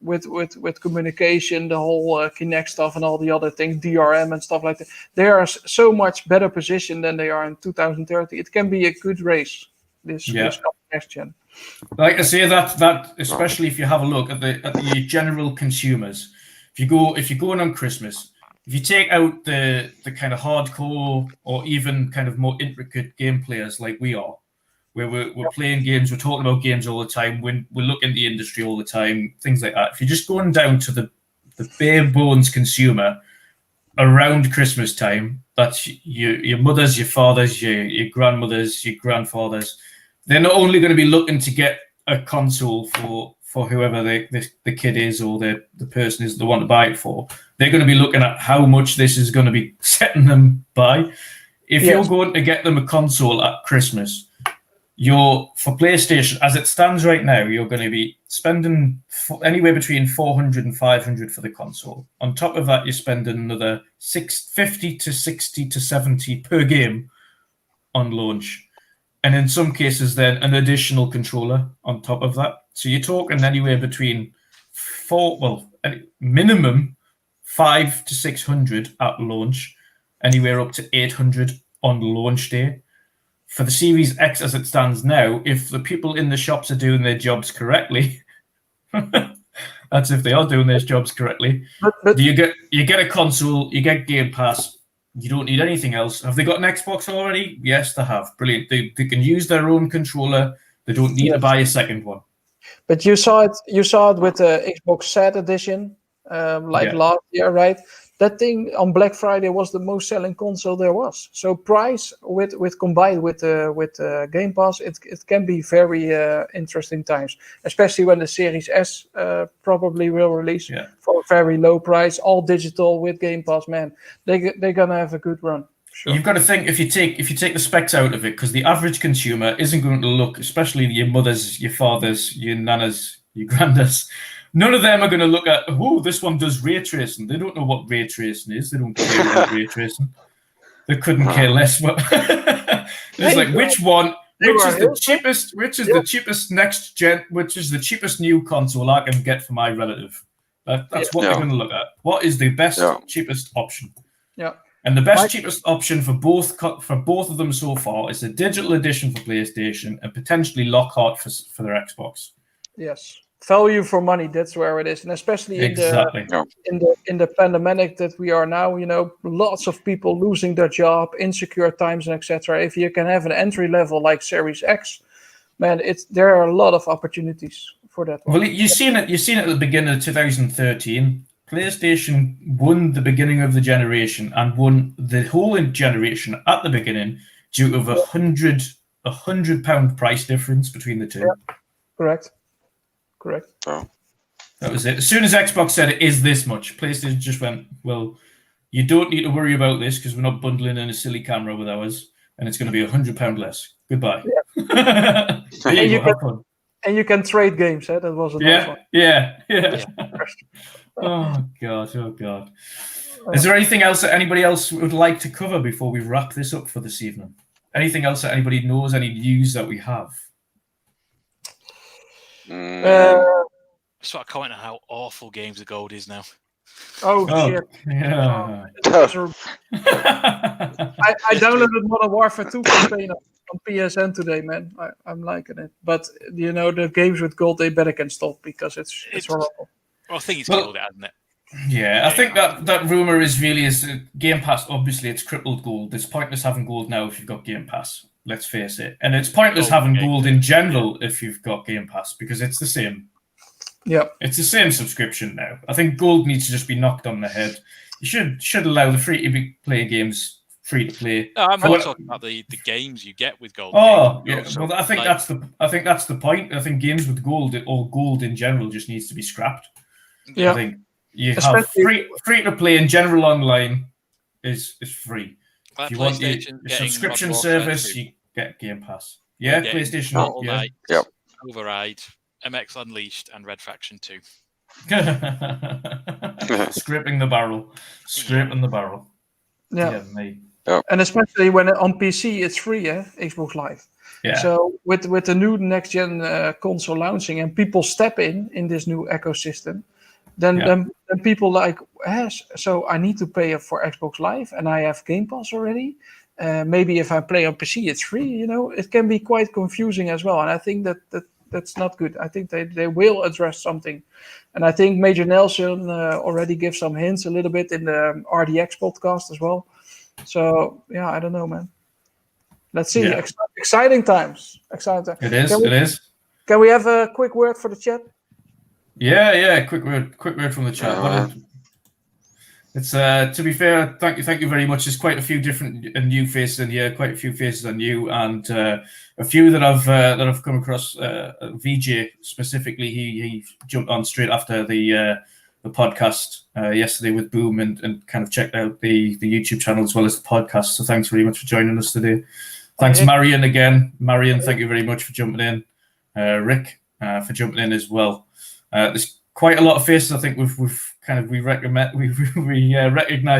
with communication, the whole Kinect stuff and all the other things, DRM and stuff like that. They are so much better position than they are in 2030. It can be a good race this next gen. Like I say, that especially if you have a look at the general consumers, if you're going on Christmas, if you take out the kind of hardcore or even kind of more intricate game players like we are, where we're playing games, we're talking about games all the time, we look in the industry all the time, things like that. If you're just going down to the bare bones consumer around Christmas time, that's your mothers, your fathers, your grandmothers, your grandfathers, they're not only going to be looking to get a console for whoever the kid is or the person is they want to buy it for. They're going to be looking at how much this is going to be setting them by. If you're going to get them a console at Christmas, for PlayStation, as it stands right now, you're going to be spending anywhere between 400 and 500 for the console. On top of that, you're spending another 50 to 60 to 70 per game on launch. And in some cases, then an additional controller on top of that. So you're talking anywhere between minimum 500 to 600 at launch, anywhere up to 800 on launch day. For the Series X as it stands now, if the people in the shops are doing their jobs correctly, that's if they are doing their jobs correctly. But you get a console, you get Game Pass. You don't need anything else. Have they got an Xbox already? Yes, they have. Brilliant. They can use their own controller. They don't need to buy a second one. But you saw it with the Xbox Set edition, last year, right? That thing on Black Friday was the most selling console there was. So price with combined with Game Pass, it can be very interesting times, especially when the Series S probably will release for a very low price, all digital with Game Pass. Man, they're gonna have a good run. Sure. You've got to think if you take the specs out of it, because the average consumer isn't going to look, especially your mothers, your fathers, your nanas, your grandas. None of them are going to look at, this one does ray tracing. They don't know what ray tracing is. They don't care about ray tracing. They couldn't care less. But it's like, which is the cheapest next gen, which is the cheapest new console I can get for my relative. That's what they're going to look at. What is the best, cheapest option? Yeah. And the best, cheapest option for both of them so far is a digital edition for PlayStation and potentially Lockhart for their Xbox. Yes. Value for money, that's where it is, and especially in the pandemic that we are now, lots of people losing their job, insecure times, and etc. If you can have an entry level like Series X, man, there are a lot of opportunities for that one. Well, you've seen it at the beginning of 2013. PlayStation won the beginning of the generation and won the whole generation at the beginning due to £100 price difference between the two. Yeah. Correct. Oh. That was it. As soon as Xbox said it is this much, PlayStation just went, well, you don't need to worry about this because we're not bundling in a silly camera with ours, and it's going to be £100 less. Goodbye. Yeah. And you can trade games. That was a nice one. Yeah. Oh God. Is there anything else that anybody else would like to cover before we wrap this up for this evening? Anything else that anybody knows? Any news that we have? Just want to comment on how awful Games of Gold is now. Oh shit! Yeah. I downloaded Modern Warfare 2 campaign on PSN today, man. I'm liking it, but the games with gold, they better can stop because it's horrible. Well, I think it's killed it, hasn't it? Yeah, I think that rumor is Game Pass. Obviously, it's crippled gold. It's pointless having gold now if you've got Game Pass. Let's face it, and it's pointless having gold in general if you've got Game Pass because it's the same. Yeah, it's the same subscription now. I think gold needs to just be knocked on the head. You should allow the free-to-play games free to play. I'm not talking about the games you get with gold. Oh, games, yeah. so, Well, I think that's the point. I think games with gold or gold in general just needs to be scrapped. Yeah. I think you have free to play in general online is free. If you want your subscription service, you get Game Pass. Yeah, PlayStation. Battle Knight, Yep. Override, MX Unleashed, and Red Faction 2. Scraping the barrel. Yeah. Me. Yep. And especially when on PC it's free, Xbox Live. Yeah. So with the new next gen console launching and people step in this new ecosystem, then people like, so I need to pay for Xbox Live and I have Game Pass already. Maybe if I play on PC, it's free. You know, it can be quite confusing as well. And I think that's not good. I think they will address something. And I think Major Nelson already gives some hints a little bit in the RDX podcast as well. So, yeah, I don't know, man. Let's see. Yeah. Exciting times. It is. Can we have a quick word for the chat? Yeah. Quick word from the chat. It's to be fair, thank you very much. There's quite a few different and new faces in here. Quite a few faces are new, and a few that I've come across. VJ specifically, he jumped on straight after the podcast yesterday with Boom and kind of checked out the YouTube channel as well as the podcast. So thanks very much for joining us today. Thanks, Marion, again. Marion, thank you very much for jumping in. Rick for jumping in as well. There's quite a lot of faces I think we recognize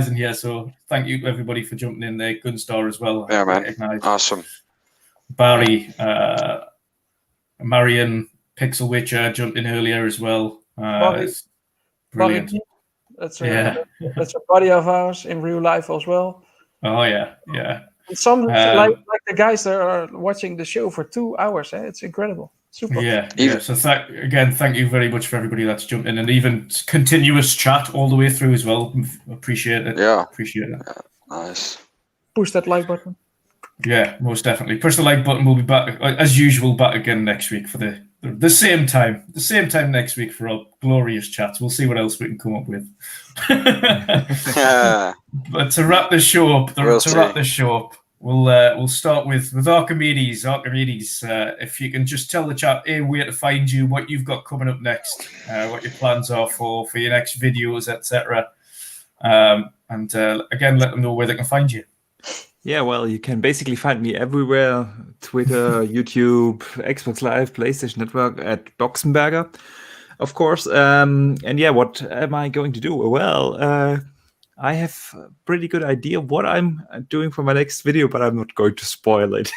in here. So thank you everybody for jumping in there. Gunstar as well. Yeah, man. Awesome. Barry, Marion, Pixel Witcher jumped in earlier as well. It's brilliant. That's a buddy of ours in real life as well. Oh yeah. Some like the guys that are watching the show for 2 hours. It's incredible. Super. Yeah. So thank you very much for everybody that's jumped in and even continuous chat all the way through as well. Appreciate it. Yeah. Appreciate it. Nice. Push that like button. Yeah, most definitely. Push the like button. We'll be back as usual, back again next week for the same time. The same time next week for our glorious chats. We'll see what else we can come up with. But to wrap this show up, we'll start with Archimedes. Archimedes, if you can just tell the chat where to find you, what you've got coming up next, what your plans are for your next videos, etc. And again, let them know where they can find you. Yeah, well, you can basically find me everywhere: Twitter, YouTube, Xbox Live, PlayStation Network, at Boxenberger, of course. And yeah, what am I going to do? Well, I have a pretty good idea of what I'm doing for my next video, but I'm not going to spoil it.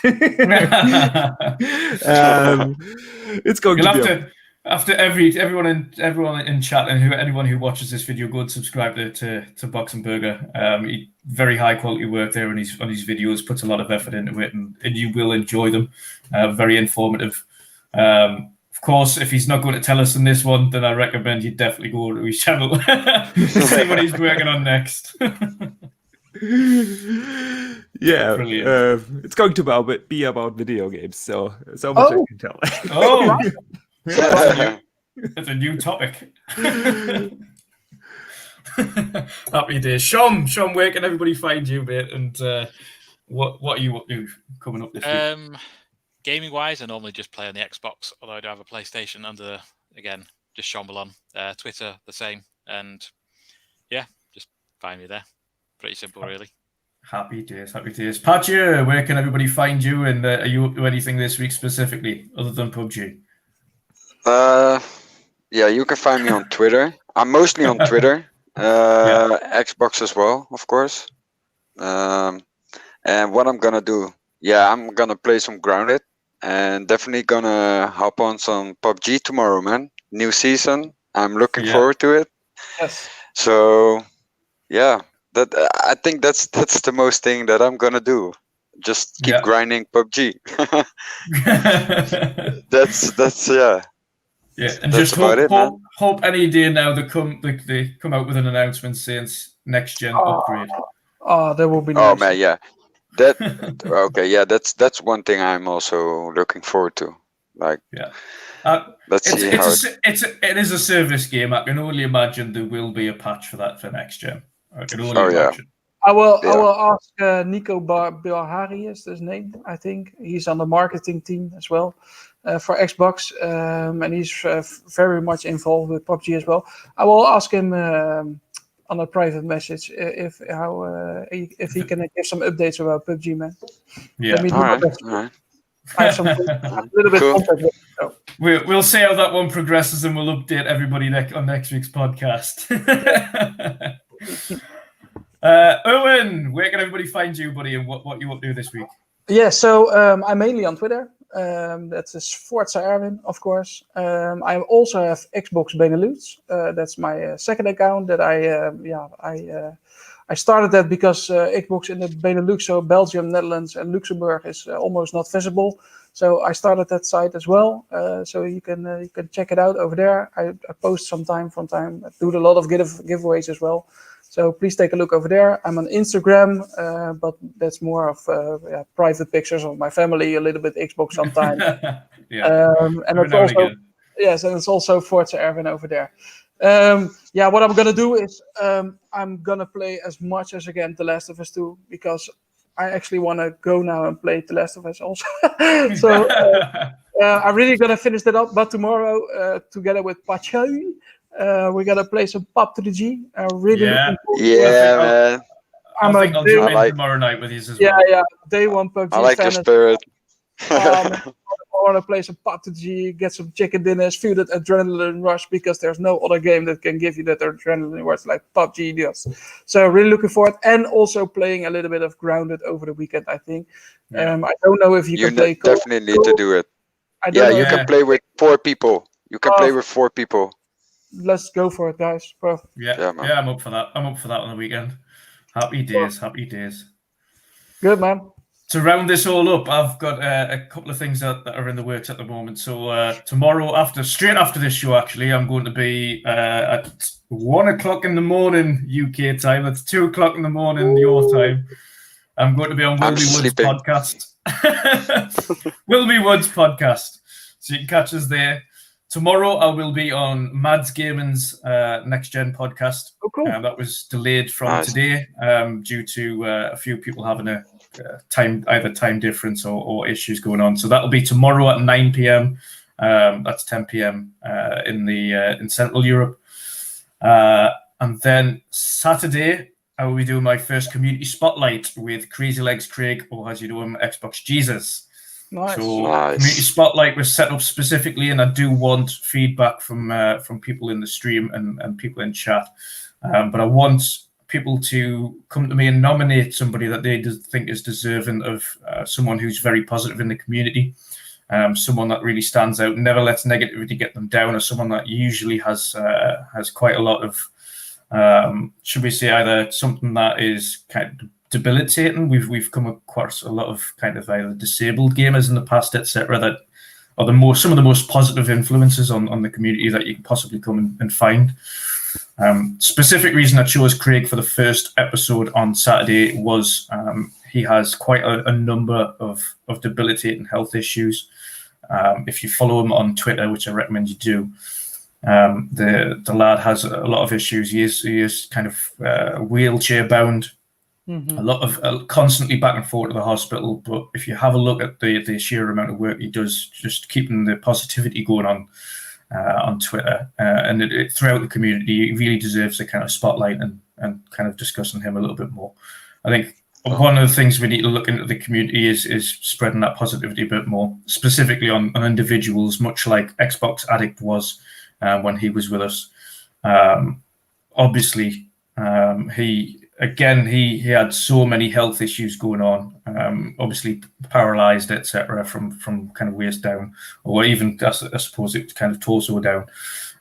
It's going to be... After everyone in chat and anyone who watches this video, go and subscribe to Boxenberger. Very high quality work there on his videos, puts a lot of effort into it, and you will enjoy them. Very informative. Of course, if he's not going to tell us in this one, then I recommend you definitely go to his channel to see what he's working on next. Yeah, it's going to be about video games, so much I can tell. Oh, that's a new topic. Happy days. Shom, where can everybody find you, mate? And what are you up to coming up this week? Gaming wise, I normally just play on the Xbox, although I do have a PlayStation under, again, just Shomberlon. Twitter, the same. And yeah, just find me there. Pretty simple, really. Happy days. Patjeuh, where can everybody find you? And are you up to anything this week specifically, other than PUBG? Yeah, you can find me on Twitter. I'm mostly on Twitter. Xbox as well, of course. And what I'm gonna do, I'm gonna play some Grounded, and definitely gonna hop on some PUBG tomorrow, man. New season. I'm looking forward to it. Yes. So, yeah, I think that's the most thing that I'm gonna do. Just keep grinding PUBG. that's yeah. Yeah, and just hope any day now they come out with an announcement saying next gen upgrade. Oh, that will be nice. Oh man, yeah. That's one thing I'm also looking forward to. Like, let's see how it is a service game. I can only imagine there will be a patch for that for next gen. I can only imagine. I will ask Nico Bahari is his name. I think he's on the marketing team as well for Xbox, and he's very much involved with PUBG as well. I will ask him on a private message if he can give some updates about PUBG, man. Yeah. All right. I have a little bit contact with him, so. We'll see how that one progresses, and we'll update everybody on next week's podcast. Erwin, where can everybody find you, buddy, and what you up to this week? Yeah, so I'm mainly on Twitter. That is Forza Erwin, of course. I also have Xbox Benelux. That's my second account that I started that because Xbox in the Benelux, so Belgium, Netherlands, and Luxembourg is almost not visible. So I started that site as well. So you can check it out over there. I post from time. I do a lot of giveaways as well. So please take a look over there. I'm on Instagram, but that's more of private pictures of my family, a little bit Xbox sometimes. And it's also and it's also Forza Erwin over there. What I'm gonna do is I'm gonna play as much as again The Last of Us 2 because I actually want to go now and play The Last of Us also. So I'm really gonna finish that up. But tomorrow, together with Patjeuh, we're gonna play some PUBG. Really looking forward man. I think I'll join in tomorrow night with you as well. Yeah. Day one PUBG. I like your spirit. I want to play some PUBG, get some chicken dinners, feel that adrenaline rush because there's no other game that can give you that adrenaline rush like PUBG does. So really looking forward, and also playing a little bit of Grounded over the weekend. I think. I don't know if you can play. You definitely need to do it. You can play with 4 people. You can play with 4 people. Let's go for it, guys. Perfect. Yeah, I'm up for that. I'm up for that on the weekend. Happy days. Good, man. To round this all up, I've got a couple of things that are in the works at the moment. So tomorrow, straight after this show, actually, I'm going to be at 1:00 in the morning UK time. That's 2:00 in the morning your time. I'm going to be on Will Be Woods podcast. Will Be Woods podcast. So you can catch us there. Tomorrow, I will be on Mads Gaming's Next Gen podcast. Oh, cool. That was delayed from today due to a few people having a either time difference or issues going on. So that'll be tomorrow at 9 p.m. That's 10 p.m. in Central Europe. And then Saturday, I will be doing my first community spotlight with Crazy Legs Craig, or as you know him, Xbox Jesus. Nice. So community spotlight was set up specifically, and I do want feedback from people in the stream and people in chat. But I want people to come to me and nominate somebody that they think is deserving of someone who's very positive in the community, someone that really stands out, never lets negativity get them down, or someone that usually has quite a lot of, should we say, either something that is kind of debilitating. We've come across a lot of kind of either disabled gamers in the past, etc., that are some of the most positive influences on the community that you can possibly come and find. Specific reason I chose Craig for the first episode on Saturday was he has quite a number of debilitating health issues. If you follow him on Twitter, which I recommend you do, the lad has a lot of issues. He is kind of wheelchair bound. A lot of constantly back and forth to the hospital. But if you have a look at the sheer amount of work he does, just keeping the positivity going on Twitter and throughout the community, he really deserves a kind of spotlight and kind of discussing him a little bit more. I think one of the things we need to look into the community is spreading that positivity a bit more, specifically on individuals, much like Xbox Addict was when he was with us. Obviously, he had so many health issues going on, obviously paralyzed, etc., from kind of waist down, or even I suppose it kind of torso down.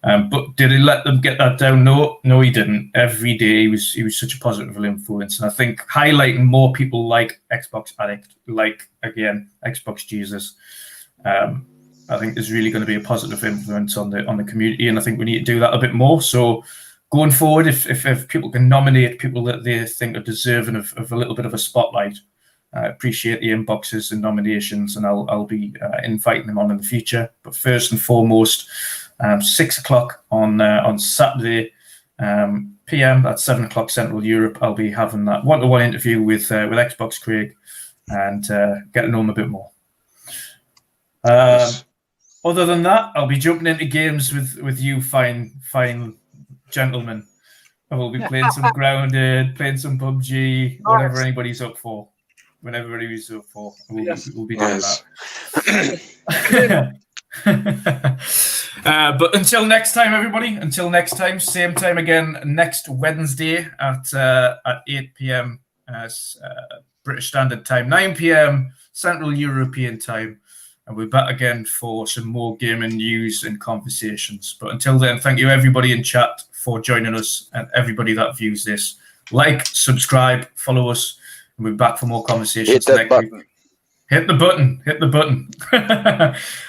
But did he let them get that down? No, he didn't. Every day he was such a positive influence, and I think highlighting more people like Xbox Addict, like again Xbox Jesus, I think is really going to be a positive influence on the community, and I think we need to do that a bit more. So going forward, if people can nominate people that they think are deserving of a little bit of a spotlight, I appreciate the inboxes and nominations, and I'll be inviting them on in the future. But first and foremost, 6 o'clock on Saturday, p.m. That's 7 o'clock Central Europe. I'll be having that one-to-one interview with Xbox Craig and get to know him a bit more. Other than that, I'll be jumping into games with you fine gentlemen. I will be playing some Grounded, playing some PUBG, whatever anybody's up for. Whenever anybody's up for, we'll be doing that. But until next time, everybody. Until next time, same time again next Wednesday at 8 p.m. British Standard Time, 9 p.m. Central European Time. And we're back again for some more gaming news and conversations. But until then, thank you everybody in chat for joining us and everybody that views this. Like, subscribe, follow us, and we're back for more conversations next week. Hit the button. Hit the button.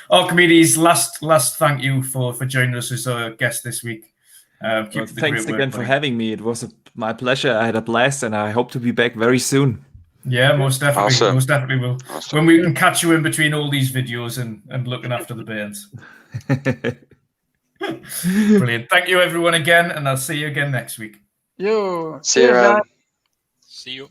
Archimedes, last thank you for joining us as a guest this week. Thanks again for having me. It was my pleasure. I had a blast, and I hope to be back very soon. Yeah, most definitely. Awesome. Most definitely will. Awesome. When we can catch you in between all these videos and looking after the bands. Brilliant. Thank you, everyone, again, and I'll see you again next week. Yo, See you around. See you.